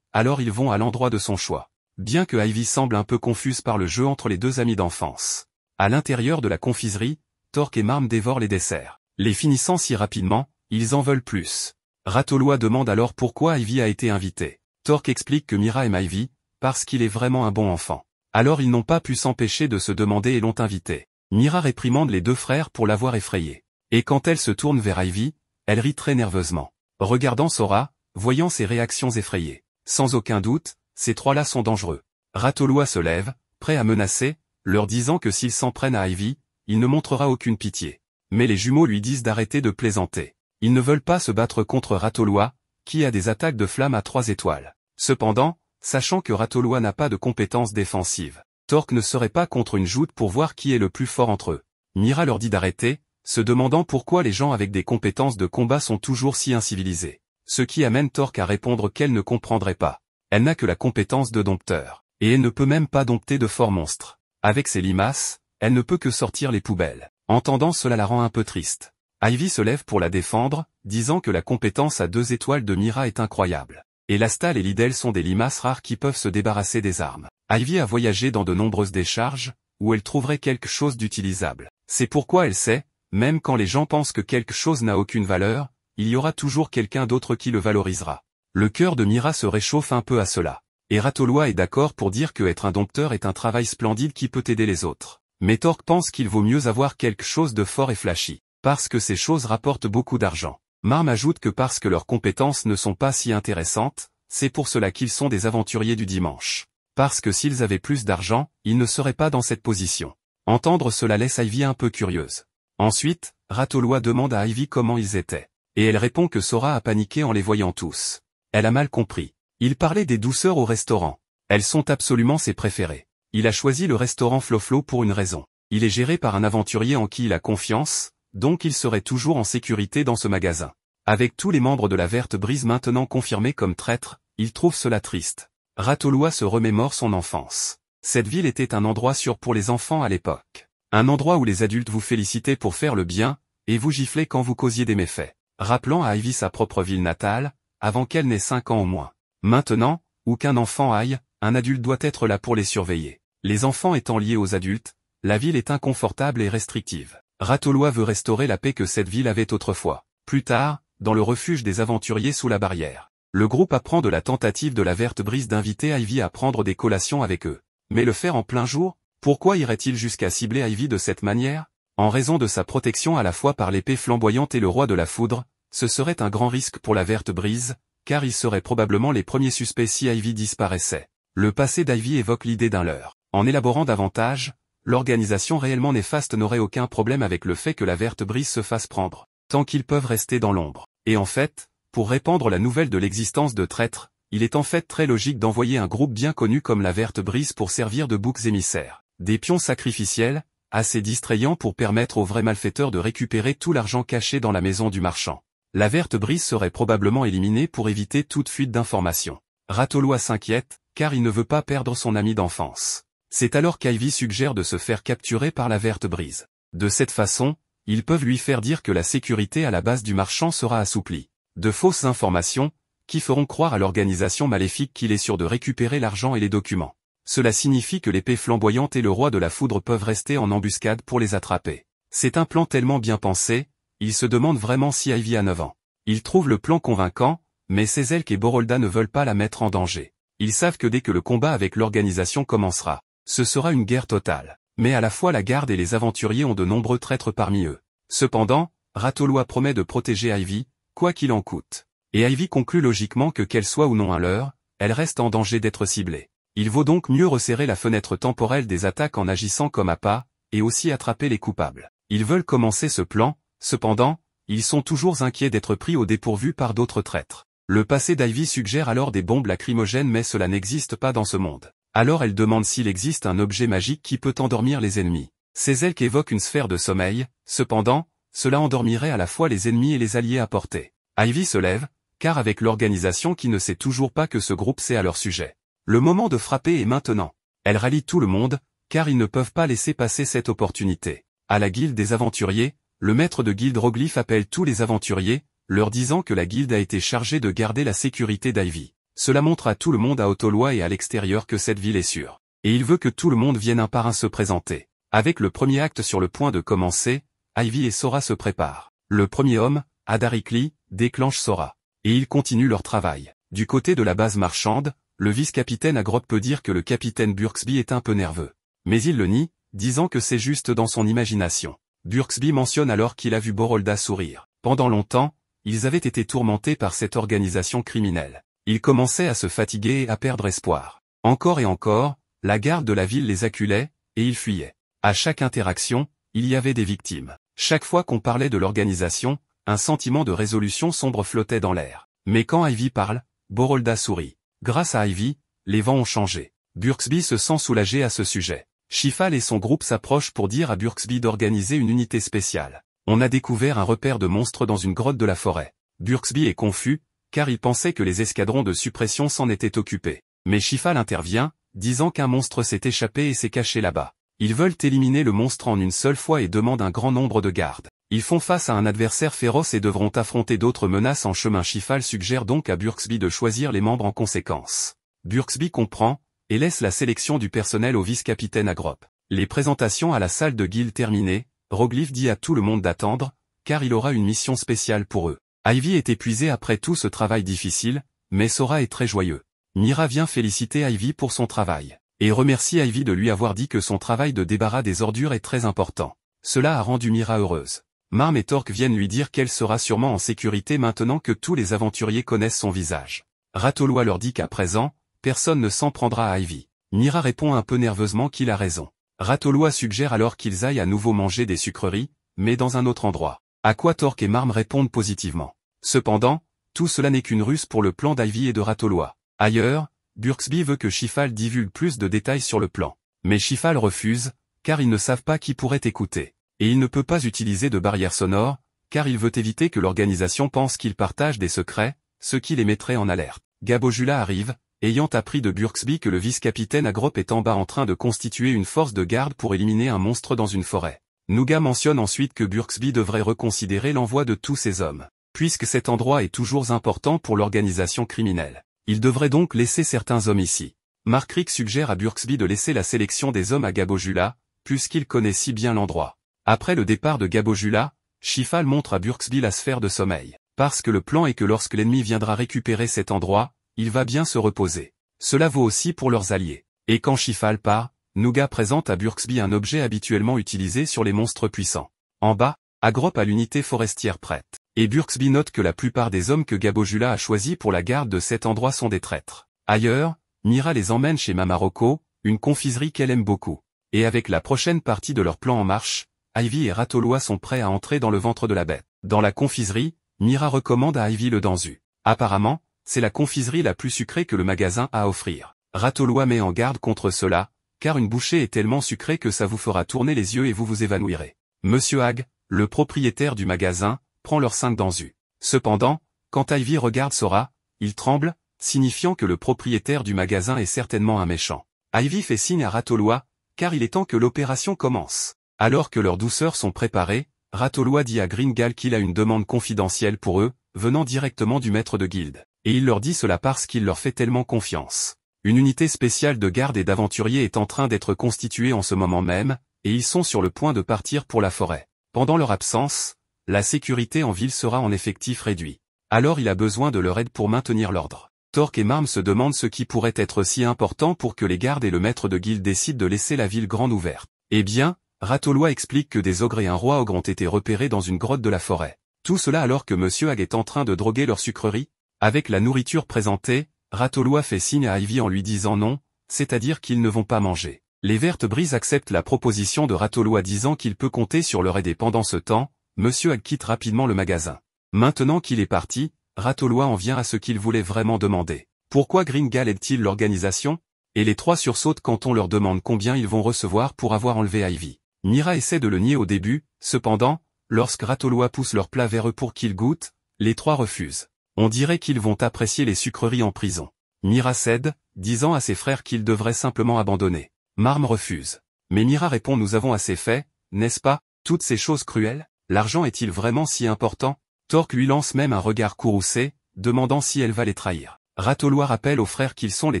alors ils vont à l'endroit de son choix. bien que Ivy semble un peu confuse par le jeu entre les deux amis d'enfance. À l'intérieur de la confiserie, Torque et Marm dévorent les desserts. Les finissant si rapidement, ils en veulent plus. Ratoloa demande alors pourquoi Ivy a été invité. Torque explique que Mira aime Ivy, parce qu'il est vraiment un bon enfant. Alors ils n'ont pas pu s'empêcher de se demander et l'ont invité. Mira réprimande les deux frères pour l'avoir effrayé. Et quand elle se tourne vers Ivy, elle rit très nerveusement. Regardant Sora, voyant ses réactions effrayées. Sans aucun doute, ces trois-là sont dangereux. Ratoloa se lève, prêt à menacer, leur disant que s'ils s'en prennent à Ivy, il ne montrera aucune pitié. Mais les jumeaux lui disent d'arrêter de plaisanter. Ils ne veulent pas se battre contre Ratoloa, qui a des attaques de flammes à 3 étoiles. Cependant, sachant que Ratoloa n'a pas de compétences défensives, Torque ne serait pas contre une joute pour voir qui est le plus fort entre eux. Mira leur dit d'arrêter, se demandant pourquoi les gens avec des compétences de combat sont toujours si incivilisés. Ce qui amène Torque à répondre qu'elle ne comprendrait pas. Elle n'a que la compétence de dompteur, et elle ne peut même pas dompter de forts monstres. Avec ses limaces, elle ne peut que sortir les poubelles. Entendant cela la rend un peu triste. Ivy se lève pour la défendre, disant que la compétence à 2 étoiles de Mira est incroyable. Et Lastal et Lidel sont des limaces rares qui peuvent se débarrasser des armes. Ivy a voyagé dans de nombreuses décharges, où elle trouverait quelque chose d'utilisable. C'est pourquoi elle sait, même quand les gens pensent que quelque chose n'a aucune valeur, il y aura toujours quelqu'un d'autre qui le valorisera. Le cœur de Mira se réchauffe un peu à cela. Et Ratoloa est d'accord pour dire que être un dompteur est un travail splendide qui peut aider les autres. Mais Torque pense qu'il vaut mieux avoir quelque chose de fort et flashy, parce que ces choses rapportent beaucoup d'argent. Marm ajoute que parce que leurs compétences ne sont pas si intéressantes, c'est pour cela qu'ils sont des aventuriers du dimanche. Parce que s'ils avaient plus d'argent, ils ne seraient pas dans cette position. Entendre cela laisse Ivy un peu curieuse. Ensuite, Ratoloa demande à Ivy comment ils étaient. Et elle répond que Sora a paniqué en les voyant tous. Elle a mal compris. Il parlait des douceurs au restaurant. Elles sont absolument ses préférées. Il a choisi le restaurant Floflo pour une raison. Il est géré par un aventurier en qui il a confiance, donc il serait toujours en sécurité dans ce magasin. Avec tous les membres de la Verte Brise maintenant confirmés comme traîtres, il trouve cela triste. Ratoloa se remémore son enfance. Cette ville était un endroit sûr pour les enfants à l'époque. Un endroit où les adultes vous félicitaient pour faire le bien, et vous giflaient quand vous causiez des méfaits. Rappelant à Ivy sa propre ville natale, avant qu'elle n'ait 5 ans au moins. Maintenant, où qu'un enfant aille, un adulte doit être là pour les surveiller. Les enfants étant liés aux adultes, la ville est inconfortable et restrictive. Ratoloa veut restaurer la paix que cette ville avait autrefois. Plus tard, dans le refuge des aventuriers sous la barrière, le groupe apprend de la tentative de la Verte Brise d'inviter Ivy à prendre des collations avec eux. Mais le faire en plein jour? Pourquoi irait-il jusqu'à cibler Ivy de cette manière? En raison de sa protection à la fois par l'épée flamboyante et le roi de la foudre, ce serait un grand risque pour la Verte Brise, car ils seraient probablement les premiers suspects si Ivy disparaissait. Le passé d'Ivy évoque l'idée d'un leurre. En élaborant davantage, l'organisation réellement néfaste n'aurait aucun problème avec le fait que la Verte Brise se fasse prendre, tant qu'ils peuvent rester dans l'ombre. Et en fait, pour répandre la nouvelle de l'existence de traîtres, il est en fait très logique d'envoyer un groupe bien connu comme la Verte Brise pour servir de boucs émissaires. Des pions sacrificiels, assez distrayants pour permettre aux vrais malfaiteurs de récupérer tout l'argent caché dans la maison du marchand. La Verte Brise serait probablement éliminée pour éviter toute fuite d'informations. Ratoloa s'inquiète, car il ne veut pas perdre son ami d'enfance. C'est alors qu'Ivy suggère de se faire capturer par la Verte Brise. De cette façon, ils peuvent lui faire dire que la sécurité à la base du marchand sera assouplie. De fausses informations, qui feront croire à l'organisation maléfique qu'il est sûr de récupérer l'argent et les documents. Cela signifie que l'épée flamboyante et le roi de la foudre peuvent rester en embuscade pour les attraper. C'est un plan tellement bien pensé, il se demande vraiment si Ivy a 9 ans. Il trouve le plan convaincant, mais Sezelk et Borolda ne veulent pas la mettre en danger. Ils savent que dès que le combat avec l'organisation commencera, ce sera une guerre totale. Mais à la fois la garde et les aventuriers ont de nombreux traîtres parmi eux. Cependant, Ratoloa promet de protéger Ivy, quoi qu'il en coûte. Et Ivy conclut logiquement que qu'elle soit ou non un leurre, elle reste en danger d'être ciblée. Il vaut donc mieux resserrer la fenêtre temporelle des attaques en agissant comme appât, et aussi attraper les coupables. Ils veulent commencer ce plan, cependant, ils sont toujours inquiets d'être pris au dépourvu par d'autres traîtres. Le passé d'Ivy suggère alors des bombes lacrymogènes mais cela n'existe pas dans ce monde. Alors elle demande s'il existe un objet magique qui peut endormir les ennemis. Sezelk évoque une sphère de sommeil, cependant, cela endormirait à la fois les ennemis et les alliés à portée. Ivy se lève, car avec l'organisation qui ne sait toujours pas que ce groupe sait à leur sujet. Le moment de frapper est maintenant. Elle rallie tout le monde, car ils ne peuvent pas laisser passer cette opportunité. À la guilde des aventuriers, le maître de guilde Roglyph appelle tous les aventuriers, leur disant que la guilde a été chargée de garder la sécurité d'Ivy. Cela montre à tout le monde à Autoloi et à l'extérieur que cette ville est sûre. Et il veut que tout le monde vienne un par un se présenter. Avec le premier acte sur le point de commencer, Ivy et Sora se préparent. Le premier homme, Adarikli, déclenche Sora. Et ils continuent leur travail. Du côté de la base marchande, le vice-capitaine Agrop peut dire que le capitaine Burksby est un peu nerveux. Mais il le nie, disant que c'est juste dans son imagination. Burksby mentionne alors qu'il a vu Borolda sourire. Pendant longtemps, ils avaient été tourmentés par cette organisation criminelle. Ils commençaient à se fatiguer et à perdre espoir. Encore et encore, la garde de la ville les acculait, et ils fuyaient. À chaque interaction, il y avait des victimes. Chaque fois qu'on parlait de l'organisation, un sentiment de résolution sombre flottait dans l'air. Mais quand Ivy parle, Borolda sourit. Grâce à Ivy, les vents ont changé. Burksby se sent soulagé à ce sujet. Shifal et son groupe s'approchent pour dire à Burksby d'organiser une unité spéciale. On a découvert un repère de monstres dans une grotte de la forêt. Burksby est confus, car il pensait que les escadrons de suppression s'en étaient occupés. Mais Shifal intervient, disant qu'un monstre s'est échappé et s'est caché là-bas. Ils veulent éliminer le monstre en une seule fois et demandent un grand nombre de gardes. Ils font face à un adversaire féroce et devront affronter d'autres menaces en chemin. Shifal suggère donc à Burksby de choisir les membres en conséquence. Burksby comprend, et laisse la sélection du personnel au vice-capitaine Agrop. Les présentations à la salle de guilde terminées, Roglyph dit à tout le monde d'attendre, car il aura une mission spéciale pour eux. Ivy est épuisé après tout ce travail difficile, mais Sora est très joyeux. Mira vient féliciter Ivy pour son travail, et remercie Ivy de lui avoir dit que son travail de débarras des ordures est très important. Cela a rendu Mira heureuse. Marm et Torque viennent lui dire qu'elle sera sûrement en sécurité maintenant que tous les aventuriers connaissent son visage. Ratoloa leur dit qu'à présent, personne ne s'en prendra à Ivy. Mira répond un peu nerveusement qu'il a raison. Ratoloa suggère alors qu'ils aillent à nouveau manger des sucreries, mais dans un autre endroit. À quoi Torque et Marm répondent positivement. Cependant, tout cela n'est qu'une ruse pour le plan d'Ivy et de Ratoloa. Ailleurs, Burksby veut que Shifal divulgue plus de détails sur le plan. Mais Shifal refuse, car ils ne savent pas qui pourrait écouter. Et il ne peut pas utiliser de barrière sonore, car il veut éviter que l'organisation pense qu'il partage des secrets, ce qui les mettrait en alerte. Gabojula arrive, ayant appris de Burksby que le vice-capitaine Agrop est en bas en train de constituer une force de garde pour éliminer un monstre dans une forêt. Nuga mentionne ensuite que Burksby devrait reconsidérer l'envoi de tous ces hommes, puisque cet endroit est toujours important pour l'organisation criminelle. Il devrait donc laisser certains hommes ici. Mark Rick suggère à Burksby de laisser la sélection des hommes à Gabojula, puisqu'il connaît si bien l'endroit. Après le départ de Gabojula, Shifal montre à Burksby la sphère de sommeil, parce que le plan est que lorsque l'ennemi viendra récupérer cet endroit, il va bien se reposer. Cela vaut aussi pour leurs alliés. Et quand Shifal part, Nuga présente à Burksby un objet habituellement utilisé sur les monstres puissants. En bas, Agrop a l'unité forestière prête. Et Burksby note que la plupart des hommes que Gabojula a choisis pour la garde de cet endroit sont des traîtres. Ailleurs, Mira les emmène chez Mamaroko, une confiserie qu'elle aime beaucoup. Et avec la prochaine partie de leur plan en marche, Ivy et Ratoloa sont prêts à entrer dans le ventre de la bête. Dans la confiserie, Mira recommande à Ivy le danzu. Apparemment, c'est la confiserie la plus sucrée que le magasin a à offrir. Ratoloa met en garde contre cela, car une bouchée est tellement sucrée que ça vous fera tourner les yeux et vous vous évanouirez. Monsieur Hag, le propriétaire du magasin, prend leurs 5 danzus. Cependant, quand Ivy regarde Sora, il tremble, signifiant que le propriétaire du magasin est certainement un méchant. Ivy fait signe à Ratoloa, car il est temps que l'opération commence. Alors que leurs douceurs sont préparées, Ratoloa dit à Gringal qu'il a une demande confidentielle pour eux, venant directement du maître de guilde. Et il leur dit cela parce qu'il leur fait tellement confiance. Une unité spéciale de garde et d'aventuriers est en train d'être constituée en ce moment même, et ils sont sur le point de partir pour la forêt. Pendant leur absence, la sécurité en ville sera en effectif réduit. Alors il a besoin de leur aide pour maintenir l'ordre. Torque et Marm se demandent ce qui pourrait être si important pour que les gardes et le maître de guilde décident de laisser la ville grande ouverte. Eh bien, Ratoloa explique que des ogres et un roi ogre ont été repérés dans une grotte de la forêt. Tout cela alors que Monsieur Hag est en train de droguer leur sucrerie. Avec la nourriture présentée, Ratoloa fait signe à Ivy en lui disant non, c'est-à-dire qu'ils ne vont pas manger. Les Vertes Brises acceptent la proposition de Ratoloa disant qu'il peut compter sur leur aide et pendant ce temps, Monsieur Hag quitte rapidement le magasin. Maintenant qu'il est parti, Ratoloa en vient à ce qu'il voulait vraiment demander. Pourquoi Gringal aide-t-il l'organisation? Et les trois sursautent quand on leur demande combien ils vont recevoir pour avoir enlevé Ivy. Mira essaie de le nier au début, cependant, lorsque Ratoloa pousse leur plat vers eux pour qu'ils goûtent, les trois refusent. On dirait qu'ils vont apprécier les sucreries en prison. Mira cède, disant à ses frères qu'ils devraient simplement abandonner. Marm refuse. Mais Mira répond nous avons assez fait, n'est-ce pas, toutes ces choses cruelles? L'argent est-il vraiment si important? Torque lui lance même un regard courroucé, demandant si elle va les trahir. Ratoloa rappelle aux frères qu'ils sont les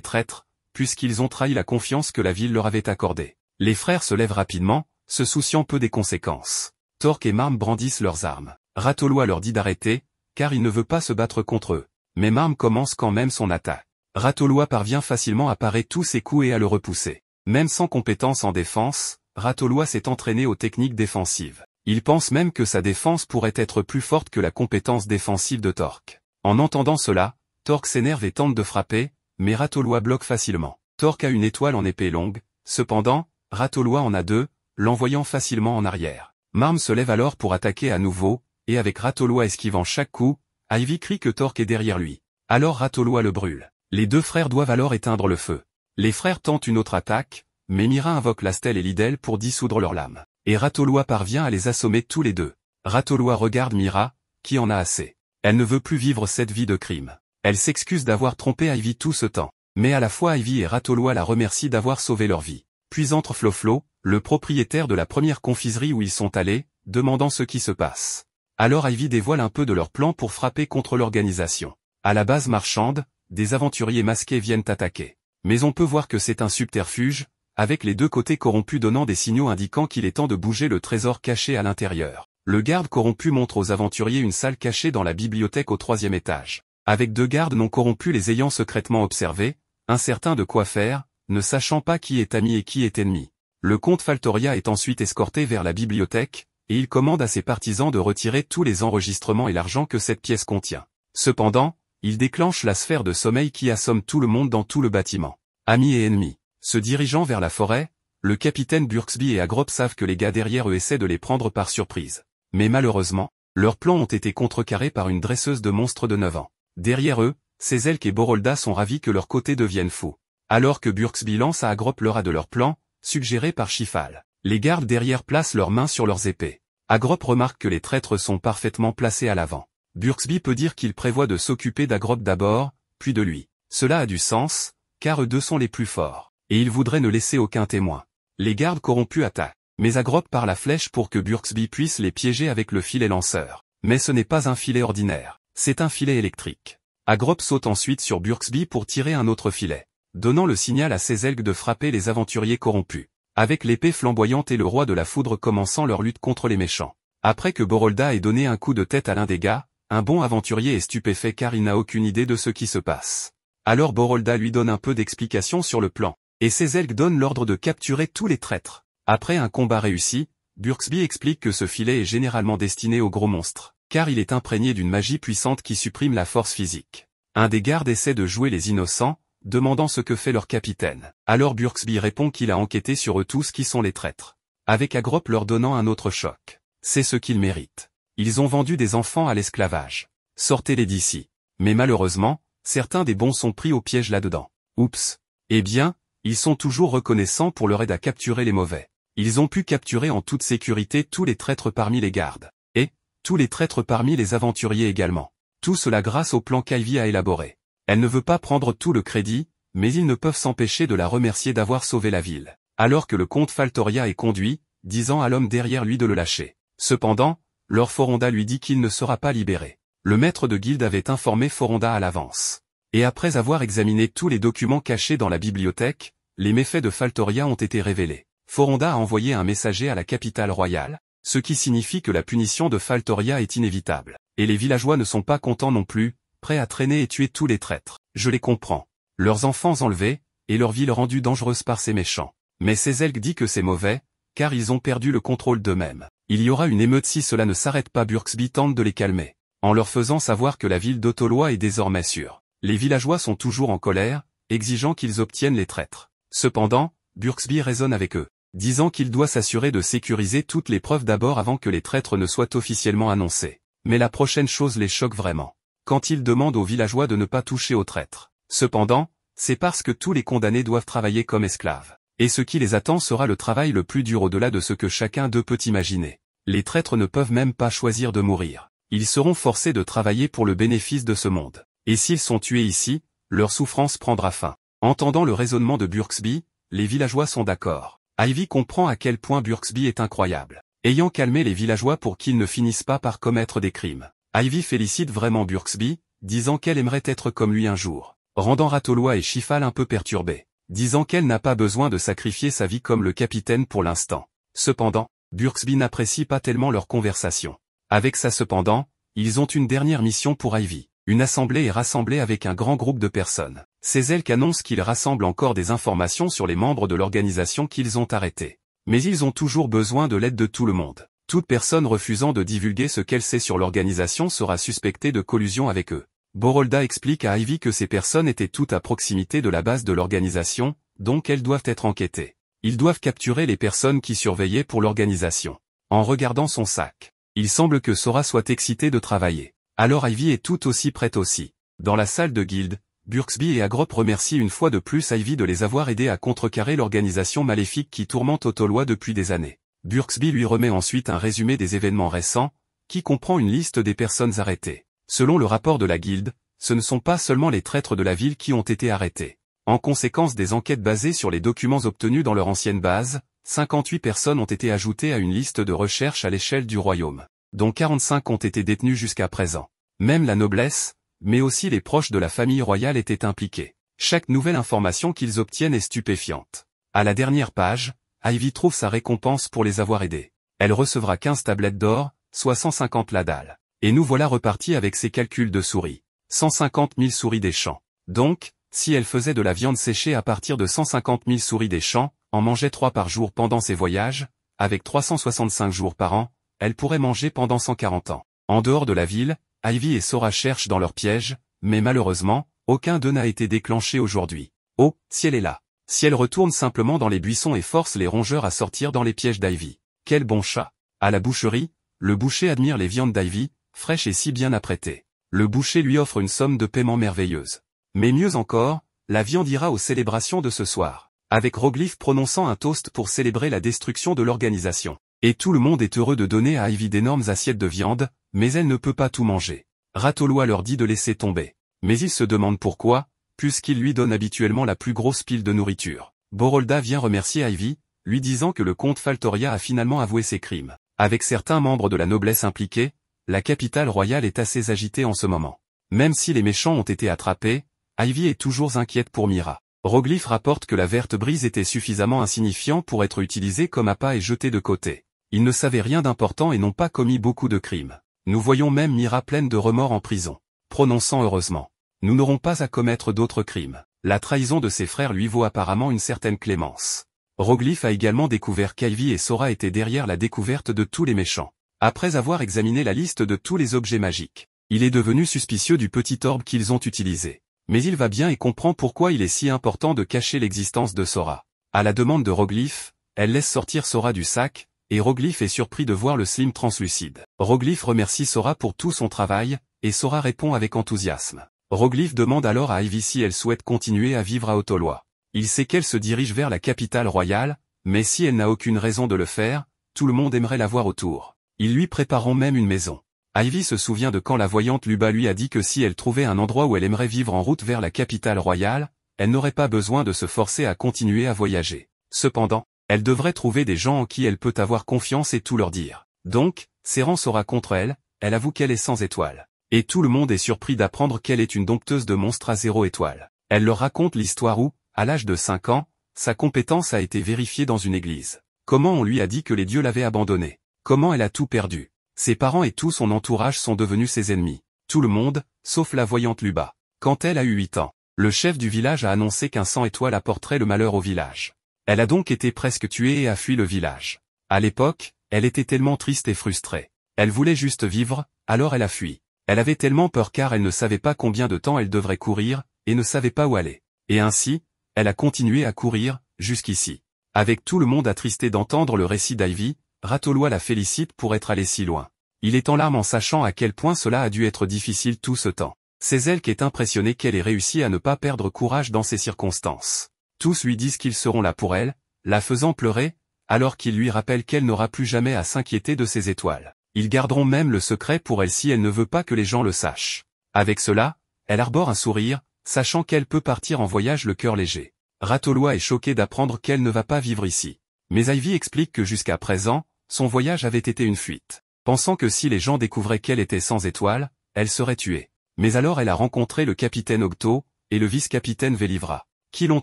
traîtres, puisqu'ils ont trahi la confiance que la ville leur avait accordée. Les frères se lèvent rapidement, se souciant peu des conséquences. Torque et Marm brandissent leurs armes. Ratoloa leur dit d'arrêter, car il ne veut pas se battre contre eux. Mais Marm commence quand même son attaque. Ratoloa parvient facilement à parer tous ses coups et à le repousser. Même sans compétence en défense, Ratoloa s'est entraîné aux techniques défensives. Il pense même que sa défense pourrait être plus forte que la compétence défensive de Torque. En entendant cela, Torque s'énerve et tente de frapper, mais Ratoloa bloque facilement. Torque a une étoile en épée longue, cependant, Ratoloa en a deux, l'envoyant facilement en arrière. Marm se lève alors pour attaquer à nouveau, et avec Ratoloa esquivant chaque coup, Ivy crie que Torque est derrière lui. Alors Ratoloa le brûle. Les deux frères doivent alors éteindre le feu. Les frères tentent une autre attaque, mais Mira invoque Lastel et Lidel pour dissoudre leurs lames. Et Ratoloa parvient à les assommer tous les deux. Ratoloa regarde Mira, qui en a assez. Elle ne veut plus vivre cette vie de crime. Elle s'excuse d'avoir trompé Ivy tout ce temps. Mais à la fois Ivy et Ratoloa la remercient d'avoir sauvé leur vie. Puis entre Floflo, le propriétaire de la première confiserie où ils sont allés, demandant ce qui se passe. Alors Ivy dévoile un peu de leur plan pour frapper contre l'organisation. À la base marchande, des aventuriers masqués viennent attaquer. Mais on peut voir que c'est un subterfuge, avec les deux côtés corrompus donnant des signaux indiquant qu'il est temps de bouger le trésor caché à l'intérieur. Le garde corrompu montre aux aventuriers une salle cachée dans la bibliothèque au 3e étage. Avec deux gardes non corrompus les ayant secrètement observés, incertains de quoi faire, ne sachant pas qui est ami et qui est ennemi. Le comte Faltoria est ensuite escorté vers la bibliothèque, et il commande à ses partisans de retirer tous les enregistrements et l'argent que cette pièce contient. Cependant, il déclenche la sphère de sommeil qui assomme tout le monde dans tout le bâtiment. Amis et ennemis. Se dirigeant vers la forêt, le capitaine Burksby et Agrop savent que les gars derrière eux essaient de les prendre par surprise. Mais malheureusement, leurs plans ont été contrecarrés par une dresseuse de monstres de 9 ans. Derrière eux, Sezelk et Borolda sont ravis que leur côté devienne fou. Alors que Burksby lance à Agrop le rat de leur plan, suggéré par Chifal. Les gardes derrière placent leurs mains sur leurs épées. Agrop remarque que les traîtres sont parfaitement placés à l'avant. Burksby peut dire qu'il prévoit de s'occuper d'Agrop d'abord, puis de lui. Cela a du sens, car eux deux sont les plus forts. Et il voudrait ne laisser aucun témoin. Les gardes corrompus attaquent. Mais Agrop part la flèche pour que Burksby puisse les piéger avec le filet lanceur. Mais ce n'est pas un filet ordinaire. C'est un filet électrique. Agrop saute ensuite sur Burksby pour tirer un autre filet, donnant le signal à Sezelk de frapper les aventuriers corrompus. Avec l'épée flamboyante et le roi de la foudre commençant leur lutte contre les méchants. Après que Borolda ait donné un coup de tête à l'un des gars, un bon aventurier est stupéfait car il n'a aucune idée de ce qui se passe. Alors Borolda lui donne un peu d'explication sur le plan, et Sezelk donne l'ordre de capturer tous les traîtres. Après un combat réussi, Burksby explique que ce filet est généralement destiné aux gros monstres, car il est imprégné d'une magie puissante qui supprime la force physique. Un des gardes essaie de jouer les innocents, demandant ce que fait leur capitaine. Alors Burksby répond qu'il a enquêté sur eux tous qui sont les traîtres. Avec Agrop leur donnant un autre choc. C'est ce qu'ils méritent. Ils ont vendu des enfants à l'esclavage. Sortez-les d'ici. Mais malheureusement, certains des bons sont pris au piège là-dedans. Oups. Eh bien, ils sont toujours reconnaissants pour leur aide à capturer les mauvais. Ils ont pu capturer en toute sécurité tous les traîtres parmi les gardes. Et, tous les traîtres parmi les aventuriers également. Tout cela grâce au plan qu'Ivy a élaboré. Elle ne veut pas prendre tout le crédit, mais ils ne peuvent s'empêcher de la remercier d'avoir sauvé la ville. Alors que le comte Faltoria est conduit, disant à l'homme derrière lui de le lâcher. Cependant, Lord Foronda lui dit qu'il ne sera pas libéré. Le maître de guilde avait informé Foronda à l'avance. Et après avoir examiné tous les documents cachés dans la bibliothèque, les méfaits de Faltoria ont été révélés. Foronda a envoyé un messager à la capitale royale, ce qui signifie que la punition de Faltoria est inévitable. Et les villageois ne sont pas contents non plus, prêts à traîner et tuer tous les traîtres. Je les comprends. Leurs enfants enlevés, et leur ville rendue dangereuse par ces méchants. Mais Sezelk dit que c'est mauvais, car ils ont perdu le contrôle d'eux-mêmes. Il y aura une émeute si cela ne s'arrête pas. Burksby tente de les calmer, en leur faisant savoir que la ville d'Otoloa est désormais sûre. Les villageois sont toujours en colère, exigeant qu'ils obtiennent les traîtres. Cependant, Burksby raisonne avec eux, disant qu'il doit s'assurer de sécuriser toutes les preuves d'abord avant que les traîtres ne soient officiellement annoncés. Mais la prochaine chose les choque vraiment. Quand il demande aux villageois de ne pas toucher aux traîtres. Cependant, c'est parce que tous les condamnés doivent travailler comme esclaves. Et ce qui les attend sera le travail le plus dur au-delà de ce que chacun d'eux peut imaginer. Les traîtres ne peuvent même pas choisir de mourir. Ils seront forcés de travailler pour le bénéfice de ce monde. Et s'ils sont tués ici, leur souffrance prendra fin. Entendant le raisonnement de Burksby, les villageois sont d'accord. Ivy comprend à quel point Burksby est incroyable. Ayant calmé les villageois pour qu'ils ne finissent pas par commettre des crimes. Ivy félicite vraiment Burksby, disant qu'elle aimerait être comme lui un jour. rendant Ratoloa et Shifal un peu perturbés, disant qu'elle n'a pas besoin de sacrifier sa vie comme le capitaine pour l'instant. Cependant, Burksby n'apprécie pas tellement leur conversation. Avec ça cependant, ils ont une dernière mission pour Ivy. Une assemblée est rassemblée avec un grand groupe de personnes. C'est elle qui annonce qu'ils rassemblent encore des informations sur les membres de l'organisation qu'ils ont arrêtés. Mais ils ont toujours besoin de l'aide de tout le monde. Toute personne refusant de divulguer ce qu'elle sait sur l'organisation sera suspectée de collusion avec eux. Borolda explique à Ivy que ces personnes étaient toutes à proximité de la base de l'organisation, donc elles doivent être enquêtées. Ils doivent capturer les personnes qui surveillaient pour l'organisation. En regardant son sac, il semble que Sora soit excitée de travailler. Alors Ivy est tout aussi prête aussi. Dans la salle de guilde, Burksby et Agrop remercient une fois de plus Ivy de les avoir aidés à contrecarrer l'organisation maléfique qui tourmente Otoloa depuis des années. Burksby lui remet ensuite un résumé des événements récents, qui comprend une liste des personnes arrêtées. Selon le rapport de la guilde, ce ne sont pas seulement les traîtres de la ville qui ont été arrêtés. En conséquence des enquêtes basées sur les documents obtenus dans leur ancienne base, 58 personnes ont été ajoutées à une liste de recherche à l'échelle du royaume, dont 45 ont été détenues jusqu'à présent. Même la noblesse, mais aussi les proches de la famille royale étaient impliqués. Chaque nouvelle information qu'ils obtiennent est stupéfiante. À la dernière page, Ivy trouve sa récompense pour les avoir aidés. Elle recevra 15 tablettes d'or, soit 150 ladals. Et nous voilà repartis avec ses calculs de souris. 150 000 souris des champs. Donc, si elle faisait de la viande séchée à partir de 150 000 souris des champs, en mangeait 3 par jour pendant ses voyages, avec 365 jours par an, elle pourrait manger pendant 140 ans. En dehors de la ville, Ivy et Sora cherchent dans leur piège, mais malheureusement, aucun d'eux n'a été déclenché aujourd'hui. Oh, si elle est là. Si elle retourne simplement dans les buissons et force les rongeurs à sortir dans les pièges d'Ivy. Quel bon chat. À la boucherie, le boucher admire les viandes d'Ivy, fraîches et si bien apprêtées. Le boucher lui offre une somme de paiement merveilleuse. Mais mieux encore, la viande ira aux célébrations de ce soir, avec Roglif prononçant un toast pour célébrer la destruction de l'organisation. Et tout le monde est heureux de donner à Ivy d'énormes assiettes de viande, mais elle ne peut pas tout manger. Ratoloa leur dit de laisser tomber. Mais ils se demandent pourquoi, puisqu'il lui donne habituellement la plus grosse pile de nourriture. Borolda vient remercier Ivy, lui disant que le comte Faltoria a finalement avoué ses crimes. Avec certains membres de la noblesse impliqués, la capitale royale est assez agitée en ce moment. Même si les méchants ont été attrapés, Ivy est toujours inquiète pour Mira. Roglif rapporte que la verte brise était suffisamment insignifiant pour être utilisée comme appât et jetée de côté. Ils ne savaient rien d'important et n'ont pas commis beaucoup de crimes. Nous voyons même Mira pleine de remords en prison, prononçant heureusement. Nous n'aurons pas à commettre d'autres crimes. La trahison de ses frères lui vaut apparemment une certaine clémence. Roglif a également découvert qu'Ivy et Sora étaient derrière la découverte de tous les méchants. Après avoir examiné la liste de tous les objets magiques, il est devenu suspicieux du petit orbe qu'ils ont utilisé. Mais il va bien et comprend pourquoi il est si important de cacher l'existence de Sora. À la demande de Roglif, elle laisse sortir Sora du sac, et Roglif est surpris de voir le slim translucide. Roglif remercie Sora pour tout son travail, et Sora répond avec enthousiasme. Roglif demande alors à Ivy si elle souhaite continuer à vivre à Otoloa. Il sait qu'elle se dirige vers la capitale royale, mais si elle n'a aucune raison de le faire, tout le monde aimerait la voir autour. Ils lui prépareront même une maison. Ivy se souvient de quand la voyante Luba lui a dit que si elle trouvait un endroit où elle aimerait vivre en route vers la capitale royale, elle n'aurait pas besoin de se forcer à continuer à voyager. Cependant, elle devrait trouver des gens en qui elle peut avoir confiance et tout leur dire. Donc, serrant Sora contre elle, elle avoue qu'elle est sans étoile. Et tout le monde est surpris d'apprendre qu'elle est une dompteuse de monstres à 0 étoile. Elle leur raconte l'histoire où, à l'âge de 5 ans, sa compétence a été vérifiée dans une église. Comment on lui a dit que les dieux l'avaient abandonnée. Comment elle a tout perdu. Ses parents et tout son entourage sont devenus ses ennemis. Tout le monde, sauf la voyante Luba. Quand elle a eu 8 ans, le chef du village a annoncé qu'un 100 étoiles apporterait le malheur au village. Elle a donc été presque tuée et a fui le village. À l'époque, elle était tellement triste et frustrée. Elle voulait juste vivre, alors elle a fui. Elle avait tellement peur car elle ne savait pas combien de temps elle devrait courir, et ne savait pas où aller. Et ainsi, elle a continué à courir, jusqu'ici. Avec tout le monde attristé d'entendre le récit d'Ivy, Ratoloa la félicite pour être allée si loin. Il est en larmes en sachant à quel point cela a dû être difficile tout ce temps. C'est elle qui est impressionnée qu'elle ait réussi à ne pas perdre courage dans ces circonstances. Tous lui disent qu'ils seront là pour elle, la faisant pleurer, alors qu'ils lui rappellent qu'elle n'aura plus jamais à s'inquiéter de ses étoiles. Ils garderont même le secret pour elle si elle ne veut pas que les gens le sachent. Avec cela, elle arbore un sourire, sachant qu'elle peut partir en voyage le cœur léger. Ratoloa est choquée d'apprendre qu'elle ne va pas vivre ici. Mais Ivy explique que jusqu'à présent, son voyage avait été une fuite. Pensant que si les gens découvraient qu'elle était sans étoile, elle serait tuée. Mais alors elle a rencontré le capitaine Ogto, et le vice-capitaine Vélivra, qui l'ont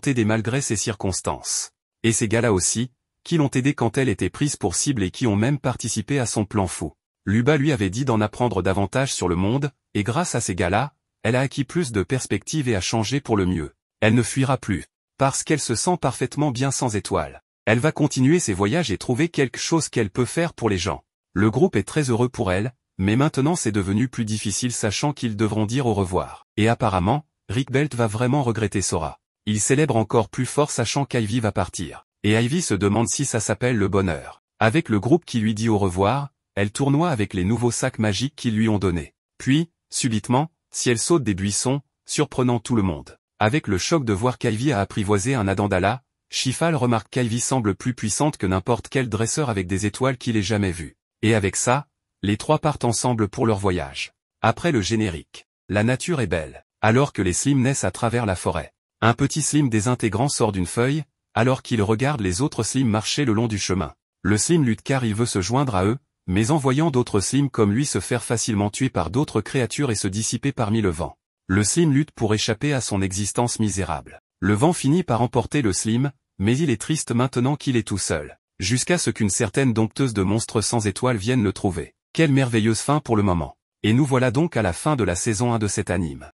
aidé malgré ces circonstances. Et ces gars-là aussi, qui l'ont aidé quand elle était prise pour cible et qui ont même participé à son plan fou. Luba lui avait dit d'en apprendre davantage sur le monde, et grâce à ces gars-là, elle a acquis plus de perspectives et a changé pour le mieux. Elle ne fuira plus, parce qu'elle se sent parfaitement bien sans Étoile. Elle va continuer ses voyages et trouver quelque chose qu'elle peut faire pour les gens. Le groupe est très heureux pour elle, mais maintenant c'est devenu plus difficile sachant qu'ils devront dire au revoir. Et apparemment, Rick Belt va vraiment regretter Sora. Il célèbre encore plus fort sachant qu'Ivy va partir. Et Ivy se demande si ça s'appelle le bonheur. Avec le groupe qui lui dit au revoir, elle tournoie avec les nouveaux sacs magiques qu'ils lui ont donnés. Puis, subitement, si elle saute des buissons, surprenant tout le monde. Avec le choc de voir qu'Ivy a apprivoisé un Adandala, Shifal remarque qu'Ivy semble plus puissante que n'importe quel dresseur avec des étoiles qu'il ait jamais vu. Et avec ça, les trois partent ensemble pour leur voyage. Après le générique, la nature est belle, alors que les slims naissent à travers la forêt. Un petit slim désintégrant sort d'une feuille, alors qu'il regarde les autres slims marcher le long du chemin. Le slim lutte car il veut se joindre à eux, mais en voyant d'autres slims comme lui se faire facilement tuer par d'autres créatures et se dissiper parmi le vent. Le slim lutte pour échapper à son existence misérable. Le vent finit par emporter le slim, mais il est triste maintenant qu'il est tout seul. Jusqu'à ce qu'une certaine dompteuse de monstres sans étoiles vienne le trouver. Quelle merveilleuse fin pour le moment. Et nous voilà donc à la fin de la saison 1 de cet anime.